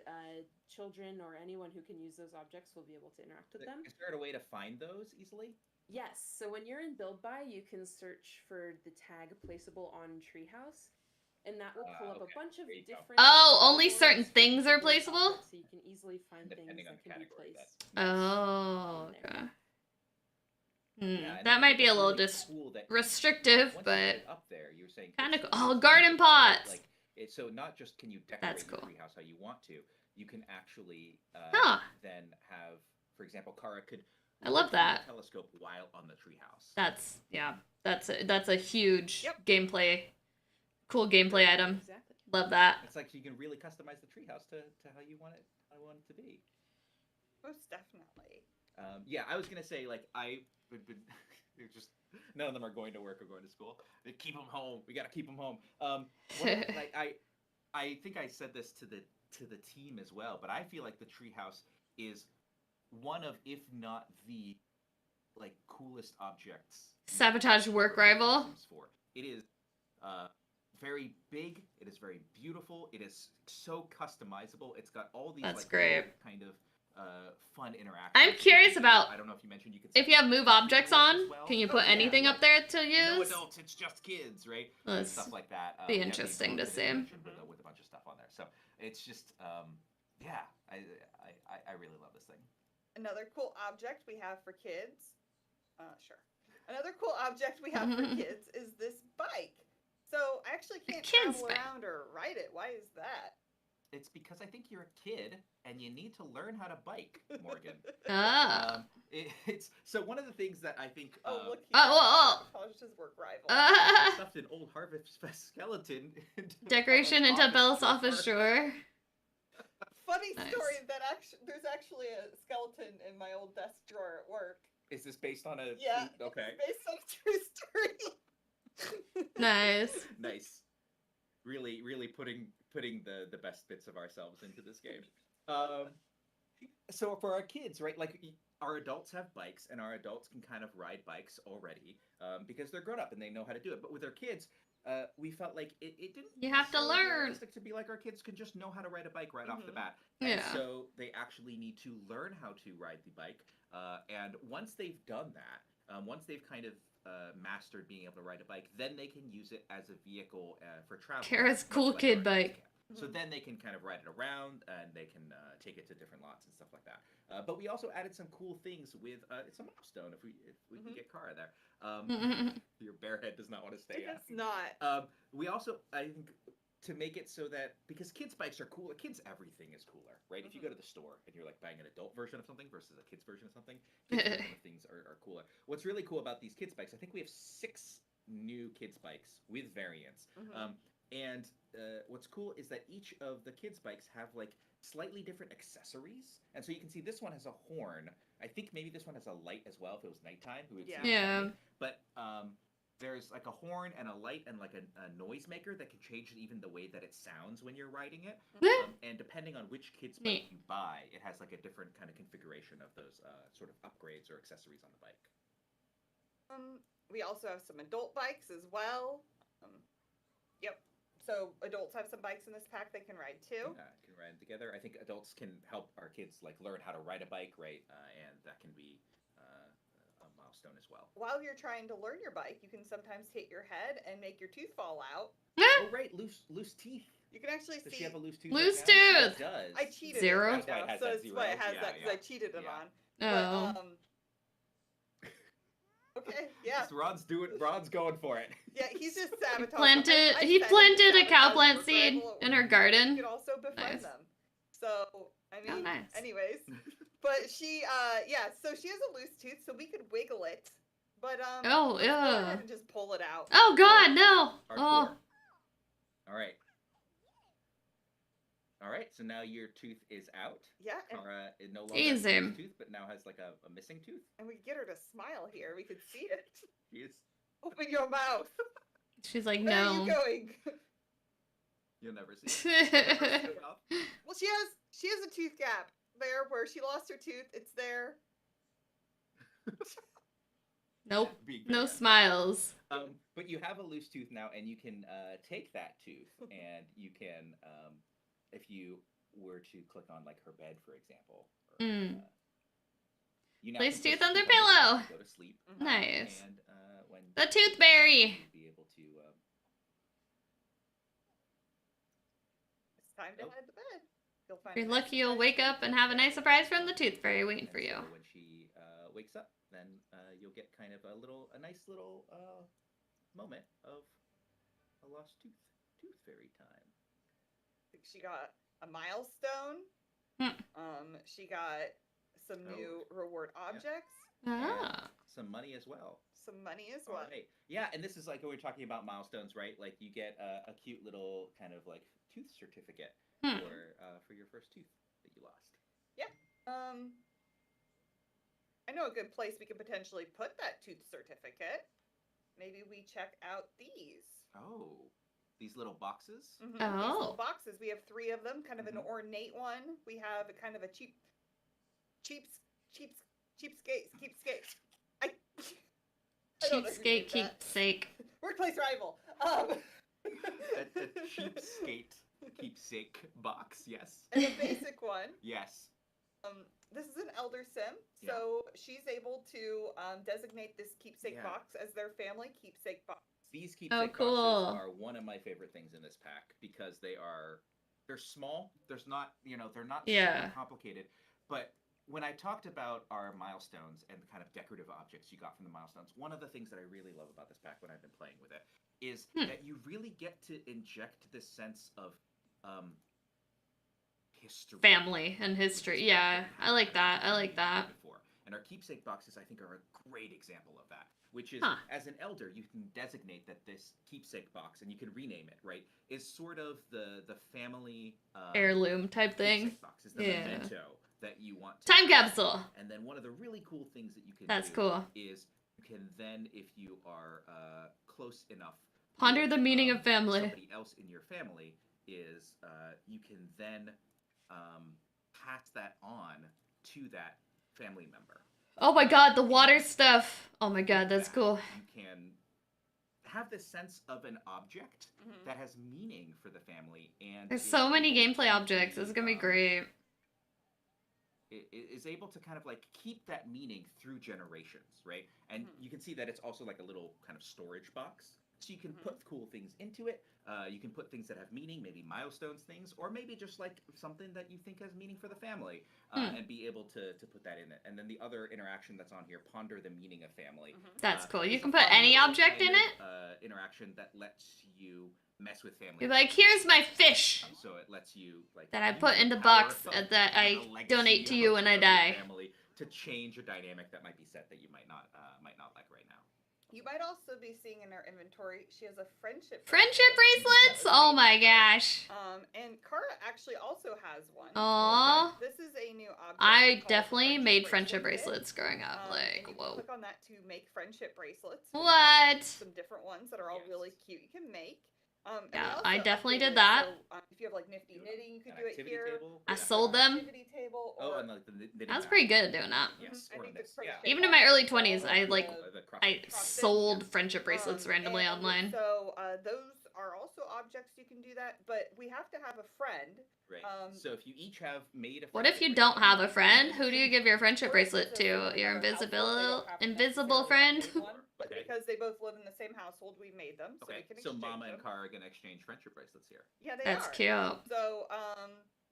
children or anyone who can use those objects will be able to interact with them. Is there a way to find those easily? Yes, so when you're in Build By, you can search for the tag placeable on Treehouse, and that will pull up a bunch of different. Oh, only certain things are placeable? So you can easily find things that can be placed. Oh, okay. Yeah, that might be a little restrictive, but up there, you were saying kind of cool. Oh, garden pots. Like so, not just can you decorate That's your cool. treehouse how you want to, you can actually then have, for example, Kara could. I love look through that. the telescope while on the treehouse. That's a huge cool gameplay item. Exactly. Love that. It's like you can really customize the treehouse to how you want it to be. Most definitely. Yeah, I was gonna say like just none of them are going to work or going to school. They keep them home. We gotta keep them home. Like I think I said this to the team as well, but I feel like the treehouse is one of, if not the, like coolest objects. Sabotage work rival. It is very big. It is very beautiful. It is so customizable. It's got all these That's like great. kind of fun interactions. I'm curious about I don't know if you mentioned you could if you have move objects on, can you put anything up there to no use? adults, it's just kids, right? Well, And that's stuff like that. be We have the interesting to ability see. mention with a bunch of stuff on there. So it's just yeah, I really love this thing. Another cool object we have for kids. Sure. Another cool object we have for kids is this bike. So I actually can't travel around or ride it. Why is that? It's because I think you're a kid and you need to learn how to bike, Morgan. It's so one of the things that I think. Look, his work rival. Stuffed an old Harvest skeleton. Decoration into Bella's office drawer. Funny Nice. story that there's actually a skeleton in my old desk drawer at work. Is this based on a? Yeah. Okay. It's based on a true story. Nice. Nice. Really putting the best bits of ourselves into this game. So for our kids, right? Like our adults have bikes, and our adults can kind of ride bikes already because they're grown up and they know how to do it. But with our kids, we felt like it didn't. You have to necessarily be learn. realistic to be like our kids can just know how to ride a bike right off the bat. And Yeah. so they actually need to learn how to ride the bike. And once they've done that, once they've kind of mastered being able to ride a bike, then they can use it as a vehicle for travel. Kara's much cool like kid our bike. can. So then they can kind of ride it around, and they can take it to different lots and stuff like that. But we also added some cool things with it's a milestone if we can get Kara there. Your bear head does not want to stay. It's not. We also, I think, to make it so that, because kids bikes are cool, kids everything is cooler, right? If you go to the store and you're like buying an adult version of something versus a kid's version of something, kids version of things are cooler. What's really cool about these kids bikes, I think we have 6 new kids bikes with variants. And what's cool is that each of the kids bikes have like slightly different accessories. And so you can see this one has a horn. I think maybe this one has a light as well if it was nighttime. Who would see it shining. But there's like a horn and a light and like a noisemaker that can change even the way that it sounds when you're riding it. And depending on which kids bike you buy, it has like a different kind of configuration of those sort of upgrades or accessories on the bike. We also have some adult bikes as well. Yep. So adults have some bikes in this pack they can ride too. Yeah, can ride together. I think adults can help our kids like learn how to ride a bike, right? And that can be a milestone as well. While you're trying to learn your bike, you can sometimes hit your head and make your tooth fall out. Oh right, loose teeth. You can actually Does see. she have a loose tooth? Loose right now? tooth. She does. I cheated. 0. It right now, so that's why it has that because I cheated it on. Oh. But, okay, yeah. Ron's going for it. Yeah, he's just sabotaging. He planted a cow plant seed in her garden. You could also befriend them. So, I mean, nice. anyways. But she, so she has a loose tooth, so we could wiggle it. But, let's go ahead and just pull it out. Oh, God, no. Hardcore. All right, so now your tooth is out. Yeah. And Kara no longer has a loose tooth, but now has like a missing tooth. And we get her to smile here. We could see it. She is. Open your mouth. She's like, Where no. are you going? You'll never see it. Well, she has a tooth gap there where she lost her tooth. It's there. Nope. No smiles. But you have a loose tooth now, and you can take that tooth, and you can, if you were to click on like her bed, for example. Or, you now Place can tooth place under it pillow. Go to sleep. Nice. And when The toothberry. be able to. It's time to head to bed. You'll find If you're a nice lucky, you'll surprise. wake up and have a nice surprise from the tooth fairy waiting for you. So when she wakes up, then you'll get kind of a nice little moment of a lost tooth fairy time. I think she got a milestone. She got some new reward objects. Some money as well. Some money as well. Right. Yeah, and this is like when we're talking about milestones, right? Like you get a cute little kind of like tooth certificate for your first tooth that you lost. Yeah. I know a good place we could potentially put that tooth certificate. Maybe we check out these. Oh, these little boxes? These little boxes. We have 3 of them, kind of an ornate one. We have a kind of a cheapskate. I don't know who Cheapskate, did that. keepsake. Workplace rival. A cheapskate keepsake box, yes. And a basic one. Yes. This is an elder sim, so she's able to designate this keepsake box as their family keepsake box. These keepsake boxes are one of my favorite things in this pack because they're small. They're not super complicated. But when I talked about our milestones and the kind of decorative objects you got from the milestones, one of the things that I really love about this pack when I've been playing with it is that you really get to inject this sense of history. Family and history. Yeah, I like that. I like that. And our keepsake boxes, I think, are a great example of that. Which is, as an elder, you can designate that this keepsake box, and you can rename it, right, is sort of the family heirloom type thing. Keepsake box is the memento that you want to time capsule. And then one of the really cool things that you can That's do cool. is you can then, if you are close enough, Ponder the meaning of family. Somebody else in your family is you can then pass that on to that family member. Oh my god, the water stuff. Oh my god, that's cool. You can have this sense of an object that has meaning for the family, and There's so many gameplay objects. This is gonna be great. It is able to kind of like keep that meaning through generations, right? And you can see that it's also like a little kind of storage box. So you can put cool things into it. You can put things that have meaning, maybe milestones things, or maybe just like something that you think has meaning for the family, and be able to put that in it. And then the other interaction that's on here, ponder the meaning of family. That's cool. You is can a put fun any little object kind in of, it? Interaction that lets you mess with family. You're like, here's my fish So it lets you like that I use put in the power box of that I the legacy donate to you when I of your die. family to change a dynamic that might be set that you might not like right now. You might also be seeing in our inventory, she has a friendship Bracelets? Oh my gosh. And Kara actually also has one. Aww. This is a new object. I definitely made friendship bracelets growing up. Like, and you whoa. can click on that to make friendship bracelets. What? Some different ones that are all really cute. You can make. And Yeah, we I also definitely updated, did that. So, if you have like nifty knitting, you could do it activity here. table? I sold them. Activity table. Oh, and like the knitting I was basket. pretty good at doing that. Yes, I or think this. the Yeah. Even in my early 20s, I The cross I sold friendship bracelets randomly and online. So those are also objects you can do that, but we have to have a friend. Right. So if you each have made a What if you friendship don't bracelet- have a friend? Who do you give your friendship bracelet to? Your invisible friend? But because they both live in the same household, we made them, so we Okay, can so exchange Mama them. and Kara are gonna exchange friendship bracelets here. Yeah, they That's are. cute. So,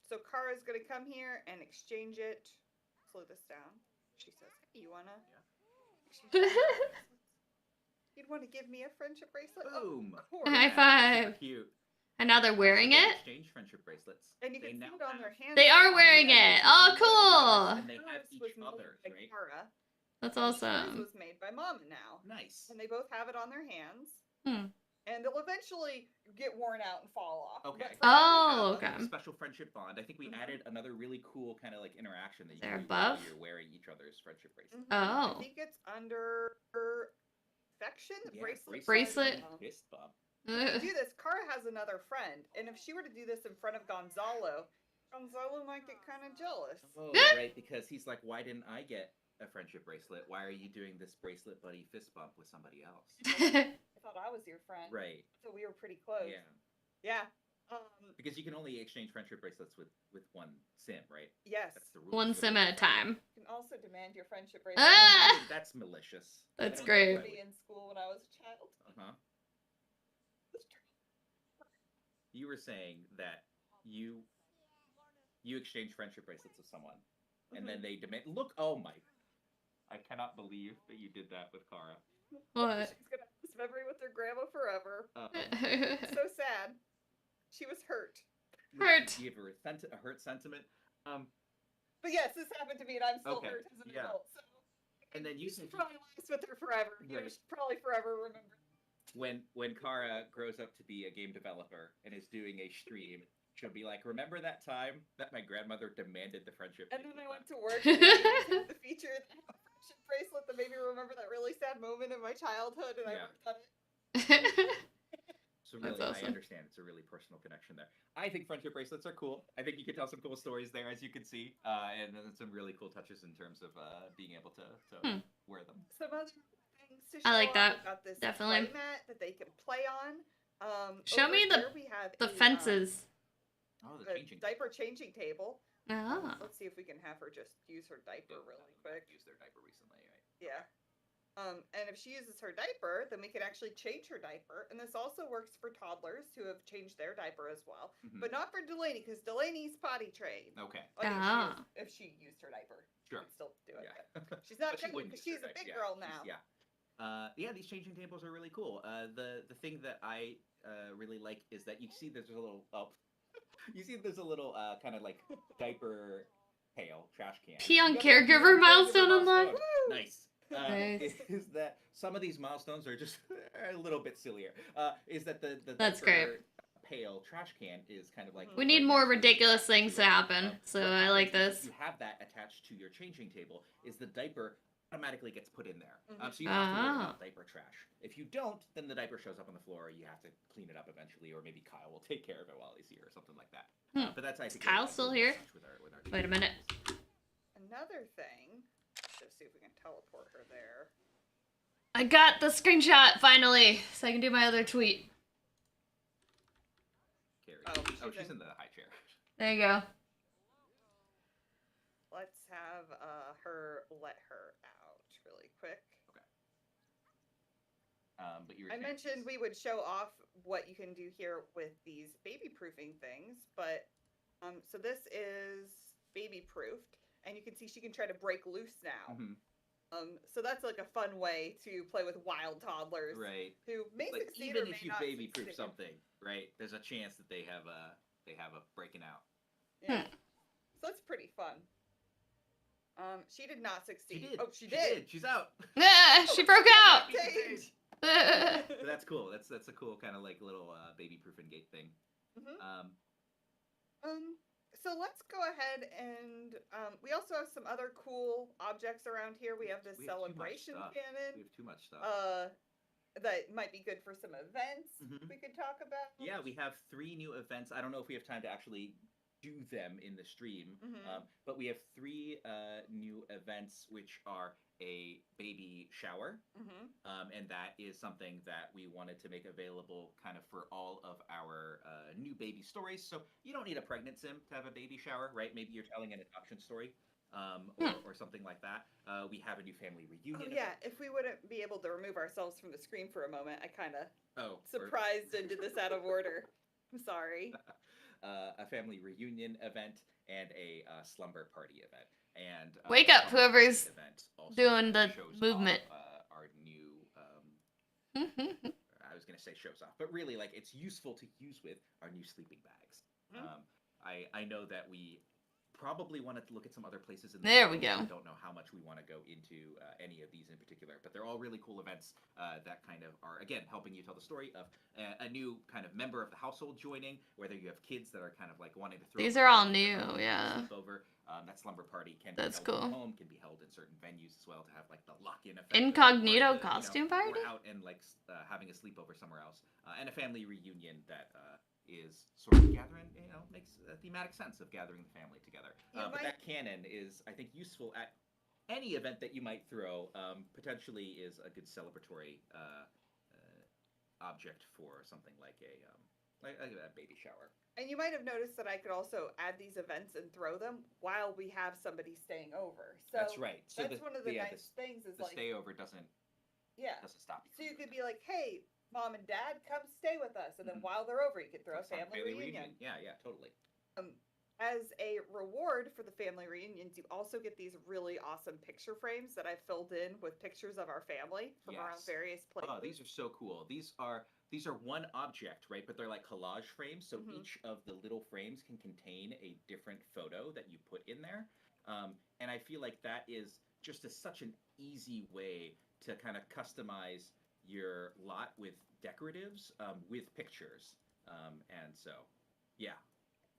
so Kara's gonna come here and exchange it. Slow this down. She says, "Hey, you wanna? You'd want to give me a friendship bracelet? Boom. Of course. High five. Cute. And now they're wearing They it? exchange friendship bracelets. And you can see it on their hands. They are wearing it. Oh, cool. And they have each other's, right? Kara. That's Hers awesome. was made by Mama now. Nice. And they both have it on their hands. Hmm. And they'll eventually get worn out and fall off. Okay. But for now, we Oh, have them. okay. Special friendship bond. I think we added another really cool kind of like interaction that you They're can do while above? you're wearing each other's friendship bracelets. I Oh. think it's under affection Yeah, Bracelet. Fist bump. To do this, Kara has another friend, and if she were to do this in front of Gonzalo might get kind of jealous. Oh, right, because he's like, why didn't I get a friendship bracelet? Why are you doing this bracelet buddy fist bump with somebody else? I thought I was your friend. Right. So we were pretty close. Yeah. Yeah. Because you can only exchange friendship bracelets with one sim, right? Yes. That's the rule. One sim at a time. You can also demand your friendship bracelet. Ah! That's malicious. That's I great. used to be in school when I was a child. Uh-huh. You were saying that you exchange friendship bracelets with someone, and then they demand. Look, oh my! I cannot believe that you did that with Kara. What? She's gonna have this memory with her grandma forever. Uh-oh. So sad. She was hurt. Hurt. You give her a hurt sentiment. But yes, this happened to me, and I'm still Okay, hurt as an yeah. adult. So And then you she's said probably last with her forever. You know, Right. she'll probably forever remember. when Kara grows up to be a game developer and is doing a stream, she'll be like, "Remember that time that my grandmother demanded the friendship?" And then I went to work and I used the feature that had a friendship bracelet that made me remember that really sad moment in my childhood, and I Yeah. worked on it. So That's really, awesome. I understand. It's a really personal connection there. I think friendship bracelets are cool. I think you can tell some cool stories there, as you can see, and then some really cool touches in terms of being able to wear them. Some other things to show I like off. that. We've got this Definitely. play mat that they can play on. Show over me here we have the a, fences. Oh, the a changing diaper changing table. Ah. Let's see if we can have her just use her diaper really quick. Use their diaper recently, right? Yeah. And if she uses her diaper, then we can actually change her diaper. And this also works for toddlers who have changed their diaper as well. Mhm. But not for Delaney, because Delaney's potty trained. Okay. I mean, Ah. if she used her diaper, Sure. she would still do it. Yeah. but She's not But she trained wouldn't because use she's her a diaper. big Yeah, girl she's- now. Yeah. These changing tables are really cool. The thing that I really like is that you see there's a little there's a little kind of like diaper pail trash can. Pee on You got the caregiver milestone milestone. unlocked? Nice. Nice. Is that some of these milestones are just a little bit sillier? Is that the That's diaper great. pail trash can is kind of like We need more ridiculous things to happen, so what I like happens is this. if you have that attached to your changing table, is the diaper automatically gets put in there. Mhm. So you don't have to worry Ah. about diaper trash. If you don't, then the diaper shows up on the floor. You have to clean it up eventually, or maybe Kyle will take care of it while he's here, or something like that. But that's I think Kyle a still cool here? touch with our Wait a minute. Another thing, let's just see if we can teleport her there. I got the screenshot finally, so I can do my other tweet. Carrie. Oh, she's in the high chair. There you go. Let's have her let her out really quick. But you were I saying- mentioned we would show off what you can do here with these baby proofing things, but so this is baby proofed, and you can see she can try to break loose now. Mhm. So that's like a fun way to play with wild toddlers, Right. Who may Like, succeed even or may if you not baby proof succeed. something, right? There's a chance that they have a breaking out. Yeah. So that's pretty fun. She did not succeed. She did. Oh, she did. She's out. She broke out. So that's cool. That's a cool kind of like little baby proof and gate thing. So let's go ahead and we also have some other cool objects around here. We have this celebration cannon. We have too much stuff. That might be good for some events Mhm. we could talk about. Yeah, we have 3 new events. I don't know if we have time to actually do them in the stream, but we have 3 new events, which are a baby shower, and that is something that we wanted to make available kind of for all of our new baby stories. So you don't need a pregnant sim to have a baby shower, right? Maybe you're telling an adoption story. Or something like that. We have a new family reunion. Oh, yeah, if we wouldn't be able to remove ourselves from the screen for a moment, I kind of surprised and did this out of order. I'm sorry. A family reunion event and a slumber party event. And Wake up, whoever's doing the shows movement. off, our new. I was gonna say shows off, but really, like, it's useful to use with our new sleeping bags. I know that we probably wanted to look at some other places in the There we world. go. I don't know how much we want to go into any of these in particular, but they're all really cool events that kind of are, again, helping you tell the story of a new kind of member of the household joining, whether you have kids that are kind of like wanting to throw. These are all new, yeah. Over. That slumber party can That's be held cool. at home, can be held in certain venues as well to have like the lock-in effect. Incognito or costume we're party? out and like having a sleepover somewhere else, and a family reunion that is sort of gathering, makes thematic sense of gathering the family together. But that cannon is, I think, useful at any event that you might throw. Potentially is a good celebratory object for something like a baby shower. And you might have noticed that I could also add these events and throw them while we have somebody staying over. So That's right. So that's one of the nice things is the like stayover doesn't stop you. So you could be like, hey, Mom and Dad, come stay with us, and then while they're over, you could throw a family reunion. Yeah, totally. As a reward for the family reunions, you also get these really awesome picture frames that I filled in with pictures of our family from around various places. Oh, these are so cool. These are one object, right? But they're like collage frames. So each of the little frames can contain a different photo that you put in there. And I feel like that is just such an easy way to kind of customize your lot with decoratives with pictures. And so, yeah.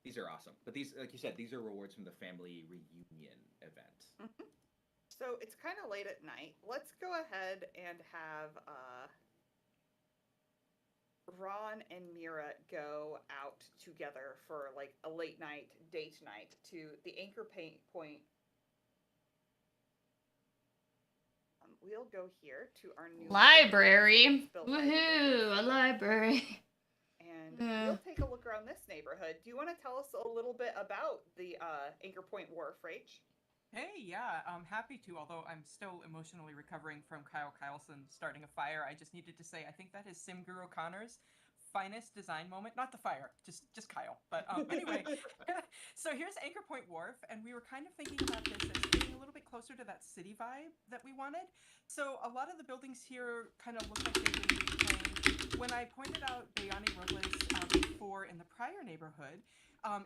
These are awesome. But these, like you said, these are rewards from the family reunion event. So it's kind of late at night. Let's go ahead and have Ron and Mira go out together for like a late night date night to the anchor point. We'll go here to our new Library. Woohoo, a library. And we'll take a look around this neighborhood. Do you want to tell us a little bit about the Anchor Point Wharf, Rach? Hey, yeah, I'm happy to, although I'm still emotionally recovering from Kyle Kyleson starting a fire. I just needed to say, I think that is Sim Guru O'Connor's finest design moment. Not the fire, just Kyle. But anyway, so here's Anchor Point Wharf, and we were kind of thinking about this as being a little bit closer to that city vibe that we wanted. So a lot of the buildings here kind of look like they've been reclaimed. When I pointed out Bayani Robles before in the prior neighborhood,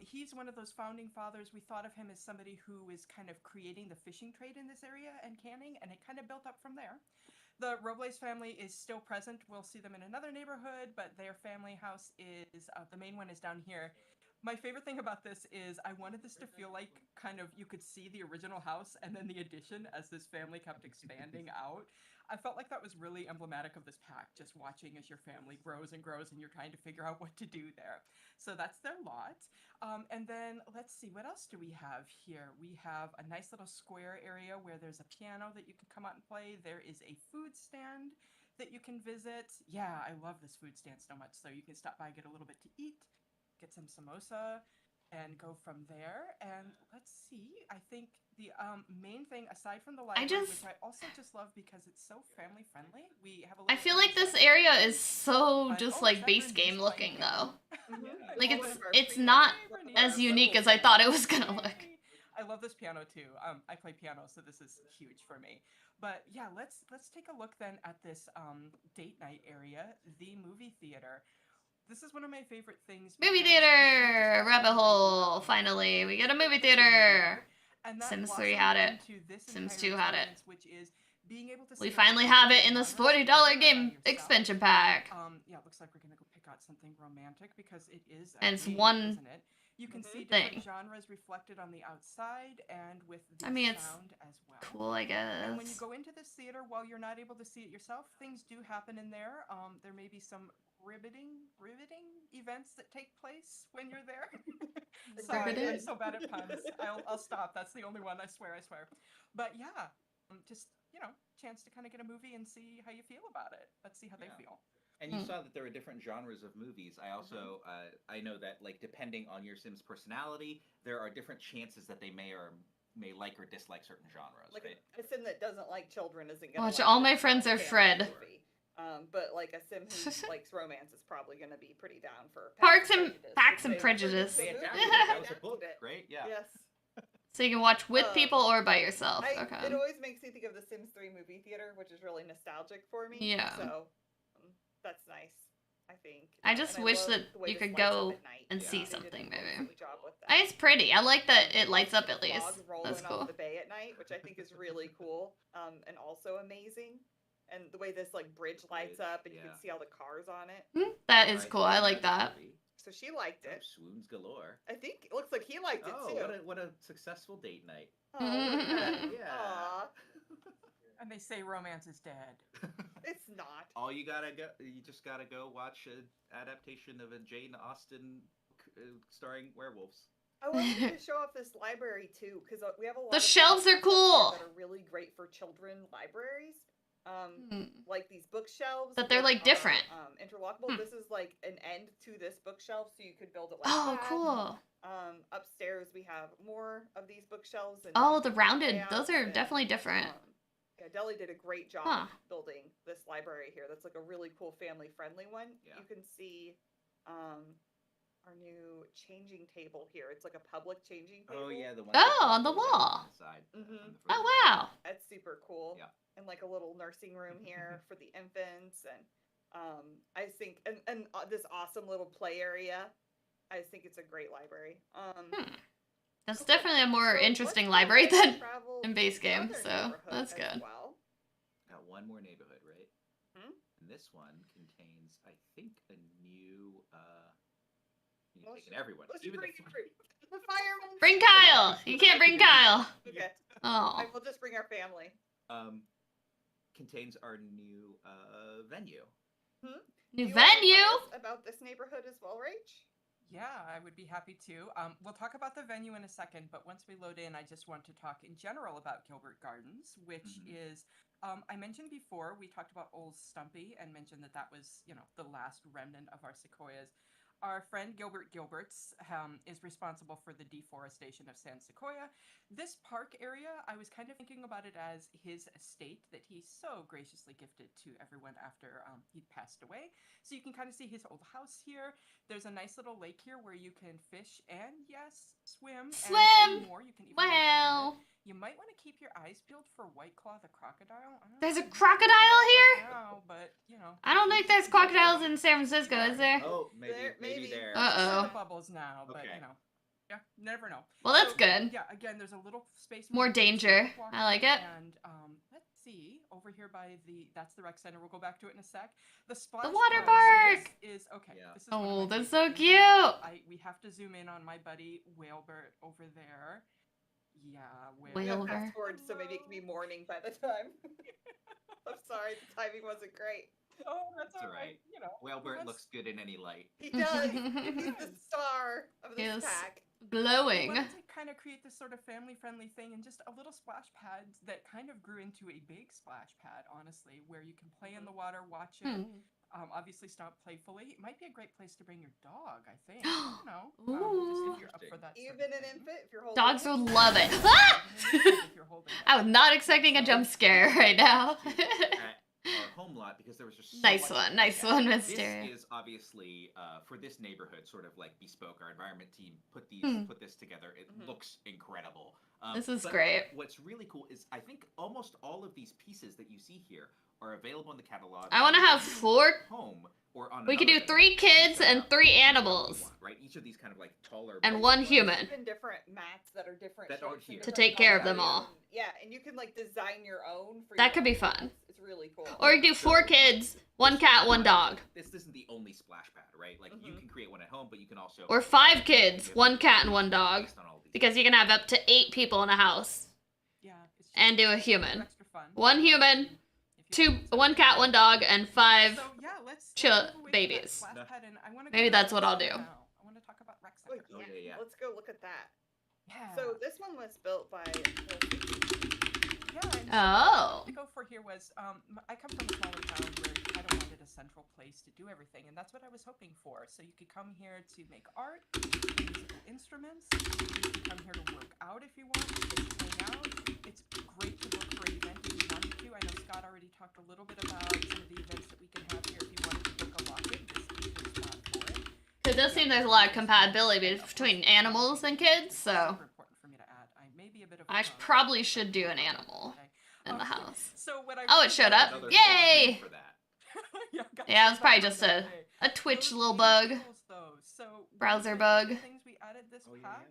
he's one of those founding fathers. We thought of him as somebody who is kind of creating the fishing trade in this area and canning, and it kind of built up from there. The Robles family is still present. We'll see them in another neighborhood, but their family house is, the main one is down here. My favorite thing about this is I wanted this to feel like kind of you could see the original house and then the addition as this family kept expanding out. I felt like that was really emblematic of this pack, just watching as your family grows and grows and you're trying to figure out what to do there. So that's their lot. And then let's see, what else do we have here? We have a nice little square area where there's a piano that you can come out and play. There is a food stand that you can visit. Yeah, I love this food stand so much. So you can stop by, get a little bit to eat, get some samosa, and go from there. And let's see, I think the main thing, aside from the library, which I also just love because it's so family friendly, we have a I feel like this area is so just like base game looking though. Like it's not as unique as I thought it was gonna look. I love this piano too. I play piano, so this is huge for me. But yeah, let's take a look then at this date night area, the movie theater. This is one of my favorite things. Movie because you can theater! just Rabbit have a hole! Finally, we get a movie theater! and that Sims 3 blossomed had it. into this Sims entire 2 had it. experience, which is being able to We see a finally variety have it of in this genres $40 together game by yourself. expansion pack. Yeah, it looks like we're gonna go pick out something romantic because it is. And it's game, one isn't it? You can see thing. different genres reflected on the outside and with the I mean, it's sound as well. cool, I And when you guess. go into this theater, while you're not able to see it yourself, things do happen in there. There may be some riveting events that take place when you're there. Sorry, I'm so bad at puns. I'll stop. That's the only one. I swear. But yeah, just chance to kind of get a movie and see how you feel about it. Let's see how they feel. And you saw that there were different genres of movies. I also I know that like depending on your Sim's personality, there are different chances that they may like or dislike certain genres. Like right? a sim that doesn't like children isn't gonna Watch, like all this my friends are family Fred. movie. But like a sim who likes romance is probably gonna be pretty down for Parks and Prejudice. Prejudice. They adapted it. That was a book, right? Yeah. Yes. So you can watch with people or by yourself. It Okay. always makes me think of the Sims 3 movie theater, which is really nostalgic for me. Yeah. So that's nice, I think. I just And wish love that the way you this could lights up go at night. and Yeah. see They did a something, maybe. lovely job with that. It's pretty. I like that it lights up at Fog least. rolling That's cool. off the bay at night, which I think is really cool, and also amazing. And the way this like bridge lights up, and you can see all the cars on it. That is cool. I like that. So she liked it. Swoons galore. I think it looks like he liked it too. What a successful date night. Oh, look at that. Yeah. Aw. And they say romance is dead. It's not. You just gotta go watch an adaptation of a Jane Austen starring werewolves. I wanted to show off this library too, because we have a lot. The of shelves are cool. That are really great for children libraries. Like these bookshelves. But they're, like, different. Interlockable. This is like an end to this bookshelf, so you could build it like Oh, that. cool. Upstairs we have more of these bookshelves. And Oh, the rounded. layouts Those are and, definitely different. Yeah, Deli did a great job Huh. building this library here. That's like a really cool family-friendly one. Yeah. You can see our new changing table here. It's like a public changing table. Oh yeah, the one. Oh, on the wall. Side. Oh, wow. That's super cool. Yeah. And like a little nursing room here for the infants, and I think and this awesome little play area. I just think it's a great library. That's definitely a more So interesting let's library go than travel in base to game, other so neighborhoods that's as good. well. Got one more neighborhood, right? Hmm? And this one contains, I think, a new. You're Well, taking everyone. Let's Even bring the the firemen. Bring Kyle. You can't bring Kyle. Okay. Oh. I will just bring our family. contains our new venue. New Do you wanna venue? tell us about this neighborhood as well, Rach? Yeah, I would be happy to. We'll talk about the venue in a second, but once we load in, I just want to talk in general about Gilbert Gardens, which is, I mentioned before, we talked about Old Stumpy and mentioned that that was, the last remnant of our sequoias. Our friend Gilbert Gilberts is responsible for the deforestation of San Sequoia. This park area, I was kind of thinking about it as his estate that he so graciously gifted to everyone after he'd passed away. So you can kind of see his old house here. There's a nice little lake here where you can fish and, yes, swim. And more. You can even walk around it. You might want to keep your eyes peeled for White Claw the crocodile. There's a crocodile here? Now, but, I don't think there's crocodiles in San Francisco, is there? Oh, maybe there. Uh-oh. Bubbles now, but yeah, never know. Well, that's good. Yeah, again, there's a little space. More danger. I like it. And let's see, over here by that's the rec center. We'll go back to it in a sec. The splash. The water pad. park. So this is okay. Yeah. This is one of Oh, my that's favorite so things. cute. We have to zoom in on my buddy Whalebert over there. Yeah, We Whalebert. got fast forward, so maybe it can be morning by the time. I'm sorry, the timing wasn't great. Oh, that's It's all right. Whalebert looks good in any light. He does. He's the star of this Yes. pack. Glowing. We wanted to kind of create this sort of family-friendly thing and just a little splash pad that kind of grew into a big splash pad, honestly, where you can play in the water, watch it, obviously stomp playfully. It might be a great place to bring your dog, I think. Just if you're up for that. Even an infant, if you're holding Dogs it. would love it. Ah! I was not expecting a jump scare right now. Our home lot, because there was just so Nice much one, nice one, Mysteria. This is obviously for this neighborhood sort of like bespoke. Our environment team put this together. It looks incredible. This is But great. What's really cool is I think almost all of these pieces that you see here are available in the catalog. I want to have 4. Home or on We could do another 3 kids and 3 animals. right? Each of these kind of like taller And base 1 ones. human. Even different mats that are different That aren't shapes and here. To different take care of them colors. all. Yeah, and you can like design your own. For That your could be own fun. house. It's really cool. Or you do 4 kids, 1 cat, 1 dog. This isn't the only splash pad, right? Like you can create one at home, but you can also Or 5 kids, 1 cat, and 1 dog. Because you can have up to 8 people in a house. Yeah. And do a human. Extra fun. 1 human, 1 cat, 1 dog, and 5 So yeah, let's babies. splash pad and I want to Maybe that's what I'll do. I want to talk about Rex. Oh, yeah. Let's go look at that. Yeah. So this one was built by. Yeah. And so Oh. what to go for here was I come from a smaller town where I don't wanted a central place to do everything, and that's what I was hoping for. So you could come here to make art, play musical instruments. You can come here to work out if you want. Just hang out. It's great to book for an event if you wanted to. I know Scott already talked a little bit about some of the events that we can have here. If you wanted to book a locket, this is your spot for it. It does seem there's a lot of compatibility between animals and kids, so Important for me to add. I may be a bit of I probably should do an animal in the house. So what I Oh, it showed up. Yay! Yeah, it was probably just a Twitch little bug. Browser bug. Things we added this pack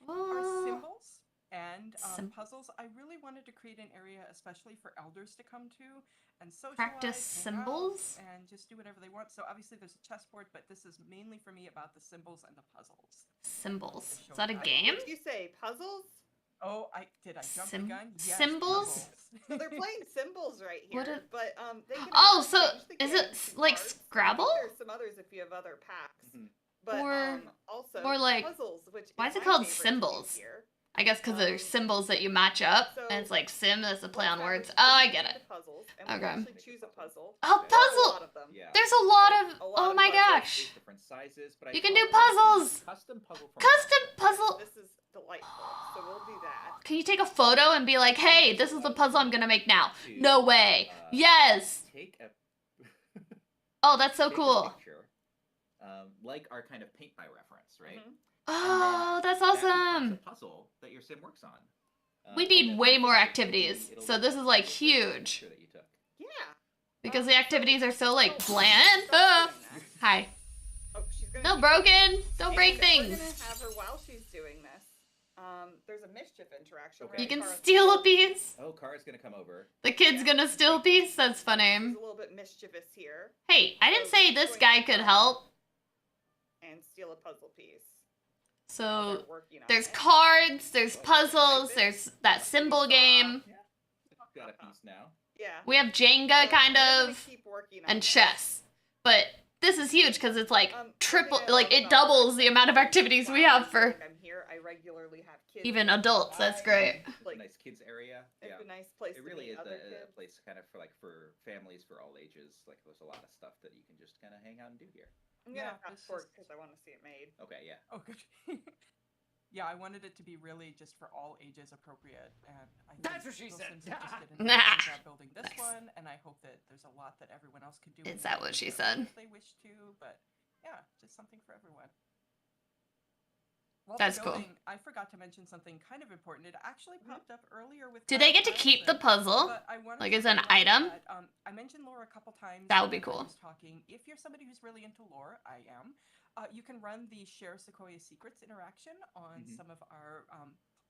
are symbols and puzzles. I really wanted to create an area especially for elders to come to and socialize, Practice hang out, symbols? and just do whatever they want. So obviously there's a chessboard, but this is mainly for me about the symbols and the puzzles. Symbols. Is that a game? Did you say puzzles? Oh, I jump the gun? Yes, Symbols? So they're playing symbols right here, What a- but they can Oh, actually so change the is game it to like cards. Scrabble? I think there's some others if you have other packs, but Or- also or like- puzzles. Which Why is it my called favorite to symbols? do here. I guess because there's symbols that you match up, So and it's like sim as a play what's on happening words. is Oh, I we get create it. the puzzles, and we Okay. actually choose a puzzle. Oh, There are a puzzle! lot of them. Yeah. There's a lot of. A lot Oh of my puzzles. gosh. Different sizes, but I You can do thought puzzles! Custom puzzle. From Custom puzzle. This is delightful. So we'll do that. Can you take a photo and be like, hey, this is the puzzle I'm gonna make now? to, No way. Yes! Take a Oh, that's so take a cool. picture, like our kind of paint by reference, right? Oh, that's That becomes awesome. a puzzle that your sim works on. We and need then way more it'll activities. look So like this is like the huge. picture that you took. Yeah. Because the activities are so like bland. Hi. Oh, she's gonna. No keep- broken. Don't break And things. We're gonna have her while she's doing this. There's a mischief interaction. Okay. where You can Kara- steal a piece. Oh, Kara's gonna come over. The kid's gonna steal a piece. That's She's funny. a little bit mischievous here. Hey, I didn't say this guy could help. And steal a puzzle piece. So Working on there's it. cards, there's puzzles, there's that symbol game. Got a piece now. Yeah. We have Jenga kind we're gonna of keep working on and it. chess. But this is huge because it's like One triple, thing I like love it about doubles the amount of activities we have for I'm here. I regularly have kids. even adults. That's great. Like, Nice kids area. it's Yeah. a nice place. It to really meet is other a kids. place kind of for like for families for all ages. Like there's a lot of stuff that you can just kind of hang out and do here. I'm Yeah, gonna fast this forward is- because I want to see it made. Okay, yeah. Oh, good. Yeah, I wanted it to be really just for all ages appropriate, and I think That's what she Wilson's said. interested in Nah. building this one, and I hope that there's a lot that everyone else could do. Is in that their what she area said? If they wish to, but yeah, just something for everyone. While That's we're cool. building, I forgot to mention something kind of important. It actually popped up earlier with. Do they Kyle get to keep the Carlson, puzzle? but I wanted Like to as an highlight item? that, I mentioned lore a couple times. That would be when I cool. was talking. If you're somebody who's really into lore, I am. You can run the Share Sequoia Secrets interaction on Mhm. some of our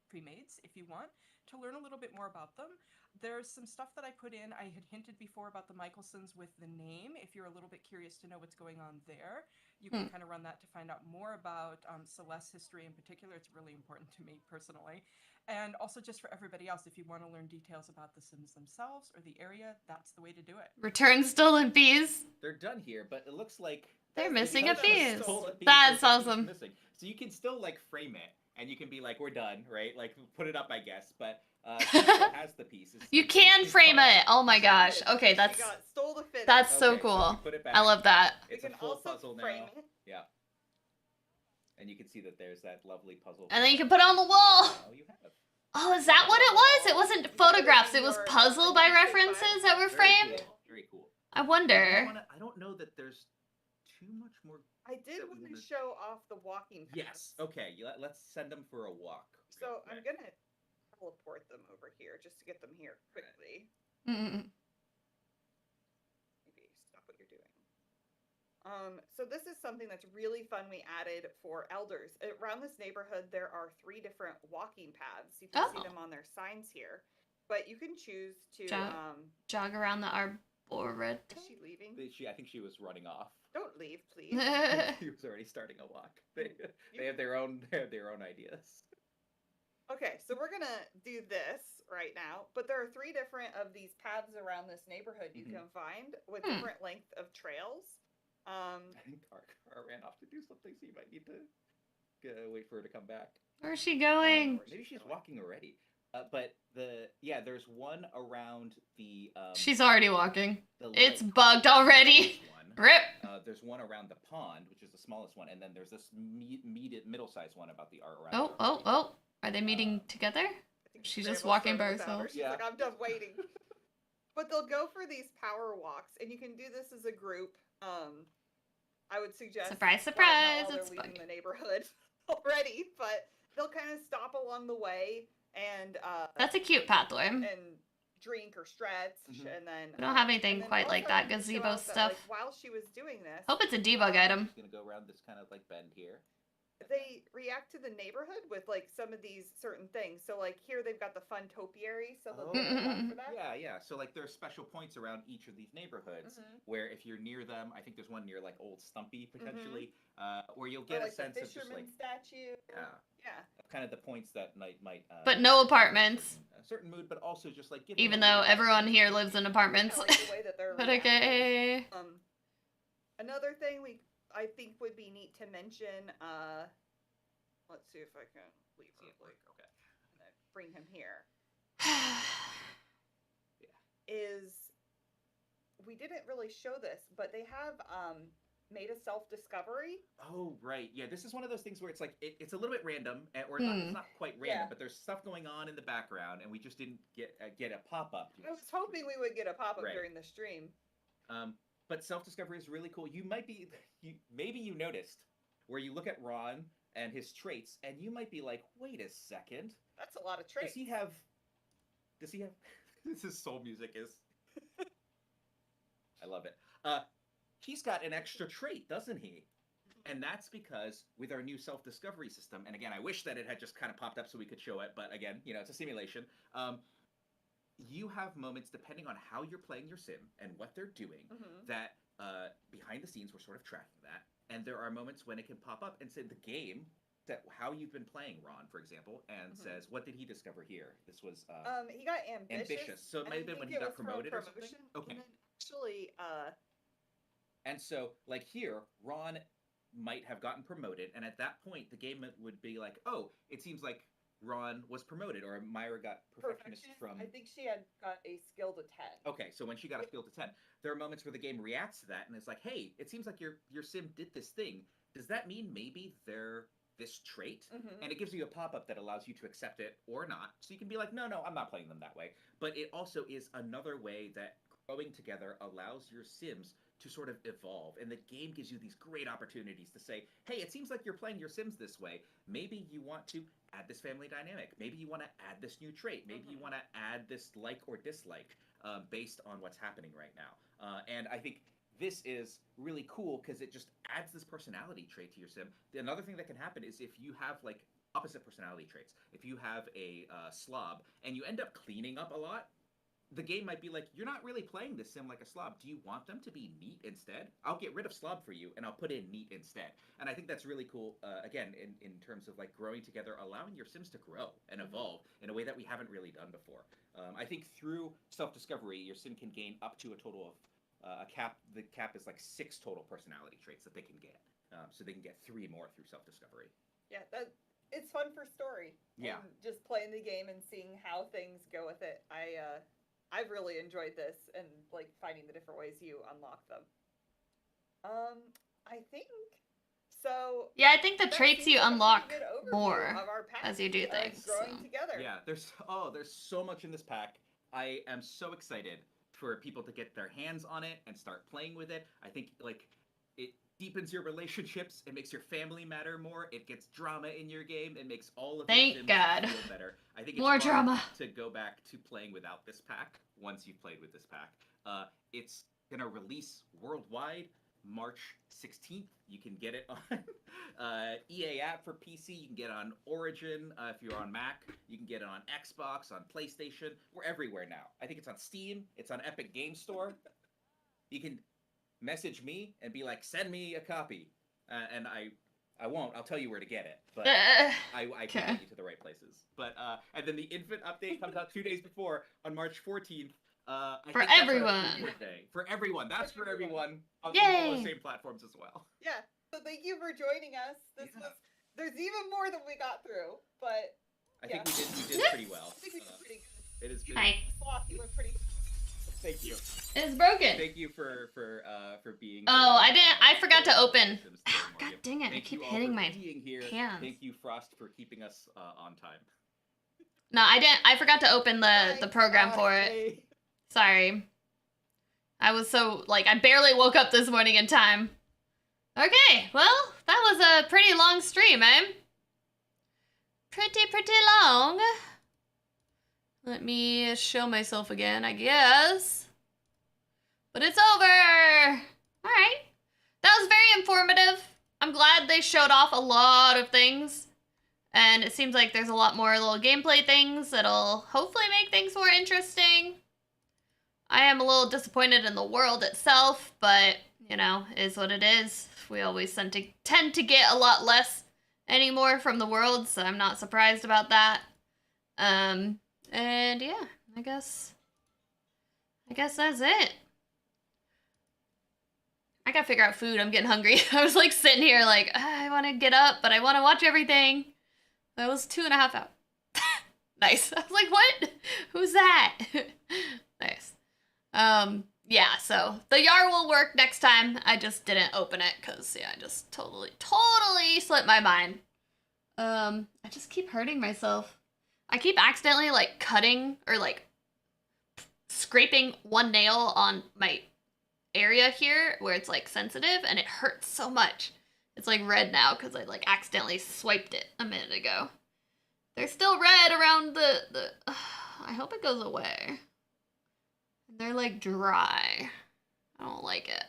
pre-mades if you want to learn a little bit more about them. There's some stuff that I put in. I had hinted before about the Michelsons with the name. If you're a little bit curious to know what's going on there, you can kind of run that to find out more about Celeste's history in particular. It's really important to me personally. And also just for everybody else, if you want to learn details about the Sims themselves or the area, that's the way to do it. Return stolen piece. They're done here, but it looks like They're missing a because they piece. stole a piece, That's there's a piece awesome. missing. So you can still like frame it, and you can be like, "We're done," right? Like put it up, I guess. But since it has the pieces. You can frame it. Oh my gosh. Okay, that's Stole the finish. that's so Okay, so cool. you put it I back. love that. It's You a can full also puzzle frame now. it. Yeah. And you can see that there's that lovely puzzle. And then you can put it on the wall. Oh, you have. Oh, is that what it was? It wasn't photographs. It was puzzle by references that were Very framed. cool. Very cool. I wonder. I don't know that there's too much more. I did that we want to wanna- show off the walking path. Yes. Okay. Let's send them for a walk. So I'm gonna teleport them over here just to get them here quickly. Mm. Maybe stop what you're doing. So this is something that's really fun we added for elders. Around this neighborhood, there are 3 different walking paths. You can see them on their signs here. But you can choose to jog around the arboretum. Is she leaving? I think she was running off. Don't leave, please. She was already starting a walk. They have their own ideas. Okay, so we're gonna do this right now, but there are 3 different of these paths around this neighborhood you can find with different length of trails. I think our car ran off to do something, so you might need to wait for her to come back. Where's she going? Maybe she's walking already. But there's one around the. She's already walking. It's bugged already. Rip. There's one around the pond, which is the smallest one, and then there's this middle-sized one about the around. Oh! Are they meeting together? She's just walking by herself. She's like, I'm done waiting. But they'll go for these power walks, and you can do this as a group. I would suggest surprise, they're leaving the neighborhood already, but they'll kind of stop along the way and that's a cute pathway. And drink or stretch, and then we don't have anything quite like that gazebo stuff. While she was doing this, hope it's a debug item. She's gonna go around this kind of like bend here. They react to the neighborhood with like some of these certain things. So like here they've got the fun topiary, so they'll do one for that. Yeah. So like there's special points around each of these neighborhoods where if you're near them, I think there's one near like Old Stumpy potentially, where you'll get like a sense the of just like statue. Yeah. Kind of the points that might. But no apartments. A certain mood, but also just like even though everyone here lives in apartments. Like the way that they're but okay. Another thing I think would be neat to mention. Let's see if I can leave real quick. Okay. And then bring him here. Is we didn't really show this, but they have made a self-discovery. Oh, right. Yeah, this is one of those things where it's like it's a little bit random, or it's not quite random, but there's stuff going on in the background, and we just didn't get a pop-up. I was hoping we would get a pop-up during the stream. But self-discovery is really cool. Maybe you noticed where you look at Ron and his traits, and you might be like, wait a second. That's a lot of traits. Does he have this is soul music is I love it. He's got an extra trait, doesn't he? And that's because with our new self-discovery system, and again, I wish that it had just kind of popped up so we could show it, but again, it's a simulation. You have moments, depending on how you're playing your sim and what they're doing, that behind the scenes, we're sort of tracking that. And there are moments when it can pop up and say the game, that how you've been playing Ron, for example, and says, what did he discover here? This was... he got ambitious. So it might have been when he got promoted or something? Okay. Actually, And so, like here, Ron might have gotten promoted, and at that point, the game would be like, oh, it seems like Ron was promoted, or Myra got perfectionist from... I think she had got a skill to 10. Okay, so when she got a skill to 10, there are moments where the game reacts to that, and it's like, hey, it seems like your sim did this thing. Does that mean maybe they're this trait? And it gives you a pop-up that allows you to accept it or not. So you can be like, no, I'm not playing them that way. But it also is another way that growing together allows your sims to sort of evolve, and the game gives you these great opportunities to say, hey, it seems like you're playing your sims this way. Maybe you want to add this family dynamic. Maybe you want to add this new trait. Maybe you want to add this like or dislike based on what's happening right now. And I think this is really cool because it just adds this personality trait to your sim. Another thing that can happen is if you have like opposite personality traits, if you have a slob and you end up cleaning up a lot, the game might be like, you're not really playing this sim like a slob. Do you want them to be neat instead? I'll get rid of slob for you, and I'll put in neat instead. And I think that's really cool, again, in terms of like growing together, allowing your sims to grow and evolve in a way that we haven't really done before. I think through self-discovery, your sim can gain up to a total of a cap. The cap is like 6 total personality traits that they can get. So they can get 3 more through self-discovery. Yeah, it's fun for story. Yeah. And just playing the game and seeing how things go with it. I've really enjoyed this and like finding the different ways you unlock them. I think so. Yeah, I think the traits you unlock more as you do things. Growing together. Yeah, there's so much in this pack. I am so excited for people to get their hands on it and start playing with it. I think like deepens your relationships. It makes your family matter more. It gets drama in your game. It makes all of Thank your Sims God. feel better. I think it's More hard drama. to go back to playing without this pack once you've played with this pack. It's gonna release worldwide March 16th. You can get it on EA app for PC. You can get it on Origin if you're on Mac. You can get it on Xbox, on PlayStation. We're everywhere now. I think it's on Steam. It's on Epic Game Store. You can message me and be like, send me a copy. And I won't. I'll tell you where to get it. But I can get you to the right places. But and then the Infant update comes out 2 days before on March 14th. For everyone. For everyone. That's for everyone on Yay. all the same platforms as well. Yeah. So thank you for joining us. There's even more than we got through, but I think we did pretty well. I think we did pretty good. It has been. Hi. You were pretty. Thank you. It's broken. Thank you for being. Oh, I forgot to open. God dang it! I Thank keep you all hitting for my being here. hands. Thank you, Frost, for keeping us on time. No, I didn't. I forgot to open the program for it. Sorry. I was so I barely woke up this morning in time. Okay, well, that was a pretty long stream, eh? Pretty long. Let me show myself again, I guess. But it's over! Alright. That was very informative. I'm glad they showed off a lot of things. And it seems like there's a lot more little gameplay things that'll hopefully make things more interesting. I am a little disappointed in the world itself, but, you know, is what it is. We always tend to get a lot less anymore from the world, so I'm not surprised about that. And yeah, I guess that's it. I gotta figure out food. I'm getting hungry. I was like sitting here like, I want to get up, but I want to watch everything. That was 2.5 hours. Nice. I was like, what? Who's that? Nice. Yeah, so the Yar will work next time. I just didn't open it because, yeah, I just totally slipped my mind. I just keep hurting myself. I keep accidentally, cutting or, scraping one nail on my area here where it's, sensitive, and it hurts so much. It's, red now because I, accidentally swiped it a minute ago. They're still red around the I hope it goes away. They're, dry. I don't like it.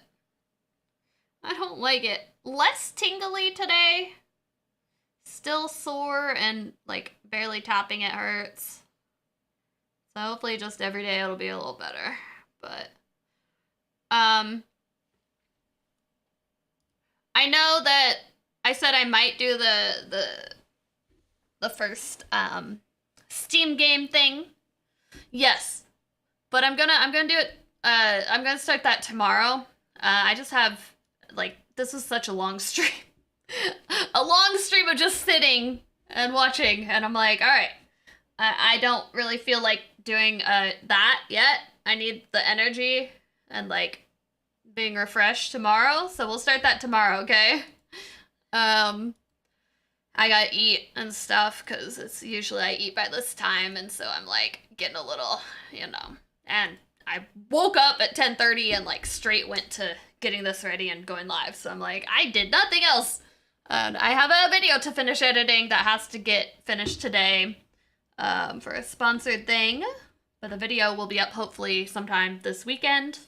I don't like it. Less tingly today. Still sore and, barely tapping it hurts. So hopefully just every day it'll be a little better. But, I know that I said I might do the first, Steam game thing. Yes. But I'm gonna do it, I'm gonna start that tomorrow. I just have, this was such a long stream. A long stream of just sitting and watching, and I'm like, alright, I don't really feel like doing, that yet. I need the energy and, being refreshed tomorrow, so we'll start that tomorrow, okay? I gotta eat and stuff, because it's usually I eat by this time, and so I'm, getting a little, you know. And I woke up at 10:30 and straight went to getting this ready and going live. So I'm like, I did nothing else. And I have a video to finish editing that has to get finished today for a sponsored thing. But the video will be up hopefully sometime this weekend.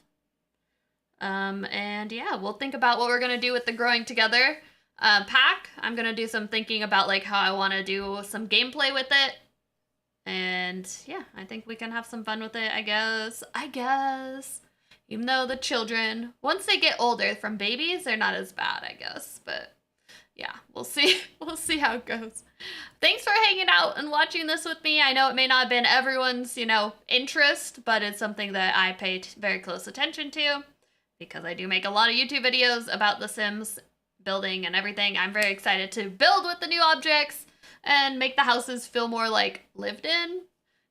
And yeah, we'll think about what we're going to do with the Growing Together pack. I'm going to do some thinking about how I want to do some gameplay with it. And yeah, I think we can have some fun with it, I guess. Even though the children, once they get older from babies, they're not as bad, I guess. But yeah, we'll see. We'll see how it goes. Thanks for hanging out and watching this with me. I know it may not have been everyone's, interest, but it's something that I pay very close attention to because I do make a lot of YouTube videos about The Sims building and everything. I'm very excited to build with the new objects and make the houses feel more lived in.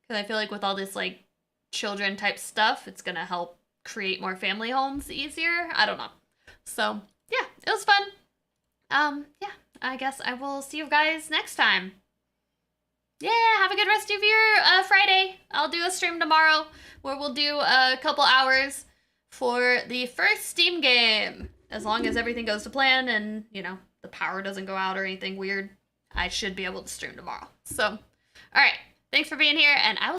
Because I feel like with all this children type stuff, it's gonna help create more family homes easier. I don't know. So yeah, it was fun. Yeah, I guess I will see you guys next time. Yeah, have a good rest of your Friday. I'll do a stream tomorrow where we'll do a couple hours for the first Steam game. as long as everything goes to plan and, you know, the power doesn't go out or anything weird, I should be able to stream tomorrow. So, all right. Thanks for being here, and I will